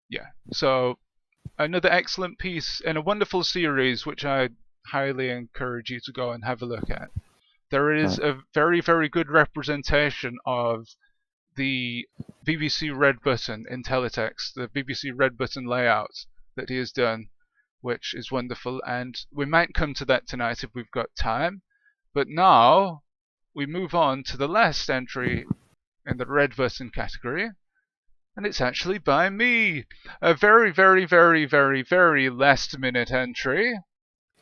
Speaker 1: Yeah. So, another excellent piece in a wonderful series, which I highly encourage you to go and have a look at. There is a very, very good representation of the BBC Red Button in Teletext, the BBC Red Button layout that he has done, which is wonderful, and we might come to that tonight if we've got time. But now we move on to the last entry in the Red Button category, and it's actually by me. A very, very, very, very, very last minute entry.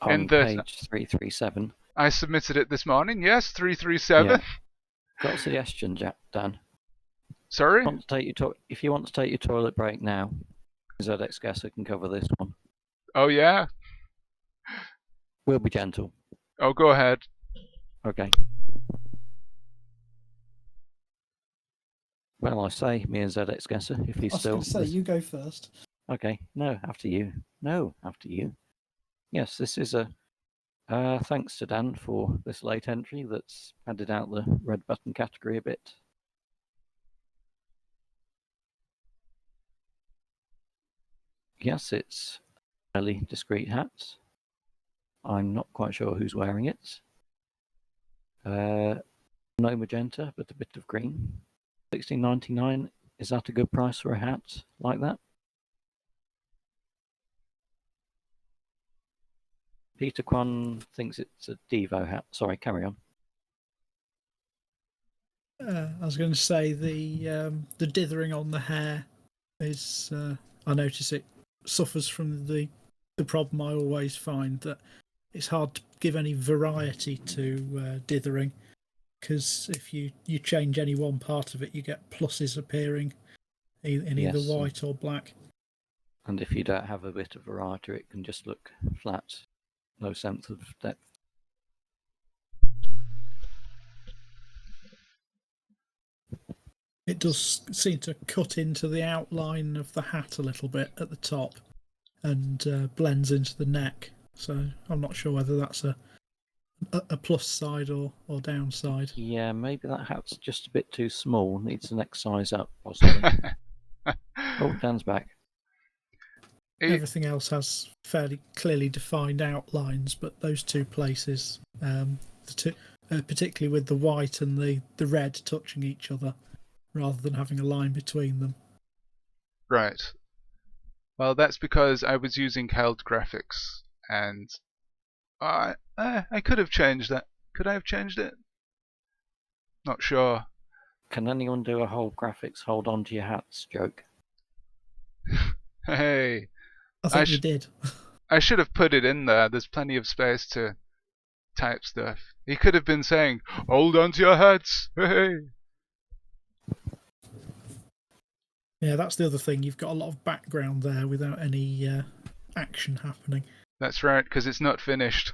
Speaker 6: On page 337.
Speaker 1: I submitted it this morning, yes, 337.
Speaker 6: Yeah. Got a suggestion, Dan.
Speaker 1: Sorry?
Speaker 6: If you want to take your toilet break now, ZX Guesser can cover this one.
Speaker 1: Oh, yeah?
Speaker 6: We'll be gentle.
Speaker 1: Oh, go ahead.
Speaker 6: Okay. Well, I say, me and ZX Guesser, if he's still...
Speaker 3: I was going to say, you go first.
Speaker 6: Okay. No, after you. Yes, this is a... thanks to Dan for this late entry that's added out the red button category a bit. Yes, it's a fairly discreet hat. I'm not quite sure who's wearing it. No magenta, but a bit of green. $16.99. Is that a good price for a hat like that? Peter Kwan thinks it's a Devo hat. Sorry, carry on.
Speaker 3: I was going to say the dithering on the hair is. I notice it suffers from the problem I always find that it's hard to give any variety to dithering, because if you change any one part of it, you get pluses appearing in either white or black.
Speaker 6: And if you don't have a bit of variety, it can just look flat. No sense of depth.
Speaker 3: It does seem to cut into the outline of the hat a little bit at the top and blends into the neck. So I'm not sure whether that's a plus side or downside.
Speaker 6: Yeah, maybe that hat's just a bit too small. Needs the next size up, possibly. Oh, Dan's back.
Speaker 3: Everything else has fairly clearly defined outlines, but those two places, particularly with the white and the red touching each other, rather than having a line between them.
Speaker 1: Right. Well, that's because I was using held graphics, and I could have changed that. Could I have changed it? Not sure.
Speaker 6: Can anyone do a whole graphics hold on to your hats joke?
Speaker 1: Hey.
Speaker 3: I think you did.
Speaker 1: I should have put it in there. There's plenty of space to type stuff. He could have been saying, hold on to your hats. Hey.
Speaker 3: Yeah, that's the other thing. You've got a lot of background there without any action happening.
Speaker 1: That's right, because it's not finished.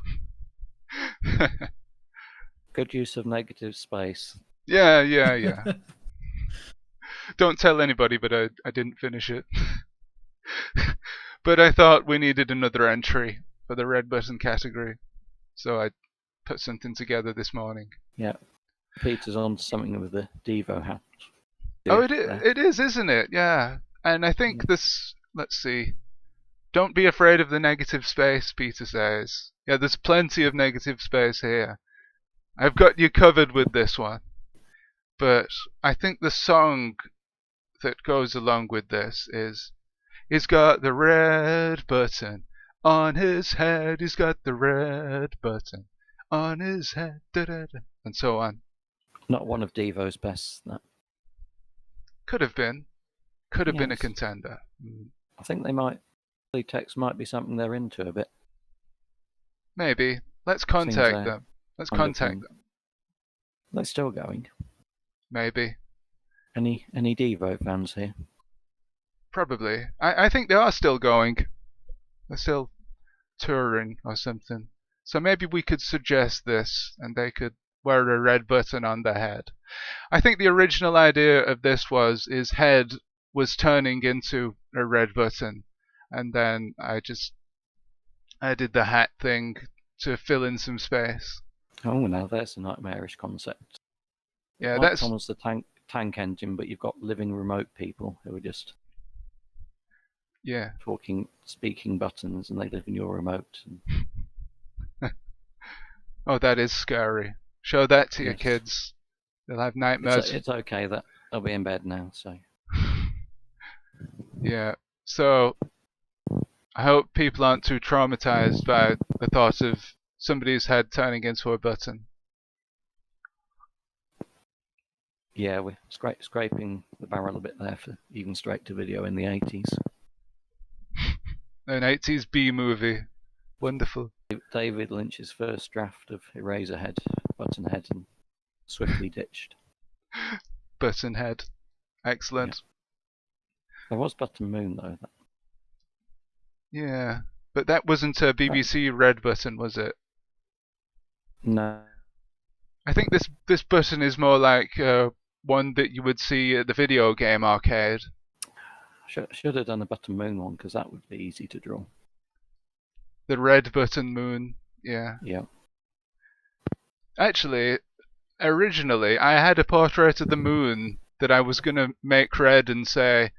Speaker 6: Good use of negative space.
Speaker 1: Yeah. Don't tell anybody, but I didn't finish it. But I thought we needed another entry for the red button category, so I put something together this morning.
Speaker 6: Yeah, Peter's on something with the Devo hat.
Speaker 1: Oh, it is, isn't it? Yeah. And I think this, let's see, Don't be afraid of the negative space, Peter says. Yeah, there's plenty of negative space here. I've got you covered with this one. But I think the song that goes along with this is, he's got the red button on his head, he's got the red button on his head, da-da-da, and so on.
Speaker 6: Not one of Devo's best, that.
Speaker 1: Could have been. Could have been a
Speaker 6: Yes.
Speaker 1: contender.
Speaker 6: I think they might. Teletext might be something they're into a bit.
Speaker 1: Maybe. Let's
Speaker 6: Seems
Speaker 1: contact them. Let's
Speaker 6: kind of
Speaker 1: contact them.
Speaker 6: They're still going.
Speaker 1: Maybe.
Speaker 6: Any Devo fans here?
Speaker 1: Probably. I think they are still going. They're still touring or something. So maybe we could suggest this and they could wear a red button on their head. I think the original idea of this was his head was turning into a red button, and then I did the hat thing to fill in some space.
Speaker 6: Oh, now there's a nightmarish concept.
Speaker 1: Yeah,
Speaker 6: Like
Speaker 1: that's
Speaker 6: Thomas the Tank Engine, but you've got living remote people who are just
Speaker 1: yeah.
Speaker 6: speaking buttons, and they live in your remote.
Speaker 1: Oh, that is scary. Show that to your
Speaker 6: Yes.
Speaker 1: kids. They'll have nightmares.
Speaker 6: It's okay that they'll be in bed now, so.
Speaker 1: Yeah. So I hope people aren't too traumatized by the thought of somebody's head turning into a button.
Speaker 6: Yeah, we're scraping the barrel a bit there for even straight to video in the 80s.
Speaker 1: An 80s B movie. Wonderful.
Speaker 6: David Lynch's first draft of Eraserhead, Buttonhead, and swiftly ditched.
Speaker 1: Buttonhead. Excellent.
Speaker 6: There was Button Moon, though.
Speaker 1: Yeah. But that wasn't a BBC red button, was it?
Speaker 6: No.
Speaker 1: I think this button is more like one that you would see at the video game arcade.
Speaker 6: Should have done a Button Moon one, because that would be easy to draw.
Speaker 1: The red button moon. Yeah.
Speaker 6: Yeah.
Speaker 1: Actually, originally, I had a portrait of the moon that I was going to make red and say,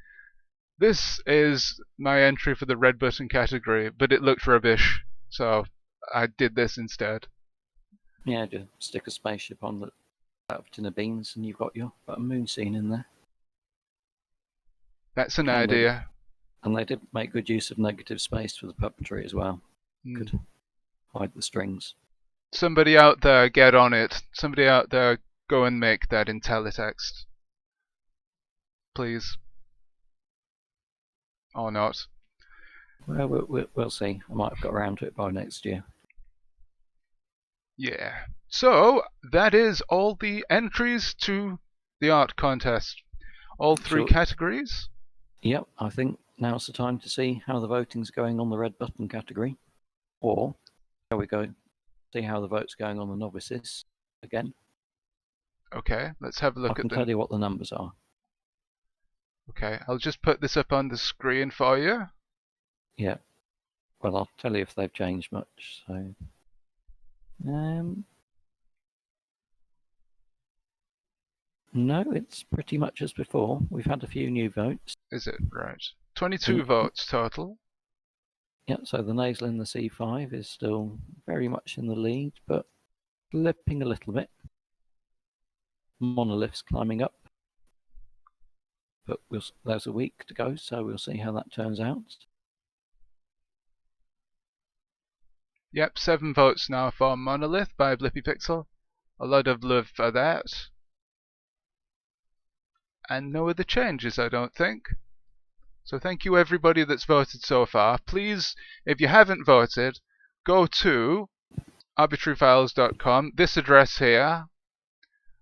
Speaker 1: this is my entry for the red button category, but it looked rubbish, so I did this instead.
Speaker 6: Yeah, just stick a spaceship on that out of tin of beans, and you've got your Button Moon scene in there.
Speaker 1: That's an
Speaker 6: And
Speaker 1: idea.
Speaker 6: And they did make good use of negative space for the puppetry as well.
Speaker 1: Mm.
Speaker 6: Could hide the strings.
Speaker 1: Somebody out there get on it. Somebody out there go and make that in Teletext. Please. Or not.
Speaker 6: Well, we'll see. I might have got around to it by next year.
Speaker 1: Yeah. So, that is all the entries to the art contest. All three
Speaker 6: Sure.
Speaker 1: categories.
Speaker 6: Yep, I think now's the time to see how the voting's going on the red button category. Or, shall we go see how the vote's going on the novices again?
Speaker 1: Okay, let's have a look
Speaker 6: I can
Speaker 1: at
Speaker 6: tell
Speaker 1: them.
Speaker 6: you what the numbers are.
Speaker 1: Okay, I'll just put this up on the screen for you.
Speaker 6: Yeah. Well, I'll tell you if they've changed much. So, no, it's pretty much as before. We've had a few new votes.
Speaker 1: Is it? Right. 22 votes total.
Speaker 6: Yeah, so the nasal in the C5 is still very much in the lead, but slipping a little bit. Monolith's climbing up. But there's a week to go, so we'll see how that turns out.
Speaker 1: Yep, 7 votes now for Monolith by Blippy Pixel. A lot of love for that. And no other changes, I don't think. So thank you everybody that's voted so far. Please, if you haven't voted, go to arbitraryfiles.com, this address here.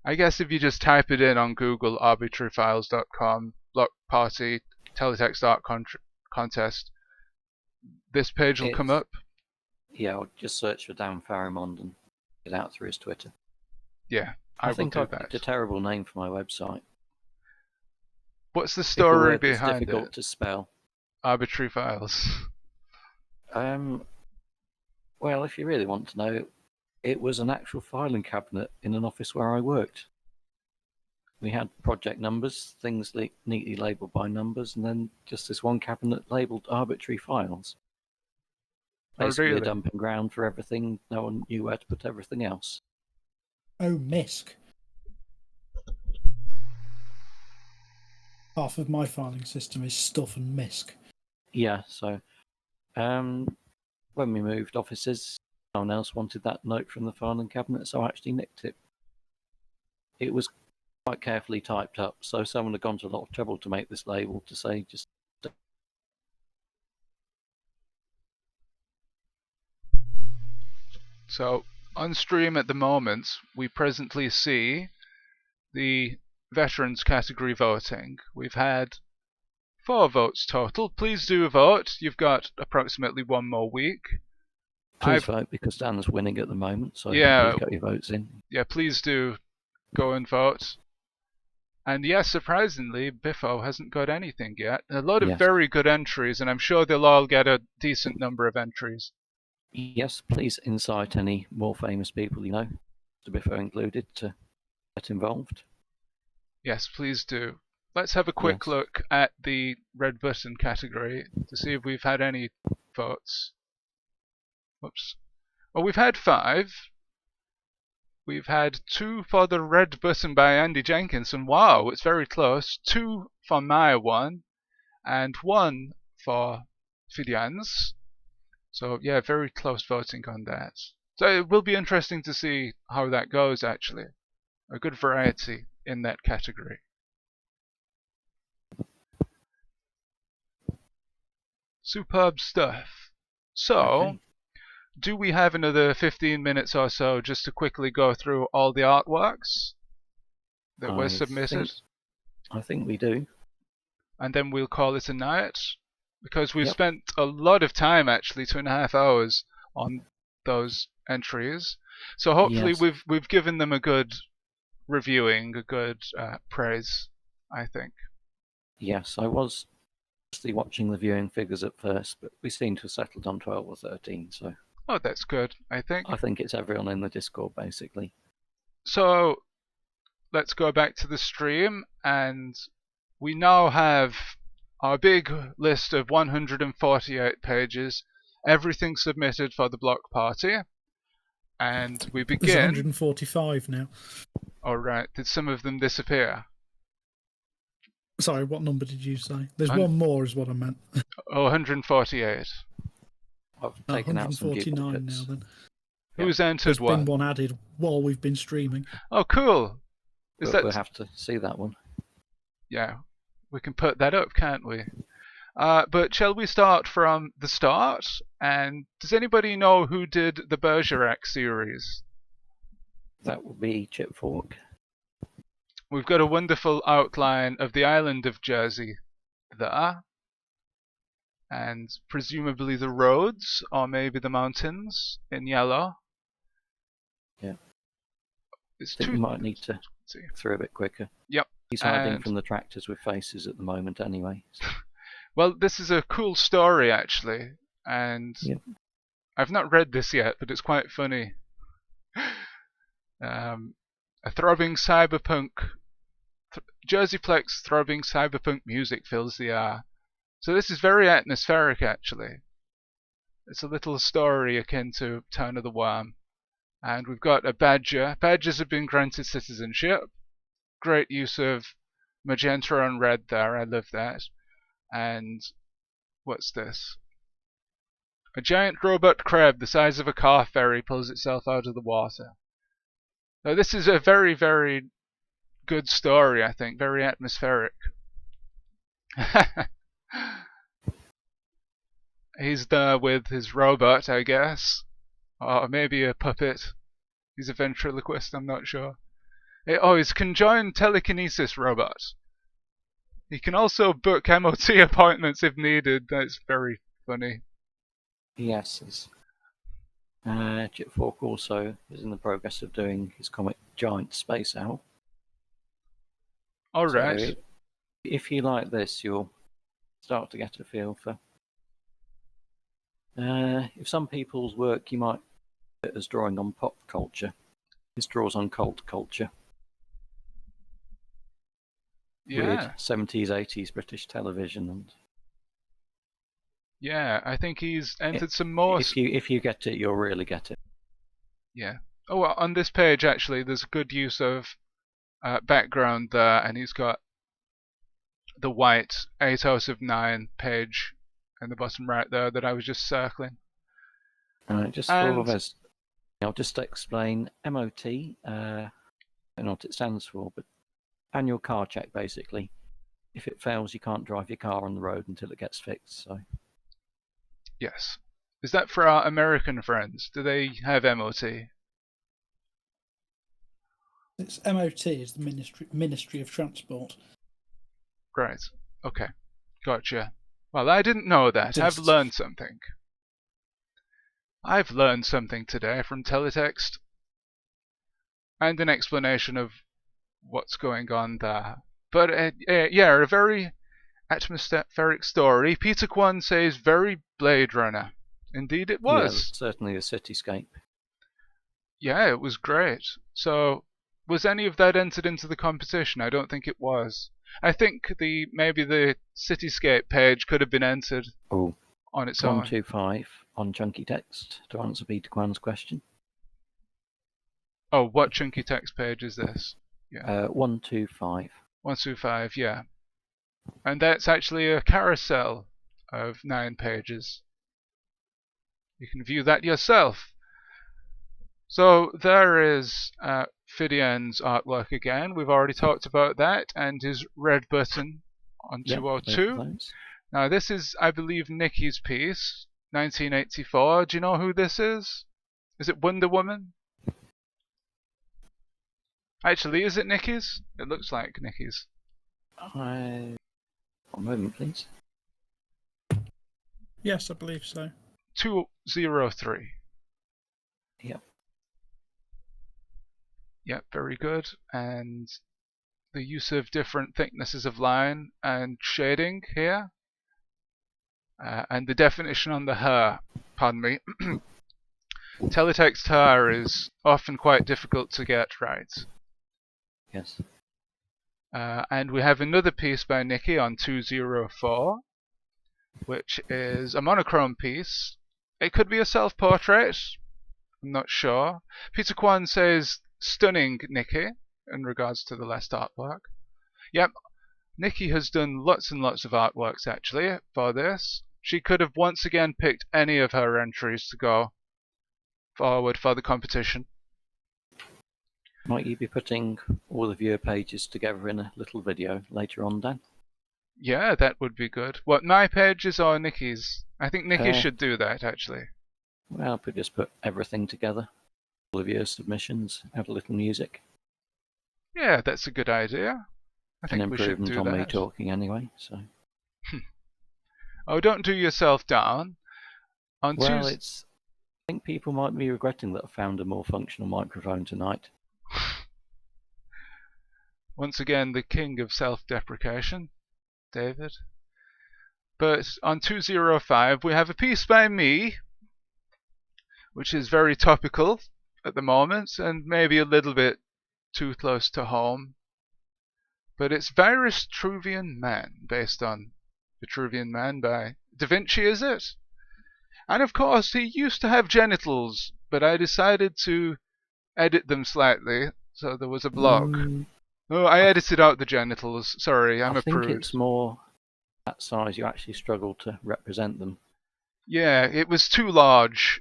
Speaker 1: I guess if you just type it in on Google, arbitraryfiles.com, Block Party, Teletext Art Contest, this page will come up.
Speaker 6: Yeah, I'll just search for Dan Farimond and get out through his Twitter.
Speaker 1: Yeah,
Speaker 6: I
Speaker 1: will
Speaker 6: think
Speaker 1: do
Speaker 6: I
Speaker 1: that.
Speaker 6: picked a terrible name for my website.
Speaker 1: What's the
Speaker 6: Pick a
Speaker 1: story
Speaker 6: word that's
Speaker 1: behind
Speaker 6: difficult
Speaker 1: it?
Speaker 6: to spell.
Speaker 1: Arbitrary Files.
Speaker 6: Well, if you really want to know, it was an actual filing cabinet in an office where I worked. We had project numbers, things neatly labelled by numbers, and then just this one cabinet labelled arbitrary files. Basically
Speaker 1: really?
Speaker 6: a dumping ground for everything. No one knew where to put everything else.
Speaker 3: Oh, MISC. Half of my filing system is stuff and MISC.
Speaker 6: Yeah, so when we moved offices, no one else wanted that note from the filing cabinet, so I actually nicked it. It was quite carefully typed up, so someone had gone to a lot of trouble to make this label to say just.
Speaker 1: So on stream at the moment, we presently see the veterans category voting. We've had 4 votes total. Please do vote. You've got approximately 1 more week.
Speaker 6: Please vote because Dan's winning at the moment, so
Speaker 1: Yeah.
Speaker 6: please get your votes in.
Speaker 1: Yeah, please do go and vote. And yes, surprisingly, Biffo hasn't got anything yet. A lot of
Speaker 6: Yes.
Speaker 1: very good entries, and I'm sure they'll all get a decent number of entries.
Speaker 6: Yes, please incite any more famous people you know, to Biffo included, to get involved.
Speaker 1: Yes, please do. Let's have a quick
Speaker 6: Yes.
Speaker 1: look at the red button category to see if we've had any votes. Whoops. Well, we've had 5. We've had 2 for the red button by Andy Jenkins, and wow, it's very close. 2 for my one, and 1 for Fidian's. So yeah, very close voting on that. So it will be interesting to see how that goes, actually. A good variety in that category. Superb stuff. So,
Speaker 6: Okay.
Speaker 1: do we have another 15 minutes or so just to quickly go through all the artworks that were submitted?
Speaker 6: I think we do.
Speaker 1: And then we'll call it a night? Because we've
Speaker 6: Yep.
Speaker 1: spent a lot of time, actually, 2.5 hours on those entries. So hopefully
Speaker 6: Yes.
Speaker 1: we've given them a good reviewing, a good praise, I think.
Speaker 6: Yes, I was mostly watching the viewing figures at first, but we seem to have settled on 12 or 13, so
Speaker 1: Oh, that's good, I think.
Speaker 6: I think it's everyone in the Discord, basically.
Speaker 1: So let's go back to the stream, and we now have our big list of 148 pages, everything submitted for the block party. And we
Speaker 3: There's
Speaker 1: begin.
Speaker 3: 145 now.
Speaker 1: Alright, did some of them disappear?
Speaker 3: Sorry, what number did you say? There's one more, is what I meant.
Speaker 1: Oh, 148.
Speaker 6: I've taken out some
Speaker 3: 149
Speaker 6: duplicates.
Speaker 3: now then.
Speaker 1: Who's entered
Speaker 3: There's
Speaker 1: one?
Speaker 3: been one added while we've been streaming.
Speaker 1: Oh, cool. Is
Speaker 6: But
Speaker 1: that...
Speaker 6: we'll have to see that one.
Speaker 1: Yeah, we can put that up, can't we? But shall we start from the start? And does anybody know who did the Bergerac series?
Speaker 6: That would be Chip Fork.
Speaker 1: We've got a wonderful outline of the island of Jersey there. And presumably the roads, or maybe the mountains in yellow.
Speaker 6: Yeah.
Speaker 1: It's
Speaker 6: I think we might need to
Speaker 1: see.
Speaker 6: through a bit quicker.
Speaker 1: Yep.
Speaker 6: He's hiding
Speaker 1: And...
Speaker 6: from the tractors with faces at the moment anyway. So.
Speaker 1: Well, this is a cool story, actually. And
Speaker 6: Yep.
Speaker 1: I've not read this yet, but it's quite funny. A throbbing cyberpunk... Jerseyplex throbbing cyberpunk music fills the air. So this is very atmospheric, actually. It's a little story akin to Town of the Worm. And we've got a badger. Badgers have been granted citizenship. Great use of magenta and red there. I love that. And what's this? A giant robot crab the size of a car ferry pulls itself out of the water. Now this is a very, very good story, I think. Very atmospheric. He's there with his robot, I guess. Or maybe a puppet. He's a ventriloquist, I'm not sure. Oh, he's conjoined telekinesis robot. He can also book MOT appointments if needed. That's very funny.
Speaker 6: Yes. Chip Fork also is in the progress of doing his comic Giant Space Owl.
Speaker 1: Alright.
Speaker 6: So if you like this, you'll start to get a feel for... if some people's work you might put it as drawing on pop culture, this draws on cult culture. weird
Speaker 1: Yeah.
Speaker 6: 70s, 80s British television. And
Speaker 1: Yeah, I think he's entered some more.
Speaker 6: if you get it, you'll really get it.
Speaker 1: Yeah. Oh, well, on this page actually, there's a good use of background there, and he's got the white 8 out of 9 page in the bottom right there that I was just circling.
Speaker 6: Just for those, I'll just explain MOT. I don't know what it stands for, but annual car check basically. If it fails, you can't drive your car on the road until it gets fixed. So.
Speaker 1: Yes. Is that for our American friends? Do they have MOT?
Speaker 3: It's MOT is the Ministry of Transport.
Speaker 1: Right. Okay. Gotcha. Well, I didn't know that. I've learned something. I've learned something today from Teletext. And an explanation of what's going on there. But yeah, a very atmospheric story. Peter Kwan says very Blade Runner. Indeed it was.
Speaker 6: Yeah, certainly a cityscape.
Speaker 1: Yeah, it was great. So, was any of that entered into the competition? I don't think it was. I think maybe the cityscape page could have been entered on its own.
Speaker 6: 125 on Chunky Text to answer Peter Kwan's question.
Speaker 1: Oh, what Chunky Text page is this?
Speaker 6: Yeah. 125.
Speaker 1: 125, yeah. And that's actually a carousel of 9 pages. You can view that yourself. So there is Fidian's artwork again. We've already talked about that, and his red button on 202. Now this is, I believe, Nikki's piece, 1984. Do you know who this is? Is it Wonder Woman? Actually, is it Nikki's? It looks like Nikki's.
Speaker 6: One moment, please.
Speaker 3: Yes, I believe so.
Speaker 1: 203.
Speaker 6: Yep.
Speaker 1: Yep, very good. And the use of different thicknesses of line and shading here. And the definition on the hair, pardon me. Teletext hair is often quite difficult to get right.
Speaker 6: Yes.
Speaker 1: And we have another piece by Nikki on 204, which is a monochrome piece. It could be a self-portrait. I'm not sure. Peter Kwan says, stunning, Nikki, in regards to the last artwork. Yep, Nikki has done lots and lots of artworks, actually, for this. She could have once again picked any of her entries to go forward for the competition.
Speaker 6: Might you be putting all the viewer pages together in a little video later on, Dan?
Speaker 1: Yeah, that would be good. What, my pages or Nikki's? I think Nikki should do that, actually.
Speaker 6: Well, we just put everything together. All of your submissions, add a little music.
Speaker 1: Yeah, that's a good idea. I think we should do that.
Speaker 6: An improvement on me talking anyway, so.
Speaker 1: Oh, don't do yourself down.
Speaker 6: I think people might be regretting that I found a more functional microphone tonight.
Speaker 1: Once again, the king of self-deprecation, David. But on 205, we have a piece by me, which is very topical at the moment, and maybe a little bit too close to home. But it's Vitruvian Man, based on Vitruvian Man by Da Vinci, is it? And of course, he used to have genitals, but I decided to edit them slightly, so there was a block. Oh, I edited out the genitals. Sorry, I'm a prude.
Speaker 6: I think it's more that size. You actually struggle to represent them.
Speaker 1: Yeah, it was too large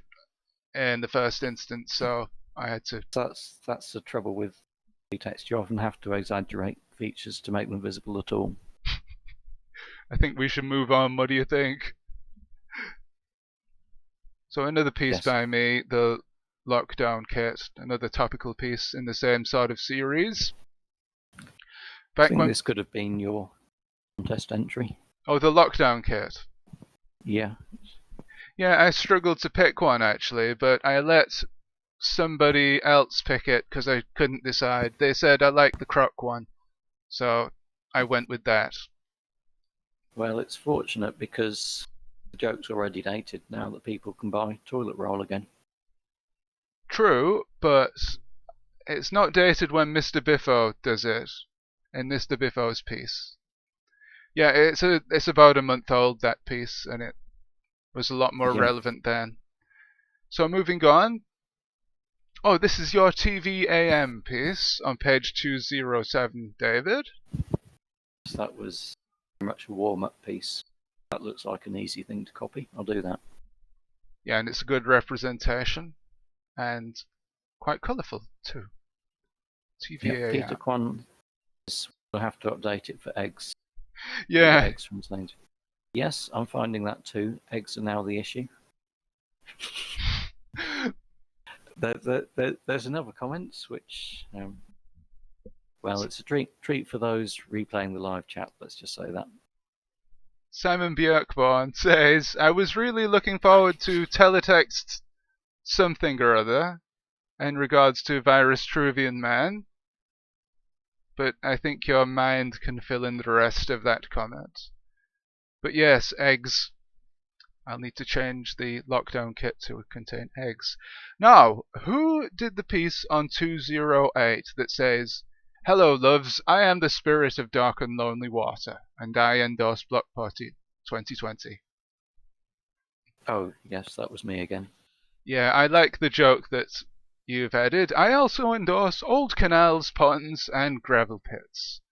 Speaker 1: in the first instance, so I had to.
Speaker 6: That's the trouble with text. You often have to exaggerate features to make them visible at all.
Speaker 1: I think we should move on. What do you think? So another piece by me, the Lockdown Kit, another topical piece in the same sort of series.
Speaker 6: I think this could have been your contest entry.
Speaker 1: Oh, the Lockdown Kit.
Speaker 6: Yeah.
Speaker 1: Yeah, I struggled to pick one actually, but I let somebody else pick it because I couldn't decide. They said I like the croc one, so I went with that.
Speaker 6: Well, it's fortunate because the joke's already dated now that people can buy toilet roll again.
Speaker 1: True, but it's not dated when Mr. Biffo does it. in Mr. Biffo's piece. Yeah, it's about a month old, that piece, and it was a lot more
Speaker 6: Yeah.
Speaker 1: relevant then. So moving on. Oh, this is your TVAM piece on page 207, David.
Speaker 6: So that was very much a warm-up piece. That looks like an easy thing to copy. I'll do that.
Speaker 1: Yeah, and it's a good representation and quite colourful too.
Speaker 6: Yeah, Peter
Speaker 1: TVAM.
Speaker 6: Kwan will have to update it for eggs.
Speaker 1: Yeah.
Speaker 6: Eggs from Saint. Yes, I'm finding that too. Eggs are now the issue. There's another comment, which, well, it's a treat for those replaying the live chat. Let's just say that.
Speaker 1: Simon Björkborn says, I was really looking forward to Teletext something or other in regards to Virus Truvian Man, but I think your mind can fill in the rest of that comment. But yes, eggs. I'll need to change the lockdown kit to contain eggs. Now, who did the piece on 208 that says, Hello, loves, I am the spirit of dark and lonely water, and I endorse Block Party 2020.
Speaker 6: Oh, yes, that was me again.
Speaker 1: Yeah, I like the joke that you've added. I also endorse old canals, ponds, and gravel pits.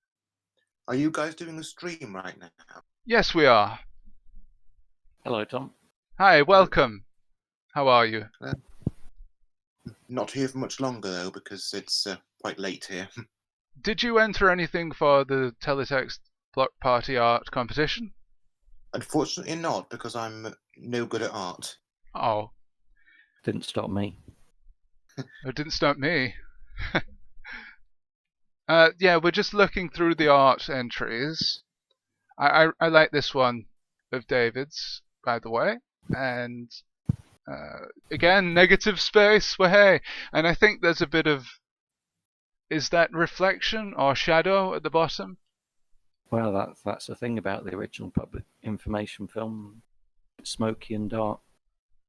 Speaker 7: Are you guys doing a stream right now?
Speaker 1: Yes, we are.
Speaker 6: Hello, Tom.
Speaker 1: Hi, welcome. How are you?
Speaker 7: Not here for much longer, though, because it's quite late here.
Speaker 1: Did you enter anything for the Teletext Block Party art competition?
Speaker 7: Unfortunately not, because I'm no good at art.
Speaker 1: Oh,
Speaker 6: Didn't stop me.
Speaker 1: it didn't stop me. Yeah, we're just looking through the art entries. I like this one of David's, by the way. And again, negative space, well, hey. And I think there's a bit of... Is that reflection or shadow at the bottom?
Speaker 6: Well, that's the thing about the original public information film. It's smoky and dark.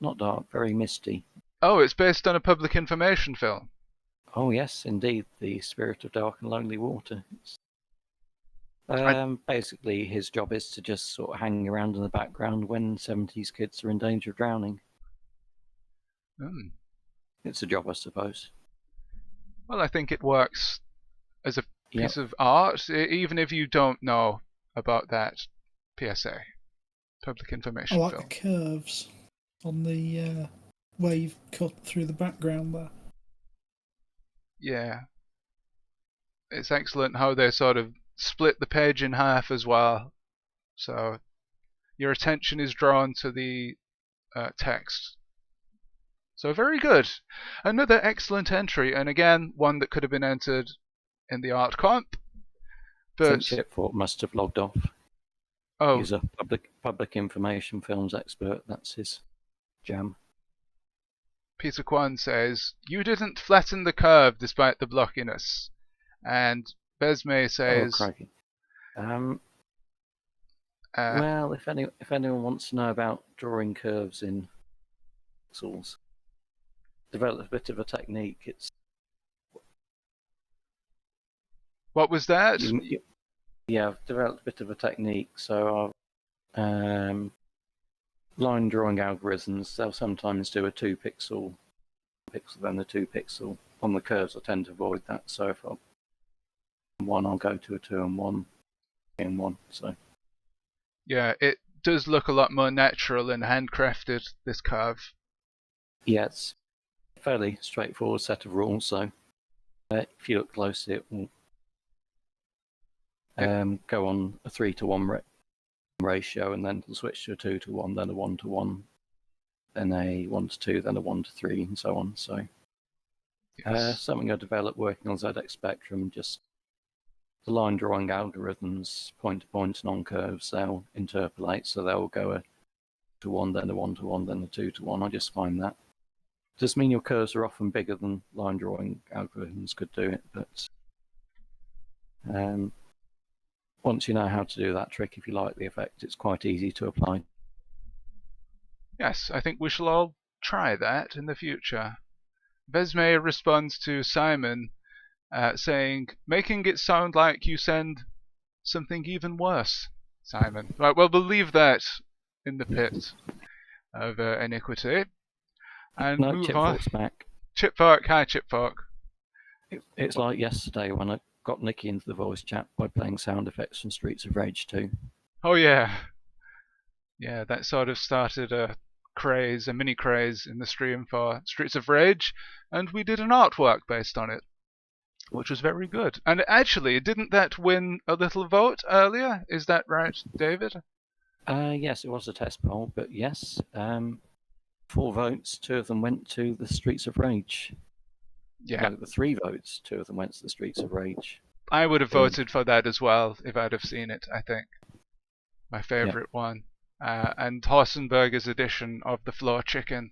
Speaker 6: Not dark, very misty.
Speaker 1: Oh, it's based on a public information film.
Speaker 6: Oh, yes, indeed. The Spirit of Dark and Lonely Water. Basically, his job is to just sort of hang around in the background when 70s kids are in danger of drowning.
Speaker 1: Hmm.
Speaker 6: It's a job, I suppose.
Speaker 1: Well, I think it works as a piece of art, even if you don't know about that PSA, public
Speaker 3: I
Speaker 1: information
Speaker 3: like
Speaker 1: film.
Speaker 3: the curves on the wave cut through the background there.
Speaker 1: Yeah. It's excellent how they sort of split the page in half as well. So your attention is drawn to the text. So very good. Another excellent entry, and again, one that could have been entered in the art comp.
Speaker 6: I think
Speaker 1: But
Speaker 6: Chipfort must have logged off.
Speaker 1: oh,
Speaker 6: He's a public information films expert. That's his jam.
Speaker 1: Peter Kwan says, you didn't flatten the curve despite the blockiness. And Besme says,
Speaker 6: Oh, crikey. Well, if anyone wants to know about drawing curves in pixels, develop a bit of a technique. It's
Speaker 1: what was that?
Speaker 6: Yeah, I've developed a bit of a technique. So I've line drawing algorithms. They'll sometimes do a 2-pixel, then a 2-pixel. On the curves, I tend to avoid that. So if I'm 1, I'll go to a 2 and 1 and 1. So
Speaker 1: Yeah, it does look a lot more natural and handcrafted, this curve.
Speaker 6: yeah, it's a fairly straightforward set of rules. So if you look closely, it will go on a 3-to-1 ratio, and then it'll switch to a 2-to-1, then a 1-to-1, then a 1-to-2, then a 1-to-3, and so on. So
Speaker 1: Yes.
Speaker 6: something I developed working on ZX Spectrum, just the line drawing algorithms, point-to-point and on curves, they'll interpolate, so they'll go a 2-to-1, then a 1-to-1, then a 2-to-1. I just find that does mean your curves are often bigger than line drawing algorithms could do it, but once you know how to do that trick, if you like the effect, it's quite easy to apply.
Speaker 1: Yes, I think we shall all try that in the future. Besme responds to Simon, saying, making it sound like you send something even worse, Simon. Right, well, we'll leave that in the pit of iniquity and
Speaker 6: No,
Speaker 1: move on.
Speaker 6: Chipfork's back.
Speaker 1: Chipfork, hi Chipfork.
Speaker 6: It's like yesterday when I got Nikki into the voice chat by playing sound effects from Streets of Rage 2.
Speaker 1: Oh yeah. Yeah, that sort of started a mini craze in the stream for Streets of Rage, and we did an artwork based on it, which was very good. And actually, didn't that win a little vote earlier? Is that right, David?
Speaker 6: Yes, it was a test poll, but yes, 4 votes, 2 of them went to the Streets of Rage.
Speaker 1: Yeah.
Speaker 6: No, the 3 votes, 2 of them went to the Streets of Rage.
Speaker 1: I would have
Speaker 6: Boom.
Speaker 1: voted for that as well if I'd have seen it, I think. My favourite one. And Horsenberger's edition of the Floor Chicken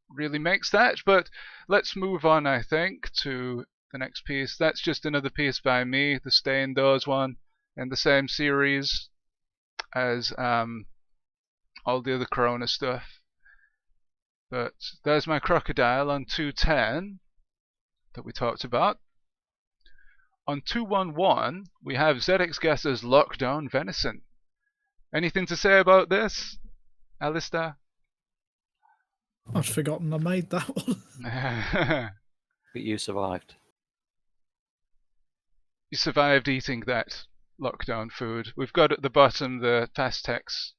Speaker 1: really makes that. But let's move on, I think, to the next piece. That's just another piece by me, the Stay Indoors one, in the same series as all the other Corona stuff. But there's my crocodile on 210 that we talked about. On 211, we have ZX Guesser's Lockdown Venison. Anything to say about this, Alistair?
Speaker 3: I'd forgotten I made that one.
Speaker 6: But you survived.
Speaker 1: You survived eating that lockdown food. We've got at the bottom the fast text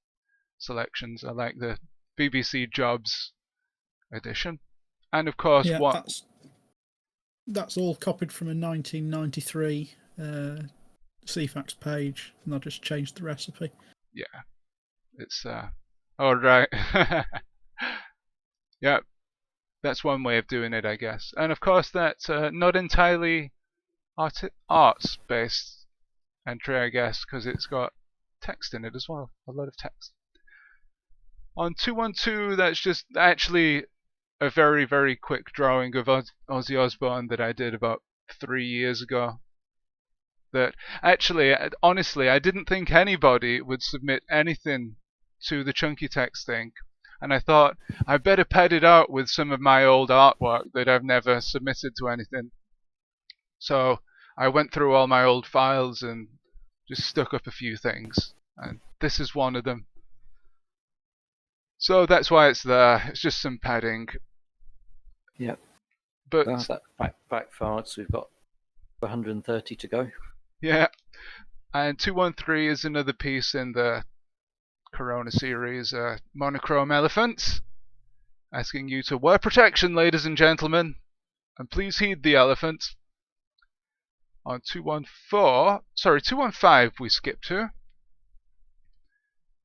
Speaker 1: selections. I like the BBC Jobs edition. And of course,
Speaker 3: yeah, that's all copied from a 1993 CFAX page, and I just changed the recipe.
Speaker 1: Yeah, it's all right. Yeah, that's one way of doing it, I guess. And of course, that's not entirely arts-based entry, I guess, because it's got text in it as well, a lot of text. On 212, that's just actually a very, very quick drawing of Ozzy Osbourne that I did about 3 years ago. That actually, honestly, I didn't think anybody would submit anything to the chunky text thing. And I thought, I better pad it out with some of my old artwork that I've never submitted to anything. So I went through all my old files and just stuck up a few things. And this is one of them. So that's why it's there. It's just some padding.
Speaker 6: Yep.
Speaker 1: But
Speaker 6: that back far, so we've got 130 to go.
Speaker 1: Yeah. And 213 is another piece in the Corona series, Monochrome Elephants, asking you to wear protection, ladies and gentlemen, and please heed the elephant. On 215 we skip to.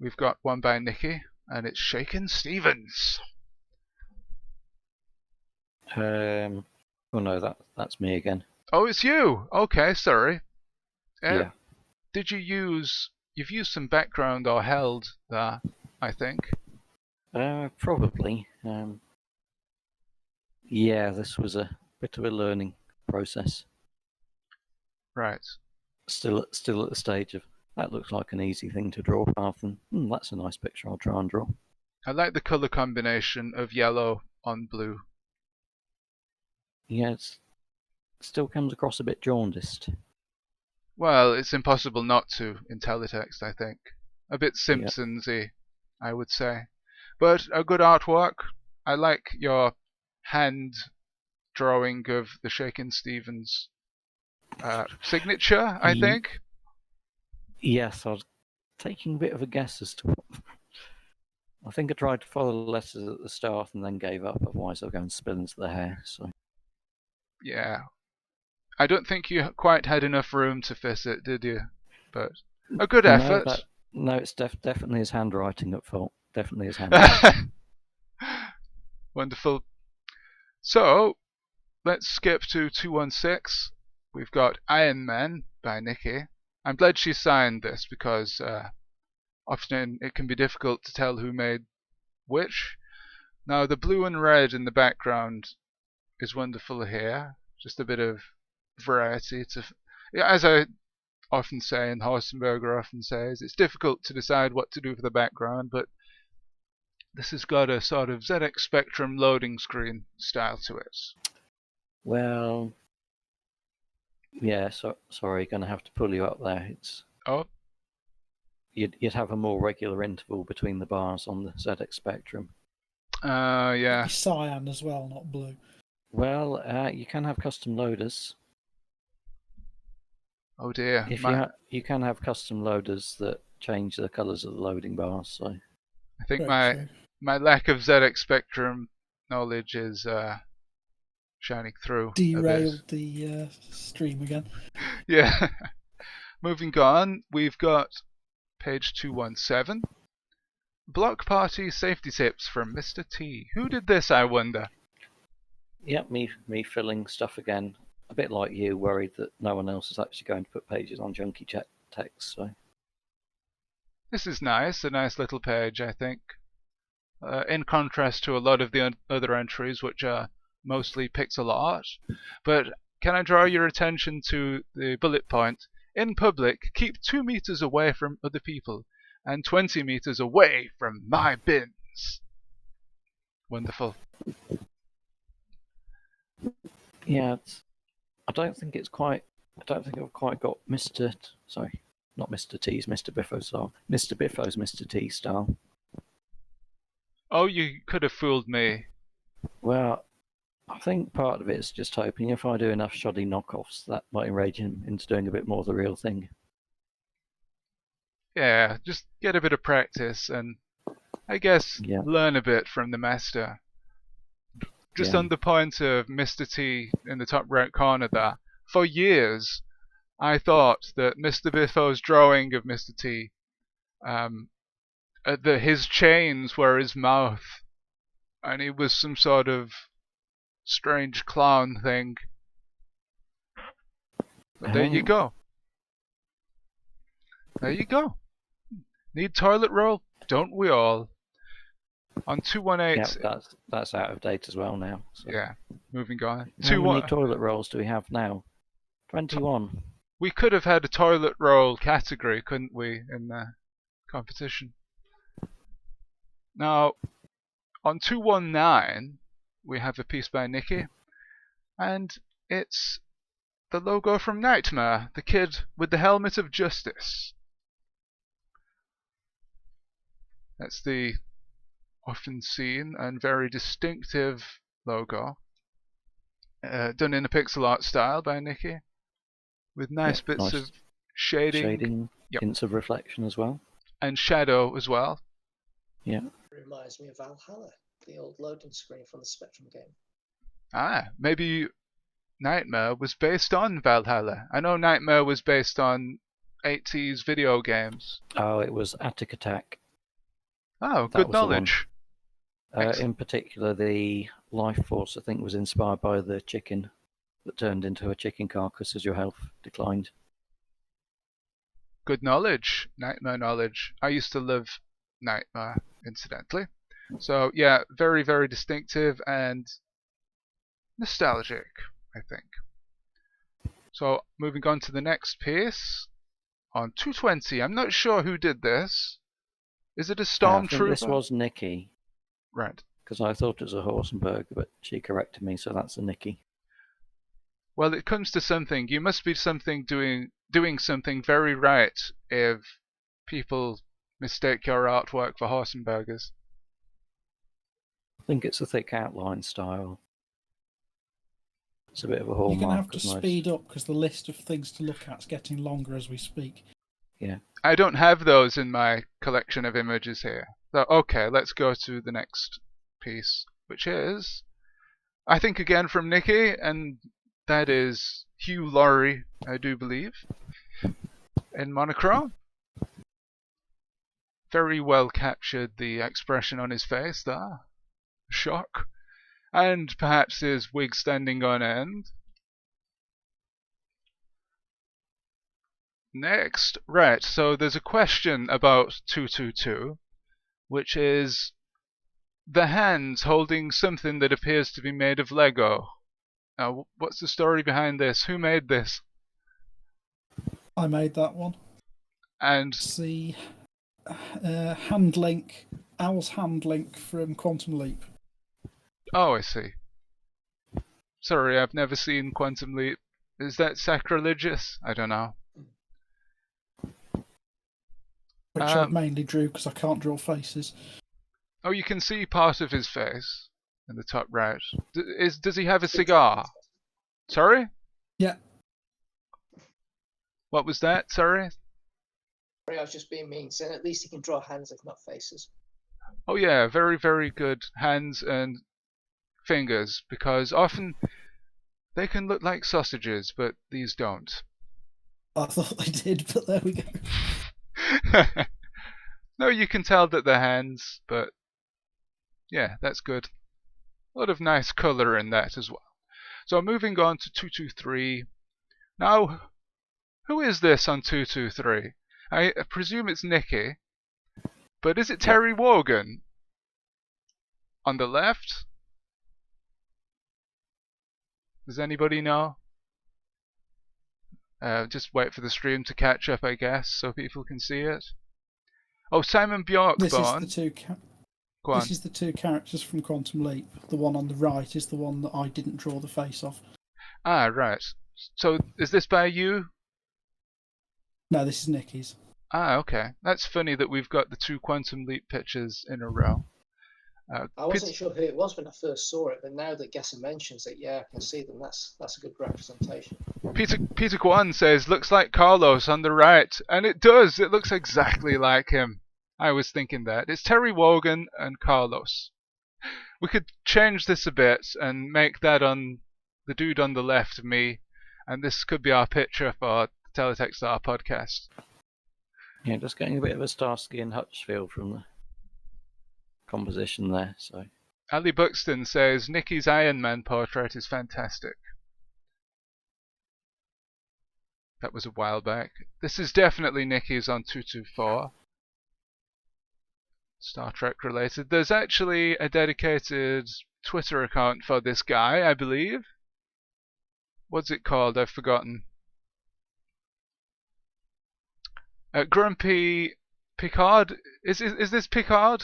Speaker 1: We've got one by Nikki, and it's Shakin' Stevens.
Speaker 6: Oh no, that's me again.
Speaker 1: Oh, it's you. Okay, sorry.
Speaker 6: Yeah.
Speaker 1: Did you've used some background or held there, I think.
Speaker 6: Probably. Yeah, this was a bit of a learning process.
Speaker 1: Right.
Speaker 6: Still at the stage of, that looks like an easy thing to draw, rather than, that's a nice picture, I'll try and draw.
Speaker 1: I like the colour combination of yellow on blue.
Speaker 6: Yeah, it still comes across a bit jaundiced.
Speaker 1: Well, it's impossible not to in Teletext, I think. A bit Simpsons-y, I would say. But a good artwork. I like your hand drawing of the Shakin' Stevens signature, I think.
Speaker 6: Yes, I was taking a bit of a guess as to what. I think I tried to follow the letters at the start and then gave up, otherwise I'll go and spill into the hair. So.
Speaker 1: Yeah. I don't think you quite had enough room to fit it, did you? But a good effort.
Speaker 6: No, it's definitely his handwriting at fault. Definitely his handwriting.
Speaker 1: Wonderful. So, let's skip to 216. We've got Iron Man by Nikki. I'm glad she signed this because often it can be difficult to tell who made which. Now, the blue and red in the background is wonderful here. Just a bit of variety. As I often say, and Horsenberger often says, it's difficult to decide what to do for the background, but this has got a sort of ZX Spectrum loading screen style to it.
Speaker 6: Well, Yeah, sorry, going to have to pull you up there.
Speaker 1: Oh,
Speaker 6: You'd have a more regular interval between the bars on the ZX Spectrum.
Speaker 1: yeah.
Speaker 3: Be cyan as well, not blue.
Speaker 6: Well, you can have custom loaders.
Speaker 1: Oh dear.
Speaker 6: You can have custom loaders that change the colours of the loading bars. So
Speaker 1: I think
Speaker 3: Very true.
Speaker 1: my lack of ZX Spectrum knowledge is shining through a bit.
Speaker 3: Derailed the stream again.
Speaker 1: Yeah. Moving on, we've got page 217. Block Party Safety Tips from Mr. T. Who did this, I wonder?
Speaker 6: yeah, me filling stuff again. A bit like you, worried that no one else is actually going to put pages on junky text. So
Speaker 1: This is nice, a nice little page, I think. In contrast to a lot of the other entries, which are mostly pixel art. But can I draw your attention to the bullet point? In public, keep 2 meters away from other people and 20 meters away from my bins. Wonderful.
Speaker 6: yeah, I don't think I've quite got Sorry, not Mr. T's Mr. Biffo style. Mr. Biffo's Mr. T style.
Speaker 1: Oh, you could have fooled me.
Speaker 6: Well, I think part of it is just hoping if I do enough shoddy knockoffs, that might enrage him into doing a bit more of the real thing.
Speaker 1: Yeah, just get a bit of practice and I guess
Speaker 6: Yeah.
Speaker 1: learn a bit from the master. Just
Speaker 6: Yeah.
Speaker 1: on the point of Mr. T in the top right corner there, for years I thought that Mr. Biffo's drawing of Mr. T, his chains were his mouth, and he was some sort of strange clown thing. But there you go. There you go. Need toilet roll? Don't we all? On 218.
Speaker 6: Yeah, that's out of date as well now. So.
Speaker 1: Yeah, moving on.
Speaker 6: How many toilet rolls do we have now? 21.
Speaker 1: We could have had a toilet roll category, couldn't we, in the competition? Now, on 219, we have a piece by Nikki, and it's the logo from Nightmare, the kid with the helmet of justice. That's the often seen and very distinctive logo, done in a pixel art style by Nikki, with nice bits of shading,
Speaker 6: hints of reflection as well,
Speaker 1: and shadow as well.
Speaker 6: Yeah.
Speaker 4: Reminds me of Valhalla, the old loading screen from the Spectrum game.
Speaker 1: Ah, maybe Nightmare was based on Valhalla. I know Nightmare was based on 80s video games.
Speaker 6: Oh, it was Attic Attack.
Speaker 1: Oh, good knowledge.
Speaker 6: In particular, the Life Force, I think, was inspired by the chicken that turned into a chicken carcass as your health declined.
Speaker 1: Good knowledge. Nightmare knowledge. I used to love Nightmare, incidentally. So, yeah, very, very distinctive and nostalgic, I think. So, moving on to the next piece. On 220, I'm not sure who did this. Is it a stormtrooper?
Speaker 6: This was Nikki.
Speaker 1: Right.
Speaker 6: Because I thought it was a Horsenberg, but she corrected me, so that's a Nikki.
Speaker 1: Well, it comes to something. You must be doing something very right if people mistake your artwork for Horsenbergers.
Speaker 6: I think it's a thick outline style. It's a bit of a hallmark.
Speaker 3: You're going to have to speed up because the list of things to look at is getting longer as we speak.
Speaker 6: Yeah.
Speaker 1: I don't have those in my collection of images here. So, okay, let's go to the next piece, which is, I think again from Nikki, and that is Hugh Laurie, I do believe, in monochrome. Very well captured the expression on his face there. Shock. And perhaps his wig standing on end. Next, right, so there's a question about 222, which is the hands holding something that appears to be made of Lego. Now, what's the story behind this? Who made this?
Speaker 3: I made that one.
Speaker 1: And
Speaker 3: it's the hand link, Owl's hand link from Quantum Leap.
Speaker 1: Oh, I see. Sorry, I've never seen Quantum Leap. Is that sacrilegious? I don't know.
Speaker 3: Which I mainly drew because I can't draw faces.
Speaker 1: Oh, you can see part of his face in the top right. Does he have a cigar? Sorry?
Speaker 3: Yeah.
Speaker 1: What was that? Sorry?
Speaker 4: I was just being mean, saying at least he can draw hands if not faces.
Speaker 1: Oh yeah, very, very good hands and fingers, because often they can look like sausages, but these don't.
Speaker 3: I thought they did, but there we go.
Speaker 1: No, you can tell that they're hands, but yeah, that's good. A lot of nice colour in that as well. So moving on to 223. Now, who is this on 223? I presume it's Nikki, but is it Terry Wogan? On the left? Does anybody know? Just wait for the stream to catch up, I guess, so people can see it. Oh, Simon Bjorkborn.
Speaker 3: This is the two characters from Quantum Leap. The one on the right is the one that I didn't draw the face of.
Speaker 1: Ah, right. So is this by you?
Speaker 3: No, this is Nikki's.
Speaker 1: Ah, okay. That's funny that we've got the two Quantum Leap pictures in a row.
Speaker 4: I wasn't sure who it was when I first saw it, but now that Gesser mentions it, yeah, I can see them. That's a good representation.
Speaker 1: Peter Kwan says, looks like Carlos on the right. And it does. It looks exactly like him. I was thinking that. It's Terry Wogan and Carlos. We could change this a bit and make that on the dude on the left, me, and this could be our picture for the Teletext our podcast.
Speaker 6: Yeah, just getting a bit of a Starsky and Hutch feel from the composition there. So
Speaker 1: Ali Buxton says Nikki's Iron Man portrait is fantastic. That was a while back. This is definitely Nikki's on 224. Star Trek related. There's actually a dedicated Twitter account for this guy, I believe. What's it called? I've forgotten. Grumpy Picard. Is this Picard?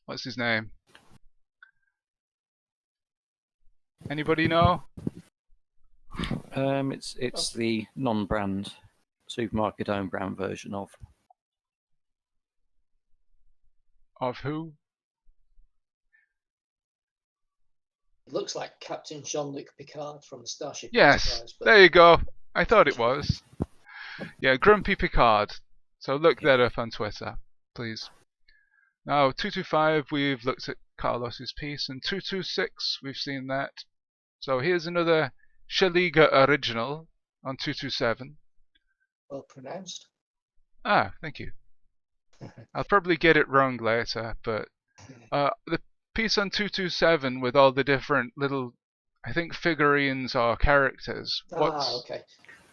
Speaker 1: What's his name? Anybody know?
Speaker 6: It's the non-brand, supermarket own brand version of.
Speaker 1: Of who?
Speaker 4: It looks like Captain Jean-Luc Picard from the Starship
Speaker 1: Yes,
Speaker 4: Enterprise. But
Speaker 1: there you go. I thought it was. Yeah, Grumpy Picard. So look that up on Twitter, please. Now, 225, we've looked at Carlos's piece, and 226, we've seen that. So here's another Shaliga original on 227.
Speaker 4: well pronounced.
Speaker 1: Ah, thank you. I'll probably get it wrong later, but the piece on 227 with all the different little, I think, figurines or characters.
Speaker 4: Okay.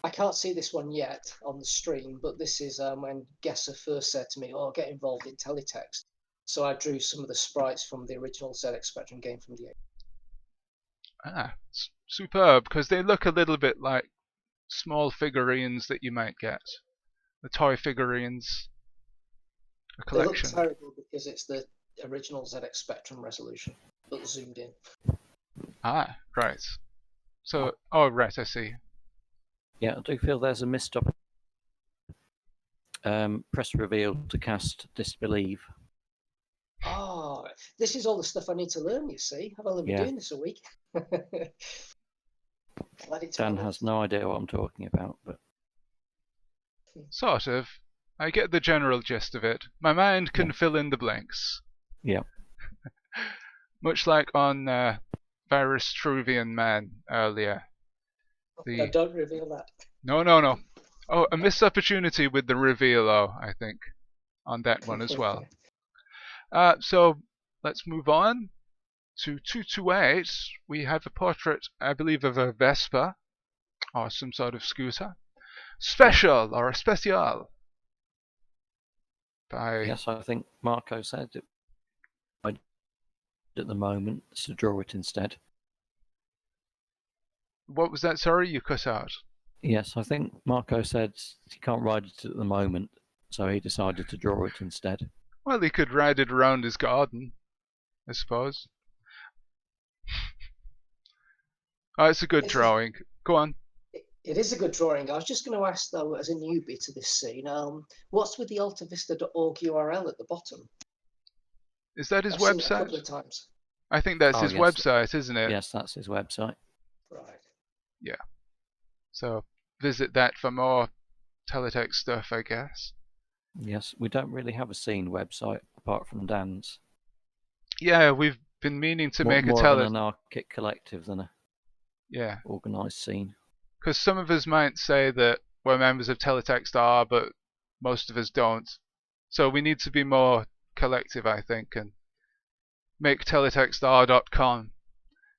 Speaker 4: I can't see this one yet on the stream, but this is when Gesser first said to me, "Oh, get involved in Teletext." So I drew some of the sprites from the original ZX Spectrum game from the 80s.
Speaker 1: Ah, superb, because they look a little bit like small figurines that you might get. The toy figurines. A collection.
Speaker 4: They look terrible because it's the original ZX Spectrum resolution, but zoomed in.
Speaker 1: Ah, right. So, oh, right, I see.
Speaker 6: Yeah, I do feel there's a missed up. Press reveal to cast disbelieve.
Speaker 4: Oh, this is all the stuff I need to learn, you see. I've only been doing this a week.
Speaker 6: Dan has no idea what I'm talking about, but...
Speaker 1: Sort of. I get the general gist of it. My mind can fill in the blanks.
Speaker 6: Yeah.
Speaker 1: Much like on Virus Truvian Man earlier.
Speaker 4: No, don't reveal that.
Speaker 1: No. Oh, a missed opportunity with the reveal, though, I think, on that one as well. So, let's move on to 228. We have a portrait, I believe, of a Vespa, or some sort of scooter. Special, or a special.
Speaker 6: Yes, I think Marco said it. At the moment, to draw it instead.
Speaker 1: What was that? Sorry, you cut out.
Speaker 6: Yes, I think Marco said he can't ride it at the moment, so he decided to draw it instead.
Speaker 1: Well, he could ride it around his garden, I suppose. Oh, it's a good drawing. Go on.
Speaker 4: It is a good drawing. I was just going to ask, though, as a newbie to this scene, what's with the altavista.org URL at the bottom?
Speaker 1: Is that his
Speaker 4: I've seen it a
Speaker 1: website?
Speaker 4: couple of times.
Speaker 1: I think that's
Speaker 6: Oh,
Speaker 1: his
Speaker 6: yes.
Speaker 1: website, isn't it?
Speaker 6: Yes, that's his website.
Speaker 4: Right.
Speaker 1: Yeah. So visit that for more Teletext stuff, I guess.
Speaker 6: Yes, we don't really have a scene website apart from Dan's.
Speaker 1: Yeah, we've been meaning to make a
Speaker 6: more of an anarchic collective than a
Speaker 1: Yeah,
Speaker 6: organised scene.
Speaker 1: because some of us might say that we're members of Teletext R, but most of us don't. So we need to be more collective, I think, and make teletextr.com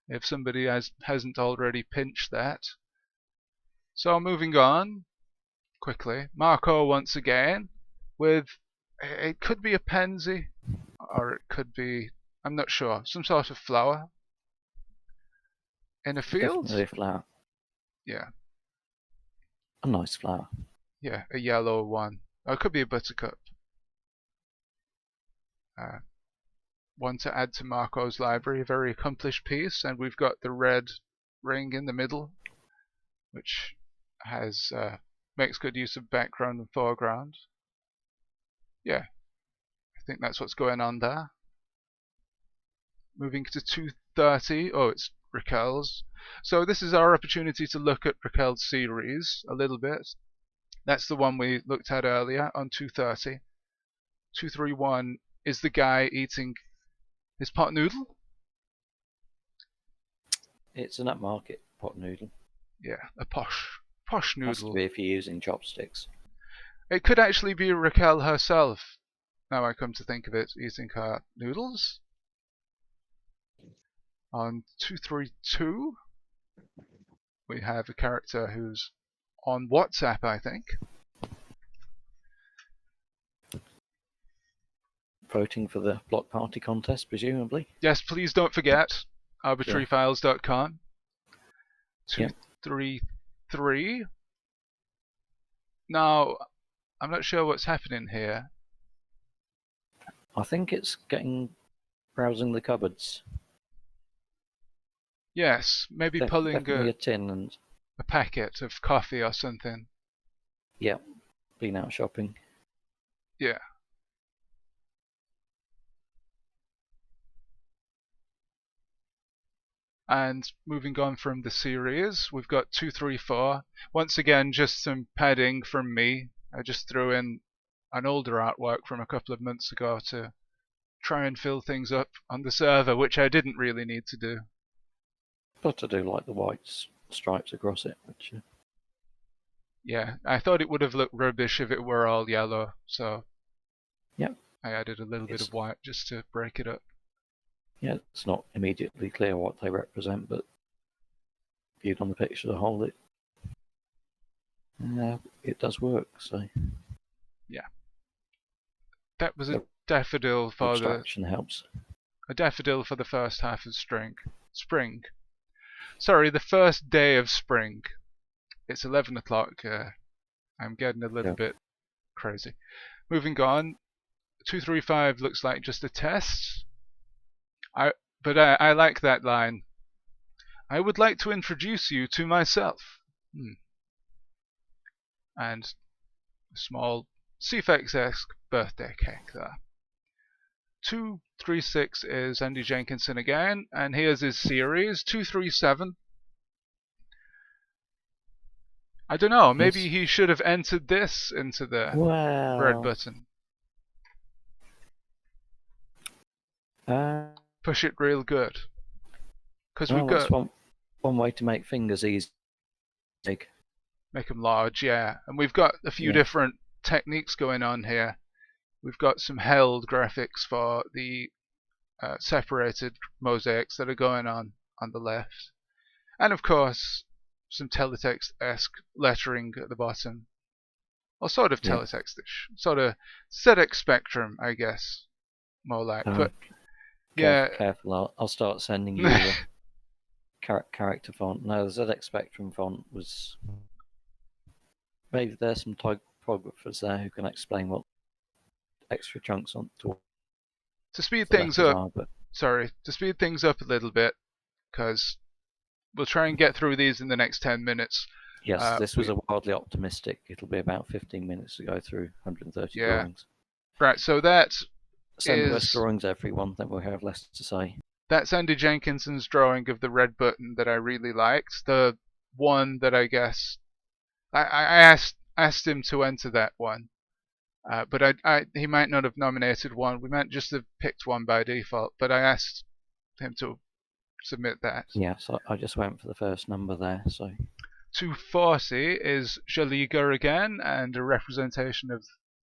Speaker 1: if somebody hasn't already pinched that. So moving on quickly, Marco once again with, it could be a pansy or it could be, I'm not sure, some sort of flower in a field.
Speaker 6: Definitely a flower.
Speaker 1: Yeah,
Speaker 6: A nice flower.
Speaker 1: yeah, a yellow one. Or it could be a buttercup. One to add to Marco's library, a very accomplished piece, and we've got the red ring in the middle, which has makes good use of background and foreground. Yeah, I think that's what's going on there. Moving to 230. Oh, it's Raquel's. So this is our opportunity to look at Raquel's series a little bit. That's the one we looked at earlier on 230. 231 is the guy eating his pot noodle.
Speaker 6: It's an upmarket pot noodle.
Speaker 1: Yeah, a posh noodle.
Speaker 6: Has to be if you're using chopsticks.
Speaker 1: It could actually be Raquel herself, now I come to think of it, eating her noodles. On 232, we have a character who's on WhatsApp, I think.
Speaker 6: Voting for the block party contest, presumably.
Speaker 1: Yes, please don't forget, arbitraryfiles.com. 233. Now, I'm not sure what's happening here.
Speaker 6: I think it's browsing the cupboards.
Speaker 1: Yes, maybe pulling
Speaker 6: definitely a tin and
Speaker 1: a packet of coffee or something.
Speaker 6: yeah, been out shopping.
Speaker 1: Yeah. And moving on from the series, we've got 234. Once again, just some padding from me. I just threw in an older artwork from a couple of months ago to try and fill things up on the server, which I didn't really need to do.
Speaker 6: But I do like the white stripes across it, which
Speaker 1: Yeah, I thought it would have looked rubbish if it were all yellow, so
Speaker 6: yeah,
Speaker 1: I added a little bit of white just to break it up.
Speaker 6: Yeah, it's not immediately clear what they represent, but viewed on the picture as a whole, it does work. So
Speaker 1: yeah, that was a daffodil for
Speaker 6: abstraction helps.
Speaker 1: A daffodil for the first half of spring. Sorry, the first day of spring. It's 11 o'clock. I'm getting a little bit crazy. Moving on, 235 looks like just a test. But I like that line. I would like to introduce you to myself. And a small CFX-esque birthday cake there. 236 is Andy Jenkinson again, and here's his series. 237. I don't know, maybe he should have entered this into the red button. Push it real good. Because we've got
Speaker 6: one way to make fingers easy.
Speaker 1: Make them large, yeah. And we've got a few different techniques going on here. We've got some held graphics for the separated mosaics that are going on the left. And of course, some teletext-esque lettering at the bottom. Or sort of teletext-ish. Sort of ZX Spectrum, I guess. More like. But yeah.
Speaker 6: Careful, I'll start sending you the character font. No, the ZX Spectrum font was... Maybe there's some typographers there who can explain what extra chunks on
Speaker 1: to speed things up. To speed things up a little bit, because we'll try and get through these in the next 10 minutes.
Speaker 6: Yes, this was a wildly optimistic. It'll be about 15 minutes to go through 130 drawings.
Speaker 1: Right, so that
Speaker 6: Send
Speaker 1: is...
Speaker 6: West drawings, everyone, then we'll have less to say.
Speaker 1: That's Andy Jenkinson's drawing of the red button that I really liked. The one that I guess... I asked him to enter that one. But he might not have nominated one. We might just have picked one by default. But I asked him to submit that.
Speaker 6: Yeah, so I just went for the first number there. So
Speaker 1: 240 is Jaliga again, and a representation of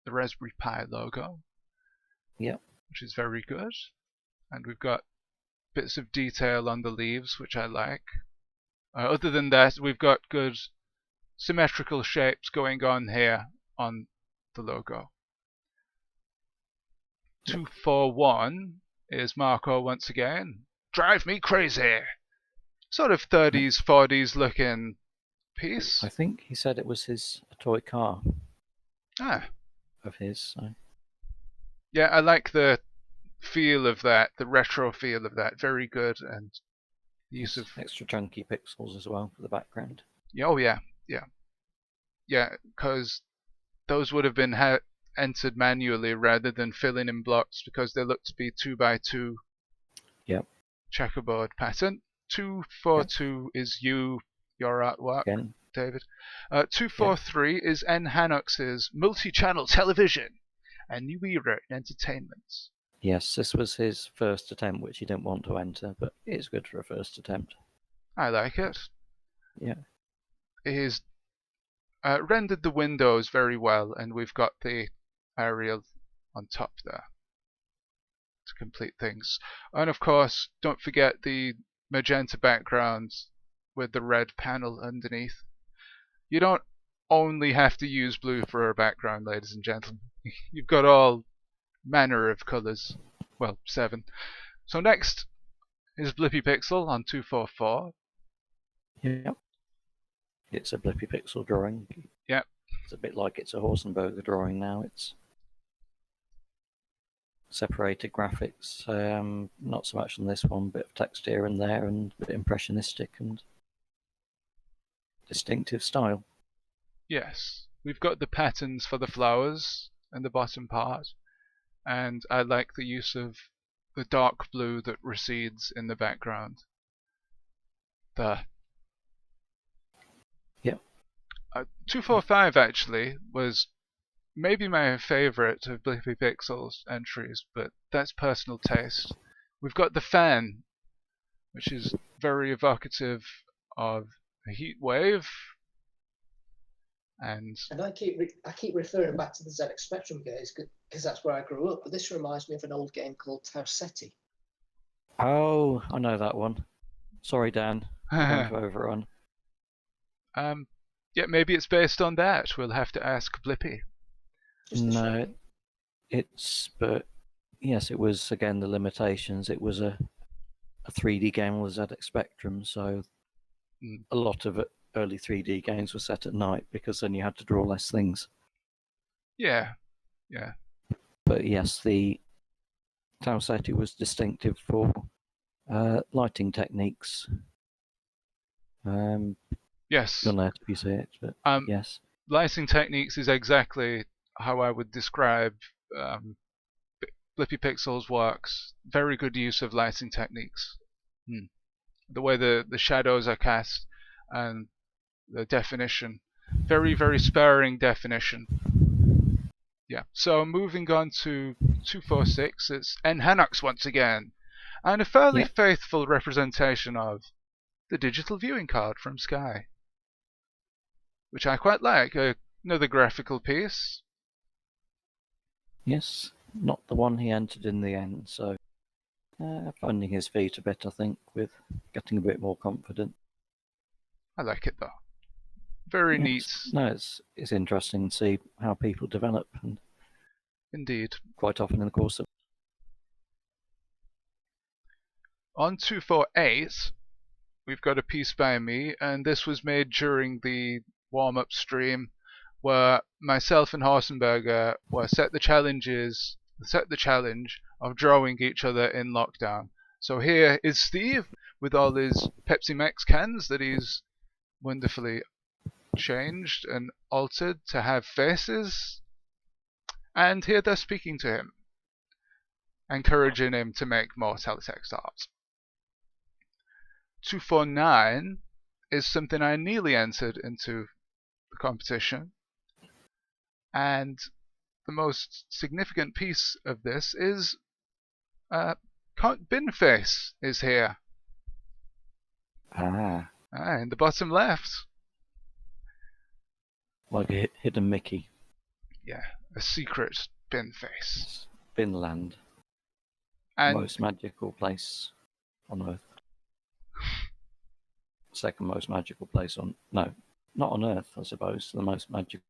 Speaker 1: the Raspberry Pi logo.
Speaker 6: Yep.
Speaker 1: Which is very good. And we've got bits of detail on the leaves, which I like. Other than that, we've got good symmetrical shapes going on here on the logo. 241 is Marco once again. Drive me crazy! Sort of 30s, 40s looking piece.
Speaker 6: I think he said it was a toy car of his. So.
Speaker 1: Yeah, I like the feel of that, the retro feel of that. Very good, and the use of
Speaker 6: extra chunky pixels as well for the background.
Speaker 1: Oh yeah, because those would have been entered manually rather than filling in blocks because they look to be 2x2.
Speaker 6: Yep.
Speaker 1: Checkerboard pattern. 242 is your artwork,
Speaker 6: again.
Speaker 1: David. 243 is N. Hannox's multi-channel television, a new era in entertainment.
Speaker 6: Yes, this was his first attempt, which he didn't want to enter, but it's good for a first attempt.
Speaker 1: I like it.
Speaker 6: Yeah.
Speaker 1: He's rendered the windows very well, and we've got the aerial on top there to complete things. And of course, don't forget the magenta background with the red panel underneath. You don't only have to use blue for a background, ladies and gentlemen. You've got all manner of colours. Well, 7. So next is Blippy Pixel on 244.
Speaker 6: Yep. It's a Blippy Pixel drawing.
Speaker 1: Yep.
Speaker 6: It's a bit like it's a Horsenberger drawing now. It's separated graphics. Not so much on this one, bit of text here and there, and a bit impressionistic and distinctive style.
Speaker 1: Yes. We've got the patterns for the flowers and the bottom part. And I like the use of the dark blue that recedes in the background. There.
Speaker 6: Yep.
Speaker 1: 245 actually was maybe my favourite of Blippy Pixel's entries, but that's personal taste. We've got the fan, which is very evocative of a heat wave. And
Speaker 4: I keep referring back to the ZX Spectrum games because that's where I grew up. But this reminds me of an old game called Tausetti.
Speaker 6: Oh, I know that one. Sorry, Dan. Overrun.
Speaker 1: Yeah, maybe it's based on that. We'll have to ask Blippy.
Speaker 6: No, but yes, it was again the limitations. It was a 3D game with ZX Spectrum, so a lot of early 3D games were set at night because then you had to draw less things.
Speaker 1: Yeah.
Speaker 6: But yes, the Tausetti was distinctive for lighting techniques.
Speaker 1: Yes.
Speaker 6: You'll know if you see it, but yes.
Speaker 1: Lighting techniques is exactly how I would describe Blippy Pixel's works. Very good use of lighting techniques. The way the shadows are cast and the definition. Very, very sparing definition. Yeah. So moving on to 246, it's N. Hannox once again. And a fairly faithful representation of the digital viewing card from Sky. Which I quite like. Another graphical piece.
Speaker 6: Yes, not the one he entered in the end, so finding his feet a bit, I think, with getting a bit more confident.
Speaker 1: I like it though. Very neat.
Speaker 6: No, it's interesting to see how people develop, and
Speaker 1: indeed,
Speaker 6: quite often in the course of.
Speaker 1: On 248, we've got a piece by me, and this was made during the warm-up stream, where myself and Horsenberger were set the challenge of drawing each other in lockdown. So here is Steve with all his Pepsi Max cans that he's wonderfully changed and altered to have faces. And here they're speaking to him, encouraging him to make more teletext art. 249 is something I nearly entered into the competition, and the most significant piece of this is Bin Face is here. In the bottom left.
Speaker 6: Like a hidden Mickey.
Speaker 1: Yeah, a secret Bin Face.
Speaker 6: Binland.
Speaker 1: And
Speaker 6: Most magical place on Earth. Second most magical place on... No, not on Earth, I suppose. The most magical.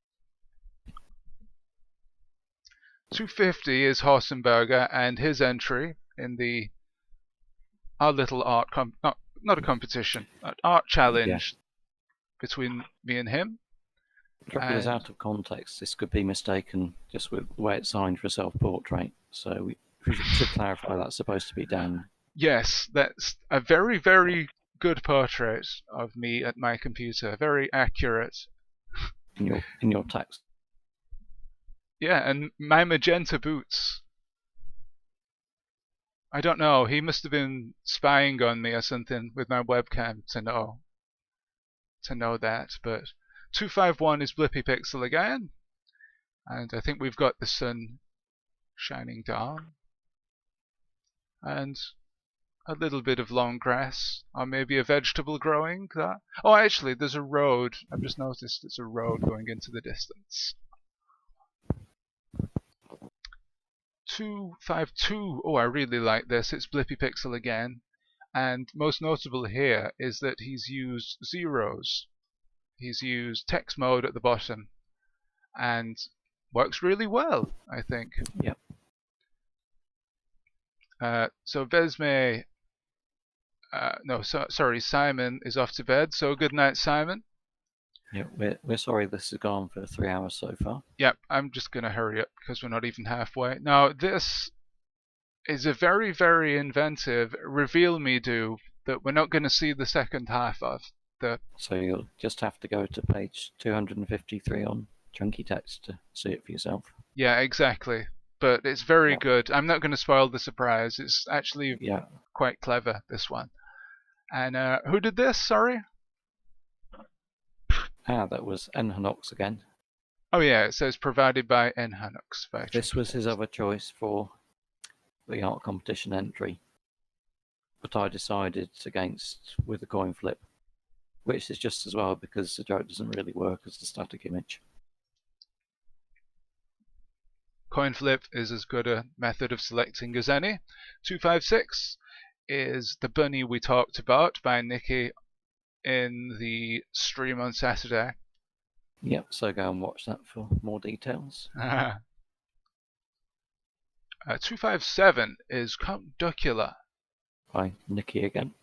Speaker 1: 250 is Horsenberger and his entry in our little art not a competition, an art challenge between me and him.
Speaker 6: If it was out of context, this could be mistaken just with the way it's signed for a self-portrait. So we should clarify that's supposed to be Dan.
Speaker 1: Yes, that's a very, very good portrait of me at my computer. Very accurate.
Speaker 6: In your text.
Speaker 1: Yeah, and my magenta boots. I don't know, he must have been spying on me or something with my webcam to know that, but 251 is Blippy Pixel again, and I think we've got the sun shining down, and a little bit of long grass, or maybe a vegetable growing there. Oh, actually, there's a road. I've just noticed there's a road going into the distance. 252. Oh, I really like this. It's Blippy Pixel again. And most notable here is that he's used zeros. He's used text mode at the bottom. And works really well, I think.
Speaker 6: Yep.
Speaker 1: So Vesme... sorry, Simon is off to bed. So good night, Simon.
Speaker 6: Yeah, we're sorry this has gone for 3 hours so far.
Speaker 1: Yep, I'm just going to hurry up because we're not even halfway. Now, this is a very, very inventive reveal me do that we're not going to see the second half of.
Speaker 6: So you'll just have to go to page 253 on Chunky Text to see it for yourself.
Speaker 1: Yeah, exactly. But it's very good. I'm not going to spoil the surprise. It's actually quite clever, this one. And who did this? Sorry?
Speaker 6: That was N. Hanox again.
Speaker 1: Oh yeah, it says provided by N. Hanox.
Speaker 6: This was his other choice for the art competition entry, but I decided against with a coin flip, which is just as well because the joke doesn't really work as a static image.
Speaker 1: Coin flip is as good a method of selecting as any. 256 is the bunny we talked about by Nikki in the stream on Saturday.
Speaker 6: Yep, so go and watch that for more details.
Speaker 1: 257 is Count Duckula.
Speaker 6: By Nikki again.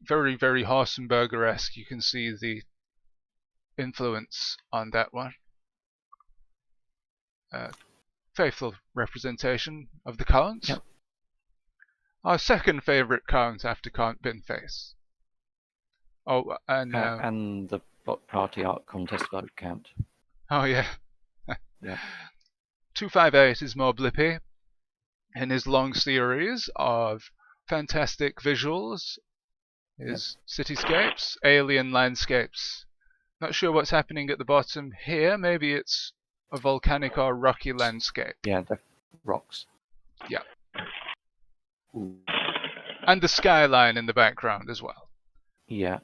Speaker 1: Very, very Horsenberger-esque. You can see the influence on that one. Faithful representation of the Count.
Speaker 6: Yep.
Speaker 1: Our second favourite Count after Count Binface. Oh, and
Speaker 6: the Block Party Art Contest vote count.
Speaker 1: Oh yeah.
Speaker 6: Yeah.
Speaker 1: 258 is more Blippy in his long series of fantastic visuals, his cityscapes, alien landscapes. Not sure what's happening at the bottom here. Maybe it's a volcanic or rocky landscape.
Speaker 6: Yeah, the rocks.
Speaker 1: Yeah.
Speaker 6: Ooh.
Speaker 1: And the skyline in the background as well.
Speaker 6: Yeah.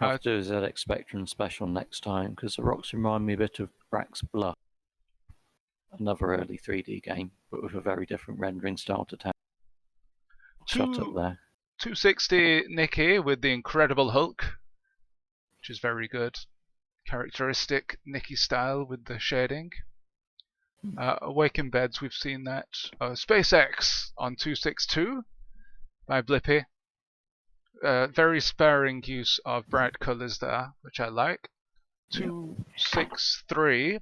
Speaker 6: I'll have to do a ZX Spectrum special next time because the rocks remind me a bit of Brack's Bluff. Another early 3D game, but with a very different rendering style to town. Shut up there. 260
Speaker 1: Nikki with the Incredible Hulk, which is very good. Characteristic Nikki style with the shading. Awaken Beds, we've seen that. SpaceX on 262 by Blippy. Very sparing use of bright colours there, which I like. 263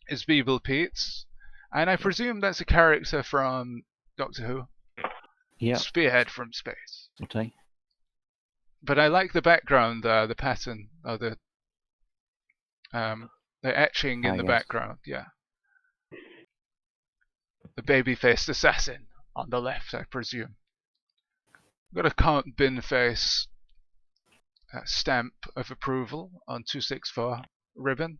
Speaker 1: is Beeble Pete's, and I presume that's a character from Doctor Who.
Speaker 6: Yeah.
Speaker 1: Spearhead from Space.
Speaker 6: Okay.
Speaker 1: But I like the background there, the pattern, or the etching in the
Speaker 6: yes.
Speaker 1: background. Yeah. The baby-faced assassin on the left, I presume. Got a Can't Bin Face stamp of approval on 264 ribbon.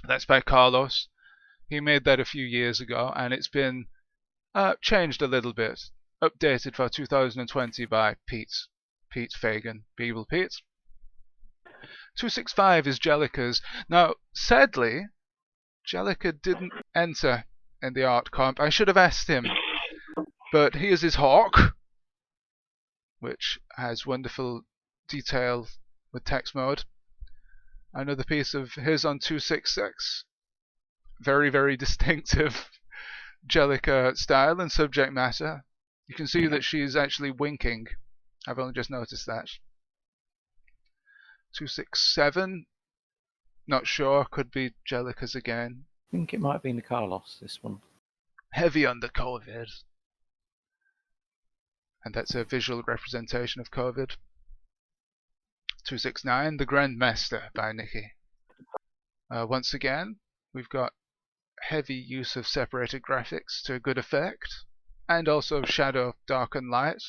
Speaker 1: That's by Carlos. He made that a few years ago, and it's been changed a little bit. Updated for 2020 by Pete Fagan, Beeble Pete. 265 is Jellica's. Now, sadly, Jellica didn't enter in the art comp. I should have asked him. But here's his hawk, which has wonderful detail with text mode. Another piece of his on 266. Very, very distinctive Jellica style and subject matter. You can see that she's actually winking. I've only just noticed that. 267. Not sure. Could be Jellica's again.
Speaker 6: I think it might have been the Carlos, this one.
Speaker 1: Heavy on the COVID. And that's a visual representation of COVID. 269, The Grandmaster by Nikki. Once again, we've got heavy use of separated graphics to good effect, and also shadow, dark and light.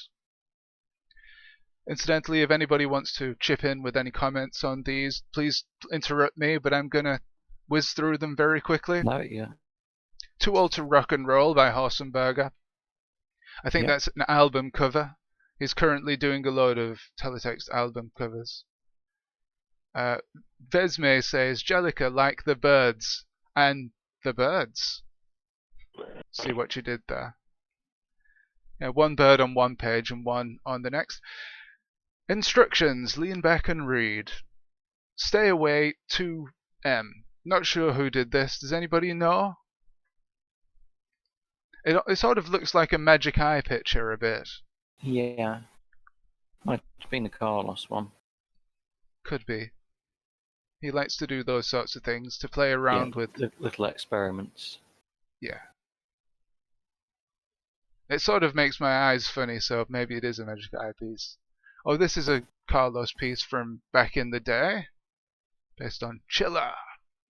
Speaker 1: Incidentally, if anybody wants to chip in with any comments on these, please interrupt me, but I'm gonna whiz through them very quickly.
Speaker 6: No, yeah.
Speaker 1: Too Old to Rock and Roll by Horsenberger. I think that's an album cover. He's currently doing a load of Teletext album covers. Vesme says, Jellica like the birds. And the birds. See what you did there. Yeah, one bird on one page and one on the next. Instructions, lean back and read. Stay away 2M. Not sure who did this. Does anybody know? It sort of looks like a Magic Eye picture a bit.
Speaker 6: Yeah. Might have been the Carlos one.
Speaker 1: Could be. He likes to do those sorts of things, to play around with
Speaker 6: Little experiments.
Speaker 1: Yeah. It sort of makes my eyes funny, so maybe it is a Magic Eye piece. Oh, this is a Carlos piece from back in the day, based on Chiller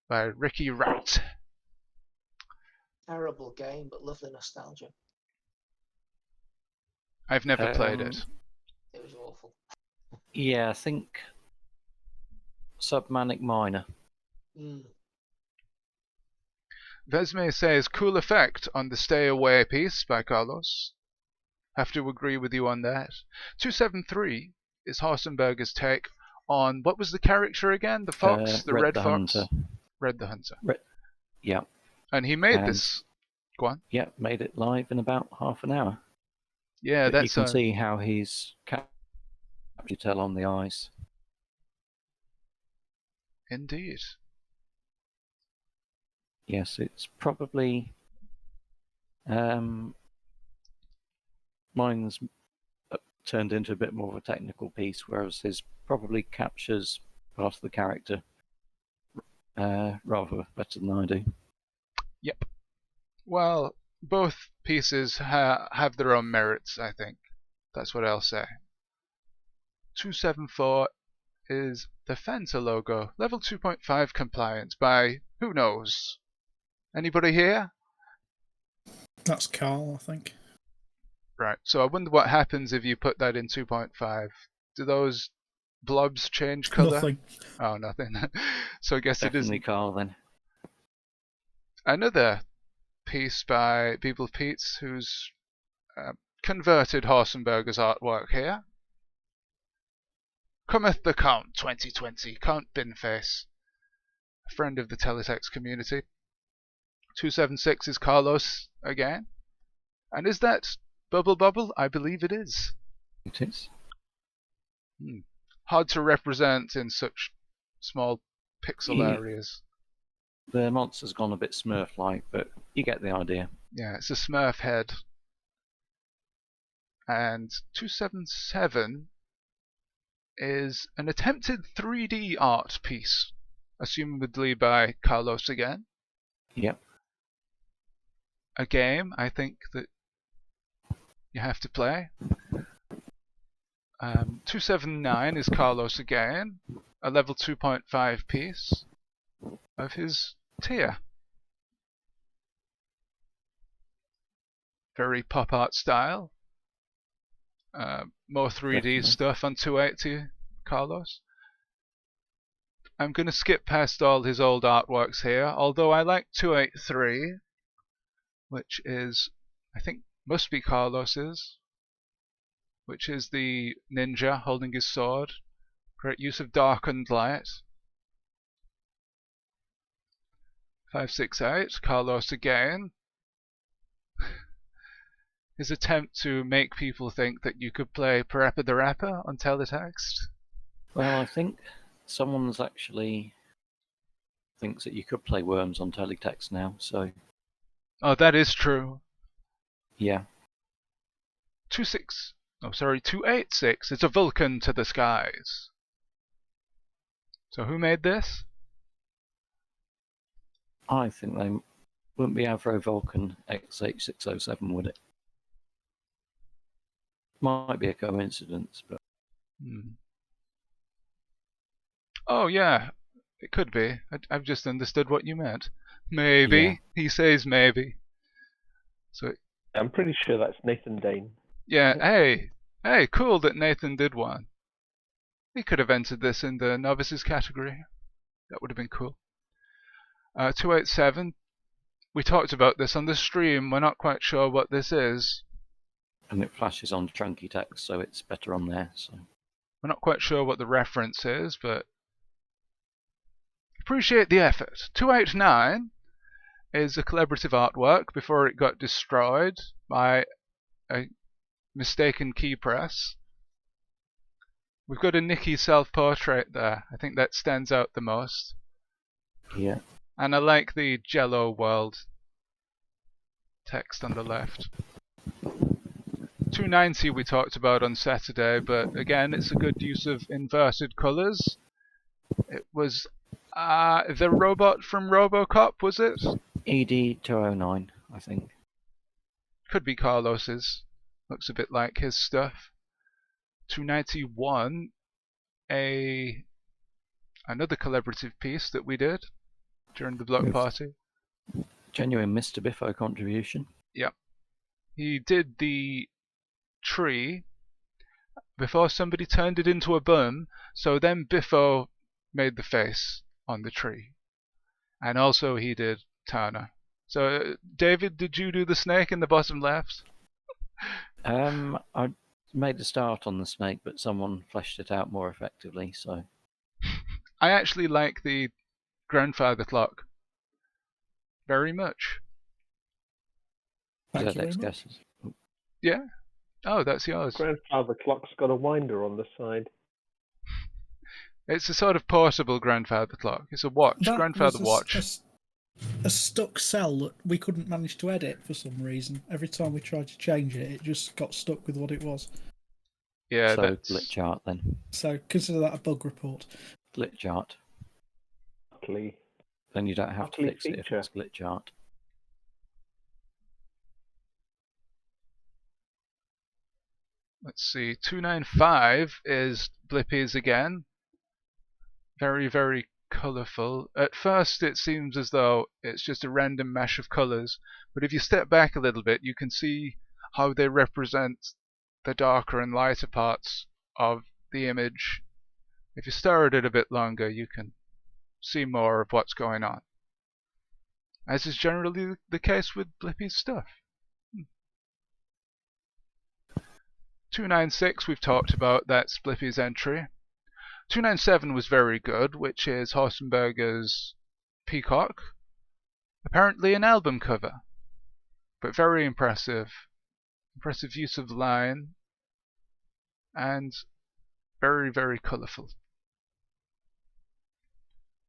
Speaker 1: by Ricky Wright.
Speaker 4: Terrible game, but lovely nostalgia.
Speaker 1: I've never played it.
Speaker 4: It was awful.
Speaker 6: Yeah, I think Submanic Minor.
Speaker 1: Vesme says, cool effect on the Stay Away piece by Carlos. Have to agree with you on that. 273 is Horsenberger's take on, what was the character again? The fox? The Red Fox?
Speaker 6: Hunter.
Speaker 1: Red the Hunter.
Speaker 6: Yeah.
Speaker 1: And he made this. Go on.
Speaker 6: Yeah, made it live in about half an hour.
Speaker 1: Yeah,
Speaker 6: but you can see how he's detail on the eyes.
Speaker 1: Indeed.
Speaker 6: Yes, it's probably mine's turned into a bit more of a technical piece, whereas his probably captures part of the character rather better than I do.
Speaker 1: Yep. Well, both pieces have their own merits, I think. That's what I'll say. 274 is the Fanta logo, level 2.5 compliant by who knows? Anybody here?
Speaker 3: That's Carl, I think.
Speaker 1: Right, so I wonder what happens if you put that in 2.5. Do those blobs change colour?
Speaker 3: Nothing.
Speaker 1: Oh, nothing. So I guess
Speaker 6: Definitely
Speaker 1: it is
Speaker 6: Carl then.
Speaker 1: another piece by Beeble Pete's, who's converted Horsenberger's artwork here. Cometh the Count 2020, Count Binface, a friend of the Teletext community. 276 is Carlos again. And is that Bubble? I believe it is.
Speaker 6: It is.
Speaker 1: Hard to represent in such small pixel areas.
Speaker 6: The monster's gone a bit Smurf-like, but you get the idea.
Speaker 1: Yeah, it's a Smurf head. And 277 is an attempted 3D art piece, assumedly by Carlos again.
Speaker 6: Yep.
Speaker 1: A game, I think, that you have to play. 279 is Carlos again, a level 2.5 piece of his tier. Very pop art style. More 3D
Speaker 6: Definitely.
Speaker 1: stuff on 280 Carlos. I'm going to skip past all his old artworks here, although I like 283, which is, I think, must be Carlos's, which is the ninja holding his sword. Great use of darkened light. 568, Carlos again. His attempt to make people think that you could play Parappa the Rapper on Teletext.
Speaker 6: Well, I think someone's actually thinks that you could play Worms on Teletext now, so
Speaker 1: Oh, that is true.
Speaker 6: yeah.
Speaker 1: 286. It's a Vulcan to the skies. So who made this?
Speaker 6: I think they wouldn't be Avro Vulcan X8607, would it? Might be a coincidence, but
Speaker 1: Oh yeah, it could be. I've just understood what you meant. Maybe.
Speaker 6: Yeah.
Speaker 1: He says maybe. So
Speaker 5: I'm pretty sure that's Nathan Dane.
Speaker 1: yeah, hey, cool that Nathan did one. He could have entered this in the novices category. That would have been cool. 287. We talked about this on the stream. We're not quite sure what this is.
Speaker 6: and it flashes on chunky text, so it's better on there. So
Speaker 1: We're not quite sure what the reference is, but appreciate the effort. 289 is a collaborative artwork before it got destroyed by a mistaken key press. We've got a Nikki self-portrait there. I think that stands out the most.
Speaker 6: yeah,
Speaker 1: And I like the Jello World text on the left. 290 we talked about on Saturday, but again, it's a good use of inverted colours. It was the robot from RoboCop, was it?
Speaker 6: ED209, I think.
Speaker 1: Could be Carlos's. Looks a bit like his stuff. 291, another collaborative piece that we did during the block
Speaker 6: Yes.
Speaker 1: party.
Speaker 6: Genuine Mr. Biffo contribution.
Speaker 1: Yep. He did the tree before somebody turned it into a bun, so then Biffo made the face on the tree. And also he did Turner. So, David, did you do the snake in the bottom left?
Speaker 6: I made a start on the snake, but someone fleshed it out more effectively, so
Speaker 1: I actually like the grandfather clock very much.
Speaker 3: Thank you very
Speaker 6: ZX
Speaker 3: much.
Speaker 6: guesses.
Speaker 1: Yeah? Oh, that's yours.
Speaker 5: Grandfather clock's got a winder on the side.
Speaker 1: It's a sort of portable grandfather clock. It's a watch,
Speaker 3: That
Speaker 1: grandfather
Speaker 3: was
Speaker 1: watch.
Speaker 3: a stuck cell that we couldn't manage to edit for some reason. Every time we tried to change it, it just got stuck with what it was.
Speaker 1: Yeah,
Speaker 6: So
Speaker 1: that's
Speaker 6: glitch art then.
Speaker 3: So consider that a bug report.
Speaker 6: Glitch art.
Speaker 5: Luckily,
Speaker 6: Then you don't have to
Speaker 5: Lovely
Speaker 6: fix it if
Speaker 5: feature.
Speaker 6: it's glitch art.
Speaker 1: Let's see. 295 is Blippies again. Very, very colourful. At first, it seems as though it's just a random mesh of colours, but if you step back a little bit, you can see how they represent the darker and lighter parts of the image. If you stare at it a bit longer, you can see more of what's going on, as is generally the case with Blippi's stuff. 296 we've talked about, that's Blippi's entry. 297 was very good, which is Horsenberger's Peacock. Apparently an album cover, but very impressive. Impressive use of line, and very, very colourful.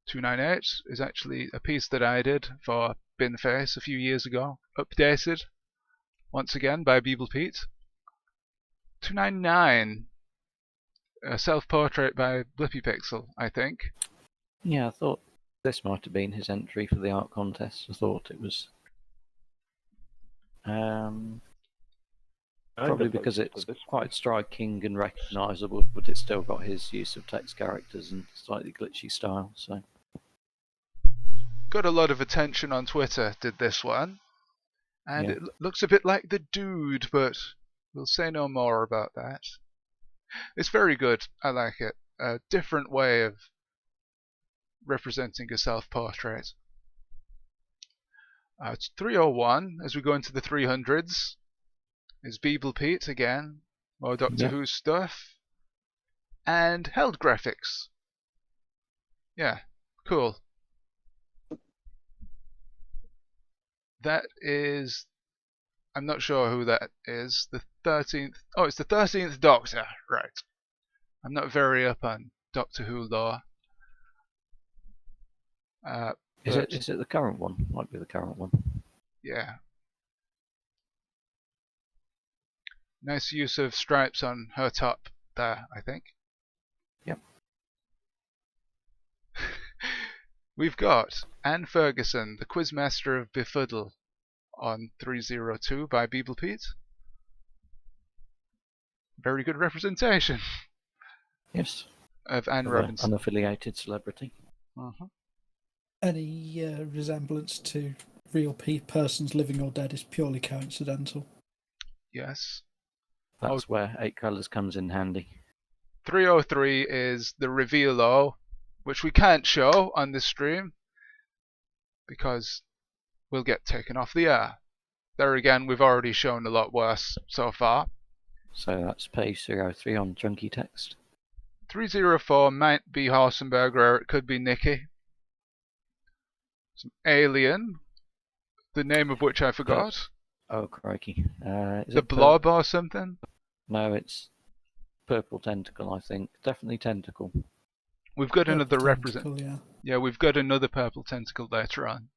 Speaker 1: 298 is actually a piece that I did for Binface a few years ago, updated once again by Beeble Pete. 299, a self-portrait by Blippy Pixel, I think.
Speaker 6: Yeah, I thought this might have been his entry for the art contest. I thought it was Probably because it's quite striking and recognisable, but it's still got his use of text characters and slightly glitchy style. So
Speaker 1: Got a lot of attention on Twitter, did this one. And
Speaker 6: Yeah.
Speaker 1: it looks a bit like the dude, but we'll say no more about that. It's very good. I like it. A different way of representing a self-portrait. It's 301 as we go into the 300s. Is Beeble Pete again. More Doctor
Speaker 6: Yep.
Speaker 1: Who stuff. And held graphics. Yeah, cool. That is... I'm not sure who that is. The 13th... Oh, it's the 13th Doctor. Right. I'm not very up on Doctor Who lore.
Speaker 6: is it the current one? Might be the current one.
Speaker 1: Yeah. Nice use of stripes on her top there, I think.
Speaker 6: Yep.
Speaker 1: We've got Anne Ferguson, the Quizmaster of Befuddle, on 302 by Beeble Pete. Very good representation
Speaker 6: Yes.
Speaker 1: of Anne
Speaker 6: Of
Speaker 1: Robinson.
Speaker 6: an unaffiliated celebrity.
Speaker 3: Any resemblance to real persons living or dead is purely coincidental.
Speaker 1: Yes.
Speaker 6: That's where 8 colours comes in handy.
Speaker 1: 303 is the reveal-o, which we can't show on this stream because we'll get taken off the air. There again, we've already shown a lot worse so far.
Speaker 6: So that's page 303 on chunky text.
Speaker 1: 304 might be Horsenberger or it could be Nikki. Some alien, the name of which I forgot.
Speaker 6: Oh, crikey. Is
Speaker 1: The
Speaker 6: it
Speaker 1: Blob or something?
Speaker 6: No, it's Purple Tentacle, I think. Definitely Tentacle.
Speaker 1: We've got another
Speaker 3: Tentacle,
Speaker 1: Yeah, we've got another Purple Tentacle later on.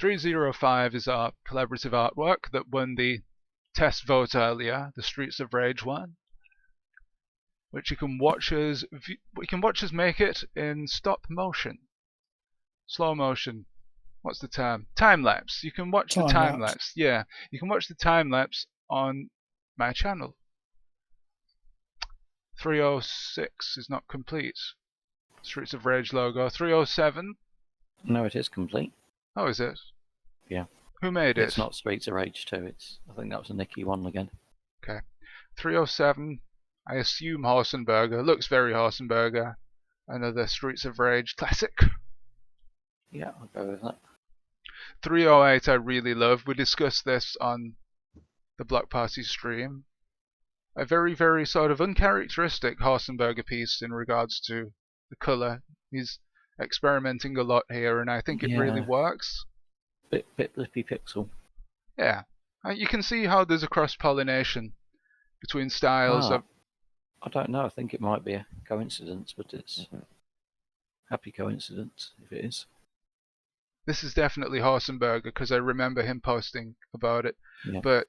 Speaker 1: 305 is our collaborative artwork that won the test vote earlier, the Streets of Rage one, which you can watch us make it in stop motion, slow motion. What's the term? Time lapse. You can watch the time lapse. Yeah, you can watch the time lapse on my channel. 306 is not complete. Streets of Rage logo. 307.
Speaker 6: No, it is complete.
Speaker 1: Oh, is it?
Speaker 6: Yeah.
Speaker 1: Who made it?
Speaker 6: It's not Streets of Rage 2. I think that was a Nikki one again.
Speaker 1: Okay. 307. I assume Horsenberger. Looks very Horsenberger. Another Streets of Rage classic.
Speaker 6: Yeah, I'll go with that.
Speaker 1: 308 I really love. We discussed this on the Block Party stream. A very, very sort of uncharacteristic Horsenberger piece in regards to the colour. He's experimenting a lot here, and I think it really works.
Speaker 6: Bit blippy pixel.
Speaker 1: Yeah. You can see how there's a cross-pollination between styles.
Speaker 6: I don't know. I think it might be a coincidence, but it's happy coincidence if it is.
Speaker 1: This is definitely Horsenberger because I remember him posting about it.
Speaker 6: Yeah.
Speaker 1: But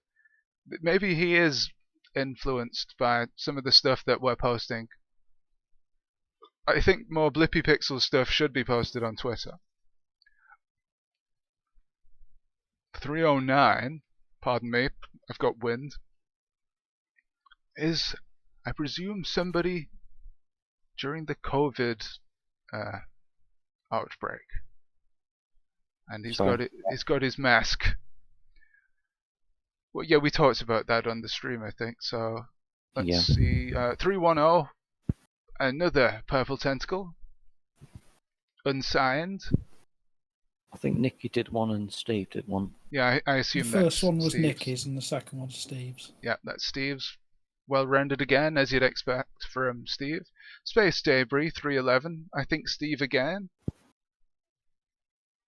Speaker 1: maybe he is influenced by some of the stuff that we're posting. I think more Blippy Pixel stuff should be posted on Twitter. 309, pardon me, I've got wind, is, I presume, somebody during the COVID outbreak. And he's got his mask. Well, yeah, we talked about that on the stream, I think. So let's see. 310, another Purple Tentacle, unsigned.
Speaker 6: I think Nikki did one and Steve did one.
Speaker 1: Yeah, I assume
Speaker 3: the first one was
Speaker 1: Steve's.
Speaker 3: Nicky's and the second one's Steve's.
Speaker 1: Yeah, that's Steve's. Well rendered again, as you'd expect from Steve. Space Debris 311. I think Steve again.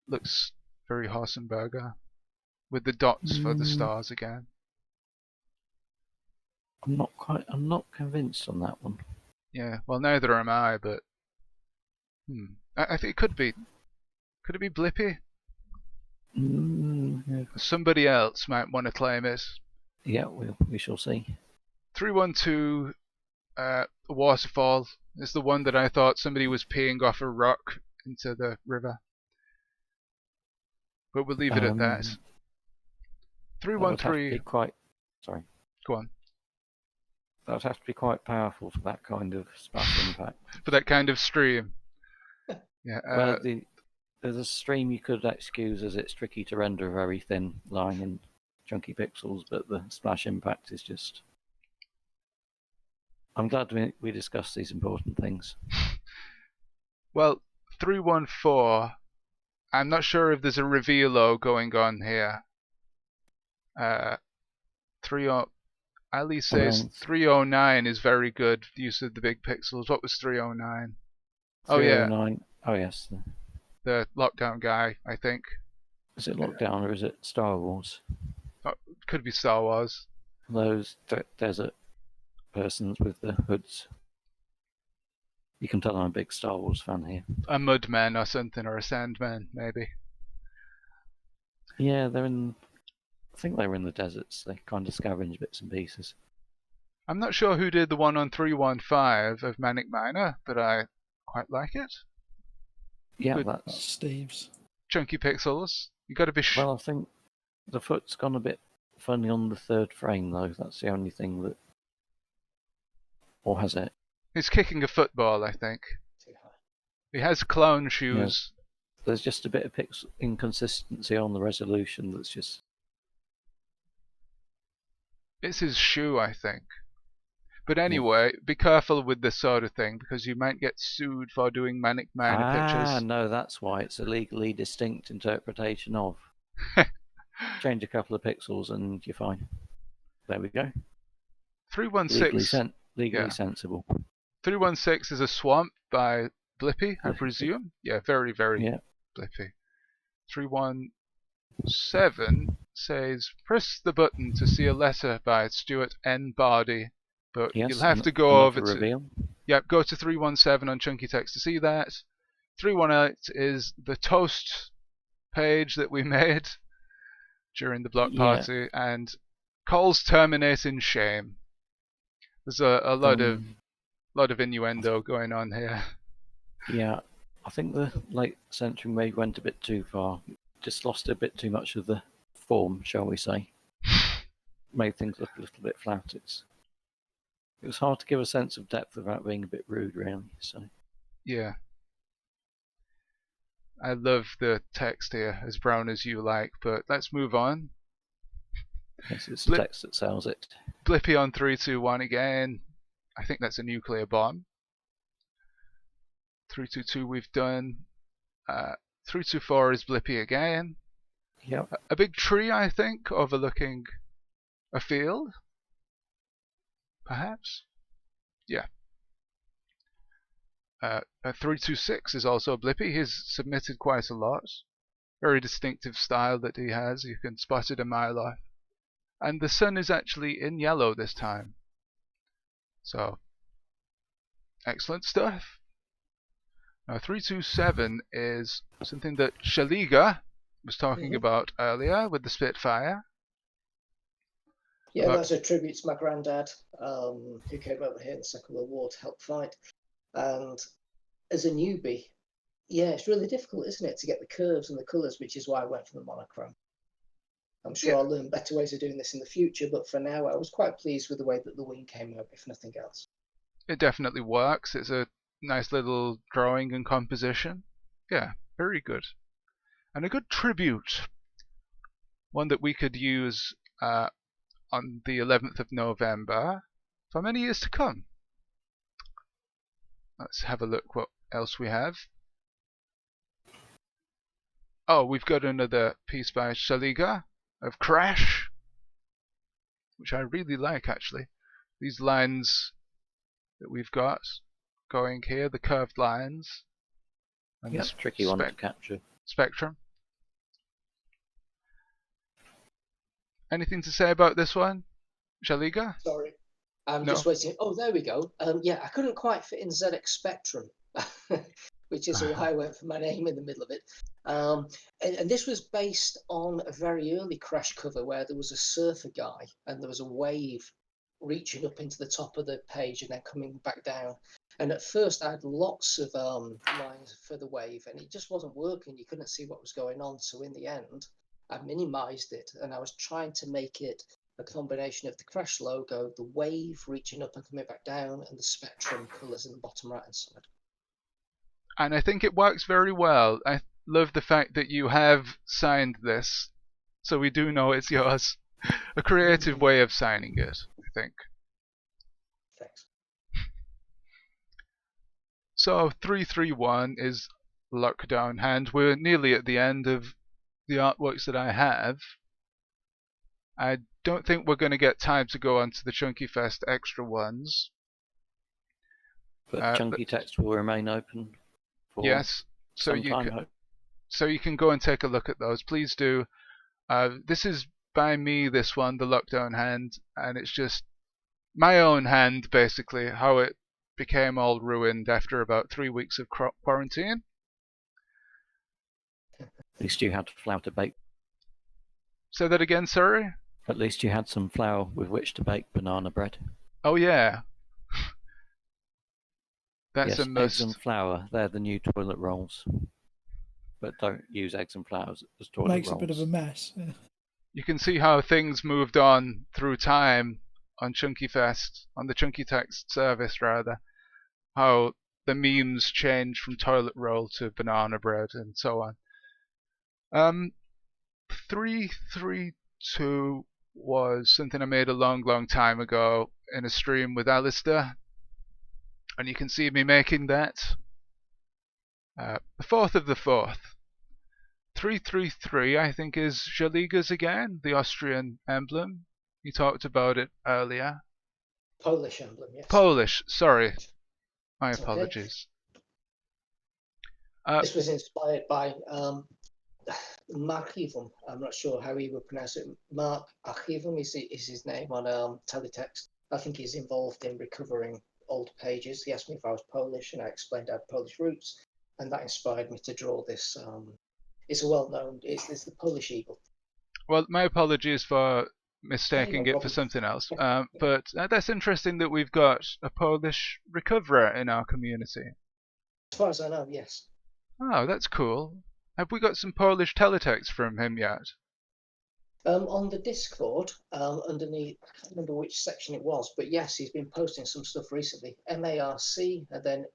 Speaker 1: Looks very Horsenberger. With the dots for the stars again.
Speaker 6: I'm not convinced on that one.
Speaker 1: Yeah, well, neither am I, but I think it could be. Could it be Blippy?
Speaker 6: Yeah.
Speaker 1: Somebody else might want to claim it.
Speaker 6: Yeah, we shall see.
Speaker 1: 312 Waterfall is the one that I thought somebody was peeing off a rock into the river. But we'll leave it at that. 313.
Speaker 6: Sorry.
Speaker 1: Go on.
Speaker 6: That'd have to be quite powerful for that kind of splash impact.
Speaker 1: For that kind of stream. Yeah.
Speaker 6: Well, there's a stream you could excuse as it's tricky to render a very thin line in chunky pixels, but the splash impact is just... I'm glad we discussed these important things.
Speaker 1: Well, 314, I'm not sure if there's a revealo going on here. 30, Ali says 309 is very good use of the big pixels. What was 309? Oh, yeah.
Speaker 6: 309. Oh, yes.
Speaker 1: The lockdown guy, I think.
Speaker 6: Is it Lockdown or is it Star Wars?
Speaker 1: Oh, could be Star Wars.
Speaker 6: Those desert persons with the hoods. You can tell I'm a big Star Wars fan here.
Speaker 1: A mudman or something, or a sandman, maybe.
Speaker 6: Yeah, I think they were in the deserts. They kind of scavenge bits and pieces.
Speaker 1: I'm not sure who did the one on 315 of Manic Miner, but I quite like it.
Speaker 6: Yeah,
Speaker 1: Good.
Speaker 6: that's
Speaker 3: Steve's.
Speaker 1: Chunky pixels. You got to be.
Speaker 6: Well, I think the foot's gone a bit funny on the third frame, though. That's the only thing that. Or has it?
Speaker 1: He's kicking a football, I think. He has clown shoes.
Speaker 6: Yeah. There's just a bit of inconsistency on the resolution that's just...
Speaker 1: It's his shoe, I think. But anyway, be careful with this sort of thing, because you might get sued for doing Manic Miner pictures.
Speaker 6: No, that's why. It's a legally distinct interpretation of. Change a couple of pixels and you're fine. There we go.
Speaker 1: 316.
Speaker 6: Legally sensible.
Speaker 1: 316 is a swamp by Blippy, I presume. Yeah, very, very Blippy. 317 says, press the button to see a letter by Stuart N. Bardi. But you'll have to go over to...
Speaker 6: reveal.
Speaker 1: Yep, go to 317 on Chunky Text to see that. 318 is the toast page that we made during the block party, and calls terminate in shame. There's a lot of innuendo going on here.
Speaker 6: Yeah, I think the late century maybe went a bit too far. Just lost a bit too much of the form, shall we say. Made things look a little bit flat. It was hard to give a sense of depth without being a bit rude, really. So. Yeah.
Speaker 1: I love the text here, as brown as you like, but let's move on.
Speaker 6: Yes, it's the text that sells it.
Speaker 1: Blippy on 321 again. I think that's a nuclear bomb. 322 we've done. 324 is Blippy again.
Speaker 6: Yep.
Speaker 1: A big tree, I think, overlooking a field. Perhaps? Yeah. 326 is also Blippy. He's submitted quite a lot. Very distinctive style that he has. You can spot it a mile off. And the sun is actually in yellow this time. So, excellent stuff. Now, 327 is something that Shaliga was talking about earlier with the Spitfire.
Speaker 4: Yeah, that's a tribute to my granddad, who came over here in the Second World War to help fight. And as a newbie, yeah, it's really difficult, isn't it, to get the curves and the colours, which is why I went for the monochrome. I'm sure I'll learn better ways of doing this in the future, but for now, I was quite pleased with the way that the wing came out, if nothing else.
Speaker 1: It definitely works. It's a nice little drawing and composition. Yeah, very good. And a good tribute. One that we could use on the 11th of November for many years to come. Let's have a look what else we have. Oh, we've got another piece by Shaliga of Crash, which I really like actually. These lines that we've got going here, the curved lines. And
Speaker 6: this tricky one to capture.
Speaker 1: Spectrum. Anything to say about this one, Shaliga?
Speaker 4: Sorry, I'm just waiting. Oh, there we go. Yeah, I couldn't quite fit in ZX Spectrum, which is why I went for my name in the middle of it. And this was based on a very early Crash cover where there was a surfer guy and there was a wave reaching up into the top of the page and then coming back down. And at first I had lots of lines for the wave and it just wasn't working. You couldn't see what was going on. So in the end, I minimized it and I was trying to make it a combination of the Crash logo, the wave reaching up and coming back down, and the spectrum colours in the bottom right hand side.
Speaker 1: And I think it works very well. I love the fact that you have signed this, so we do know it's yours. A creative way of signing it, I think.
Speaker 4: Thanks.
Speaker 1: So 331 is Lockdown hand. We're nearly at the end of the artworks that I have. I don't think we're going to get time to go on to the Chunky Fest extra ones.
Speaker 6: But Chunky Text will remain open for
Speaker 1: yes, so
Speaker 6: some time.
Speaker 1: you can go and take a look at those. Please do. This is by me, this one, the Lockdown hand, and it's just my own hand, basically, how it became all ruined after about 3 weeks of quarantine.
Speaker 6: At least you had flour to bake.
Speaker 1: Say that again, sorry?
Speaker 6: At least you had some flour with which to bake banana bread.
Speaker 1: Oh yeah. That's
Speaker 6: yes,
Speaker 1: a must.
Speaker 6: eggs and flour, they're the new toilet rolls. But don't use eggs and flour as toilet
Speaker 3: Makes
Speaker 6: rolls.
Speaker 3: a bit of a mess. Yeah.
Speaker 1: You can see how things moved on through time on Chunky Fest, on the Chunky Text service rather. How the memes changed from toilet roll to banana bread and so on. 332 was something I made a long time ago in a stream with Alistair, and you can see me making that. The 4th of the 4th. 333, I think, is Jaliga's again, the Austrian emblem. You talked about it earlier.
Speaker 4: Polish emblem, yes.
Speaker 1: Polish, sorry. My
Speaker 4: It's okay.
Speaker 1: apologies.
Speaker 4: This was inspired by Mark Archivum. I'm not sure how he would pronounce it. Mark Archivum is his name on Teletext. I think he's involved in recovering old pages. He asked me if I was Polish, and I explained I had Polish roots, and that inspired me to draw this. It's a well-known. It's the Polish eagle.
Speaker 1: Well, my apologies for mistaking
Speaker 4: No
Speaker 1: it for something else. But that's interesting that we've got a Polish recoverer in our community.
Speaker 4: As far as I know, yes.
Speaker 1: Oh, that's cool. Have we got some Polish teletext from him yet?
Speaker 4: On the Discord, underneath, I can't remember which section it was, but yes, he's been posting some stuff recently. MARC, and then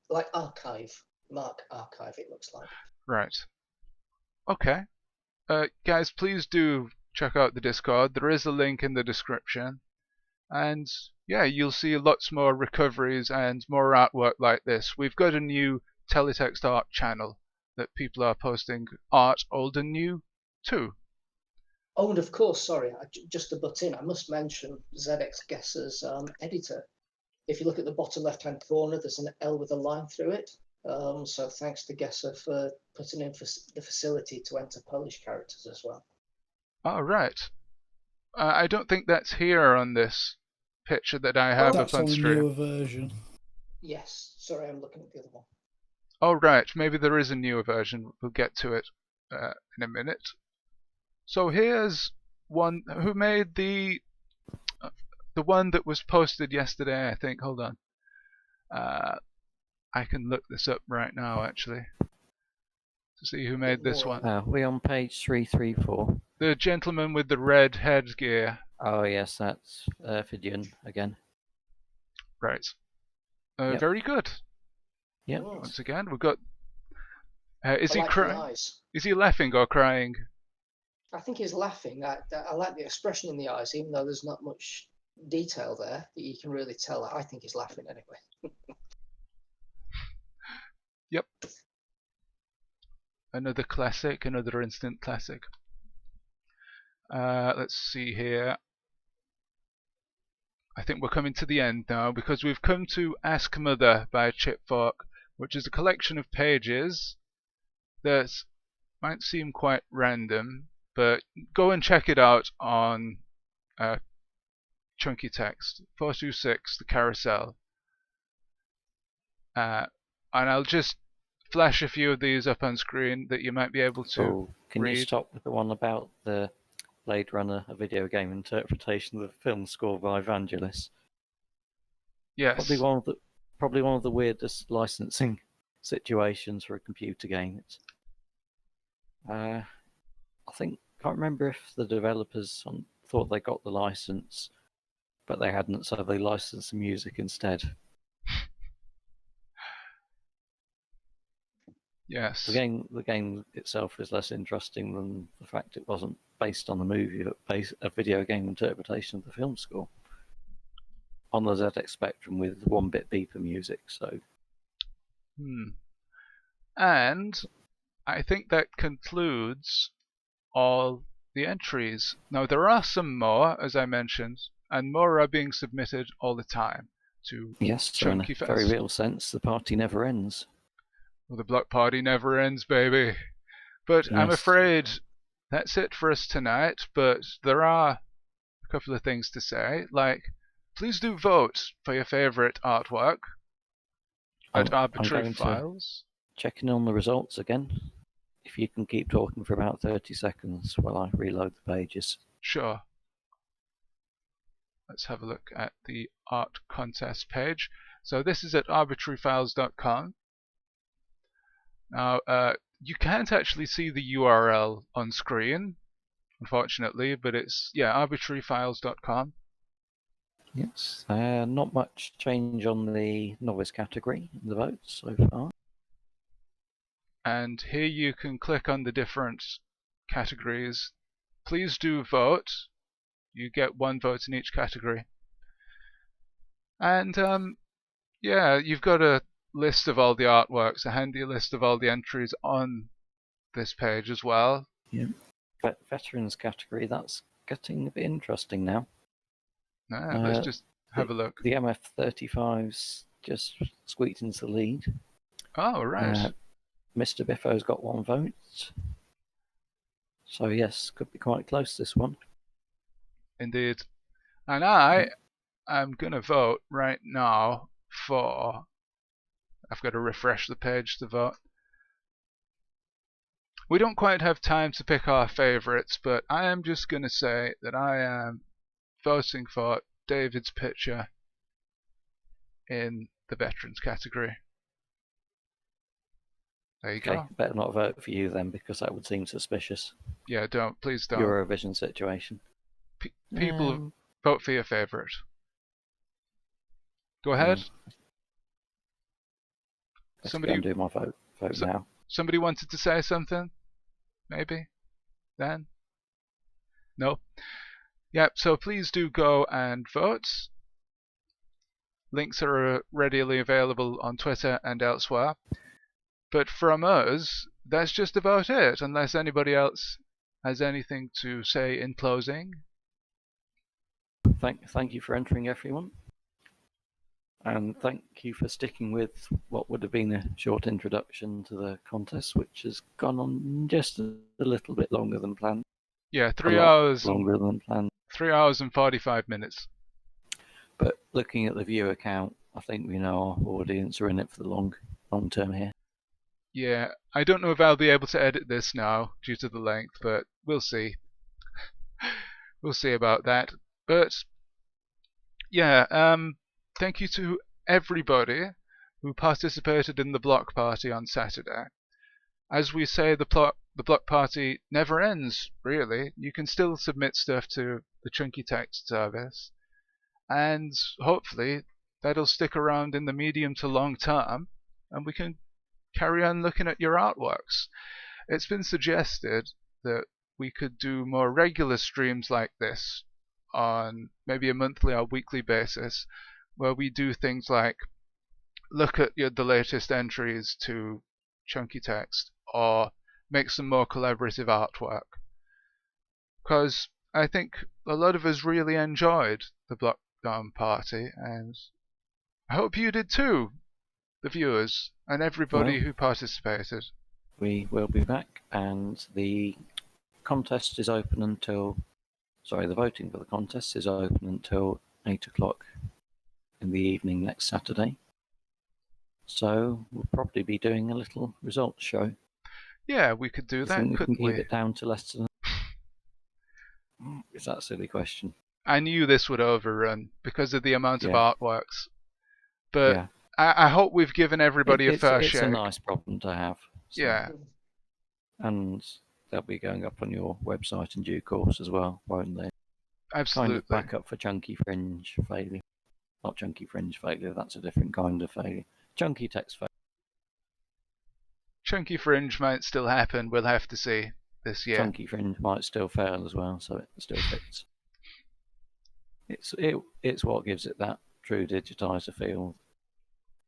Speaker 4: like archive, Mark Archive, it looks like.
Speaker 1: Right. Okay. Guys, please do check out the Discord. There is a link in the description. And yeah, you'll see lots more recoveries and more artwork like this. We've got a new Teletext art channel that people are posting art, old and new, too.
Speaker 4: Oh, and of course, sorry, just to butt in, I must mention ZX Guesser's editor. If you look at the bottom left-hand corner, there's an L with a line through it. So thanks to Gesser for putting in the facility to enter Polish characters as well.
Speaker 1: Oh, right. I don't think that's here on this picture that I have
Speaker 3: That's
Speaker 1: up on
Speaker 3: on the
Speaker 1: stream.
Speaker 3: newer version.
Speaker 4: Yes, sorry, I'm looking at the other one.
Speaker 1: Oh, right. Maybe there is a newer version. We'll get to it in a minute. So here's one who made the one that was posted yesterday, I think. Hold on. I can look this up right now, actually, to see who made this one.
Speaker 6: We're on page 334.
Speaker 1: The gentleman with the red headgear.
Speaker 6: Oh, yes, that's Fidian again.
Speaker 1: Right.
Speaker 6: Yep.
Speaker 1: Very good.
Speaker 6: Yep.
Speaker 1: Once again, we've got. Is he
Speaker 4: like
Speaker 1: crying? Is he laughing or crying?
Speaker 4: I think he's laughing. I like the expression in the eyes, even though there's not much detail there that you can really tell. I think he's laughing anyway.
Speaker 1: Yep. Another classic, another instant classic. Let's see here. I think we're coming to the end now because we've come to Ask Mother by Chipfork, which is a collection of pages that might seem quite random, but go and check it out on Chunky Text 426, the carousel. And I'll just flash a few of these up on screen that you might be able to
Speaker 6: Can
Speaker 1: read.
Speaker 6: you stop with the one about the Blade Runner, a video game interpretation of the film score by Vangelis?
Speaker 1: Yes.
Speaker 6: Probably one of the weirdest licensing situations for a computer game. I can't remember if the developers on thought they got the license, but they hadn't, so they licensed the music instead.
Speaker 1: Yes.
Speaker 6: The game itself is less interesting than the fact it wasn't based on the movie, but based a video game interpretation of the film score on the ZX Spectrum with 1-bit beeper music. So,
Speaker 1: and I think that concludes all the entries. Now there are some more, as I mentioned, and more are being submitted all the time to
Speaker 6: yes, so in a
Speaker 1: Chunky Fest.
Speaker 6: very real sense, the party never ends.
Speaker 1: Well, the block party never ends, baby. But
Speaker 6: Yes.
Speaker 1: I'm afraid that's it for us tonight. But there are a couple of things to say, like please do vote for your favourite artwork at Arbitrary
Speaker 6: I'm going
Speaker 1: Files.
Speaker 6: to check in on the results again. If you can keep talking for about 30 seconds while I reload the pages.
Speaker 1: Sure. Let's have a look at the art contest page. So this is at arbitraryfiles.com. Now, you can't actually see the URL on screen, unfortunately, but it's, arbitraryfiles.com.
Speaker 6: Yes, not much change on the novice category in the votes so far.
Speaker 1: And here you can click on the different categories. Please do vote. You get 1 vote in each category. And you've got a list of all the artworks, a handy list of all the entries on this page as well.
Speaker 6: Yeah. But veterans category, that's getting a bit interesting now.
Speaker 1: Let's just have a look.
Speaker 6: The MF35's just squeaked into the lead.
Speaker 1: Oh, right.
Speaker 6: Mr. Biffo's got 1 vote. So yes, could be quite close, this one.
Speaker 1: Indeed. And I am going to vote right now for... I've got to refresh the page to vote. We don't quite have time to pick our favourites, but I am just going to say that I am voting for David's picture in the veterans category. There you go.
Speaker 6: Better not vote for you then, because that would seem suspicious.
Speaker 1: Yeah, please don't.
Speaker 6: Eurovision situation.
Speaker 1: People vote for your favourite. Go ahead.
Speaker 6: Somebody do my vote now.
Speaker 1: Somebody wanted to say something? Maybe? Then? No? Yep, so please do go and vote. Links are readily available on Twitter and elsewhere. But from us, that's just about it, unless anybody else has anything to say in closing.
Speaker 6: Thank you for entering, everyone. And thank you for sticking with what would have been a short introduction to the contest, which has gone on just a little bit longer than planned.
Speaker 1: Yeah, 3 hours.
Speaker 6: Longer than planned.
Speaker 1: 3 hours and 45 minutes.
Speaker 6: But looking at the viewer count, I think we know our audience are in it for the long term here.
Speaker 1: Yeah, I don't know if I'll be able to edit this now due to the length, but we'll see. We'll see about that. But yeah, thank you to everybody who participated in the block party on Saturday. As we say, the block party never ends, really. You can still submit stuff to the Chunky Text service, and hopefully that'll stick around in the medium to long term, and we can carry on looking at your artworks. It's been suggested that we could do more regular streams like this on maybe a monthly or weekly basis, where we do things like look at the latest entries to Chunky Text or make some more collaborative artwork. Because I think a lot of us really enjoyed the BLOCKDOWN party, and I hope you did too, the viewers and everybody who participated.
Speaker 6: We will be back, and the contest is open until... Sorry, the voting for the contest is open until 8 o'clock in the evening next Saturday. So we'll probably be doing a little results show.
Speaker 1: Yeah, we could do that, couldn't we?
Speaker 6: We can keep it down to less than... Is that a silly question?
Speaker 1: I knew this would overrun because of the amount of artworks. But
Speaker 6: yeah.
Speaker 1: I hope we've given everybody a fair shake.
Speaker 6: It's a nice problem to have. So.
Speaker 1: Yeah.
Speaker 6: And they'll be going up on your website in due course as well, won't they?
Speaker 1: Absolutely.
Speaker 6: of backup for chunky fringe failure. Not chunky fringe failure, that's a different kind of failure. Chunky text failure.
Speaker 1: Chunky fringe might still happen. We'll have to see this year.
Speaker 6: Chunky fringe might still fail as well, so it still fits. It's what gives it that true digitizer feel,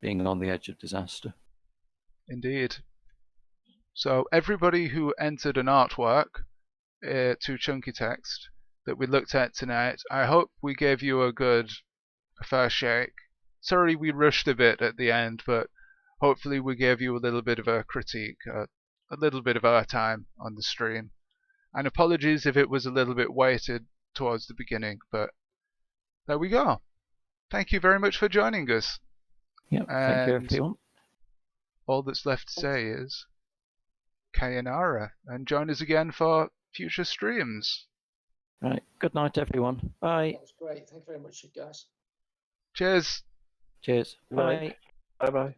Speaker 6: being on the edge of disaster.
Speaker 1: Indeed. So everybody who entered an artwork to Chunky Text that we looked at tonight, I hope we gave you a good first shake. Sorry we rushed a bit at the end, but hopefully we gave you a little bit of a critique, a little bit of our time on the stream. And apologies if it was a little bit weighted towards the beginning, but there we go. Thank you very much for joining us.
Speaker 6: Yep, thank you everyone.
Speaker 1: All that's left to say is Kayanara, and join us again for future streams.
Speaker 6: Right, good night everyone. Bye.
Speaker 4: That was great. Thank you very much, guys.
Speaker 1: Cheers.
Speaker 6: Cheers.
Speaker 5: Good
Speaker 6: Bye.
Speaker 5: night. Bye bye.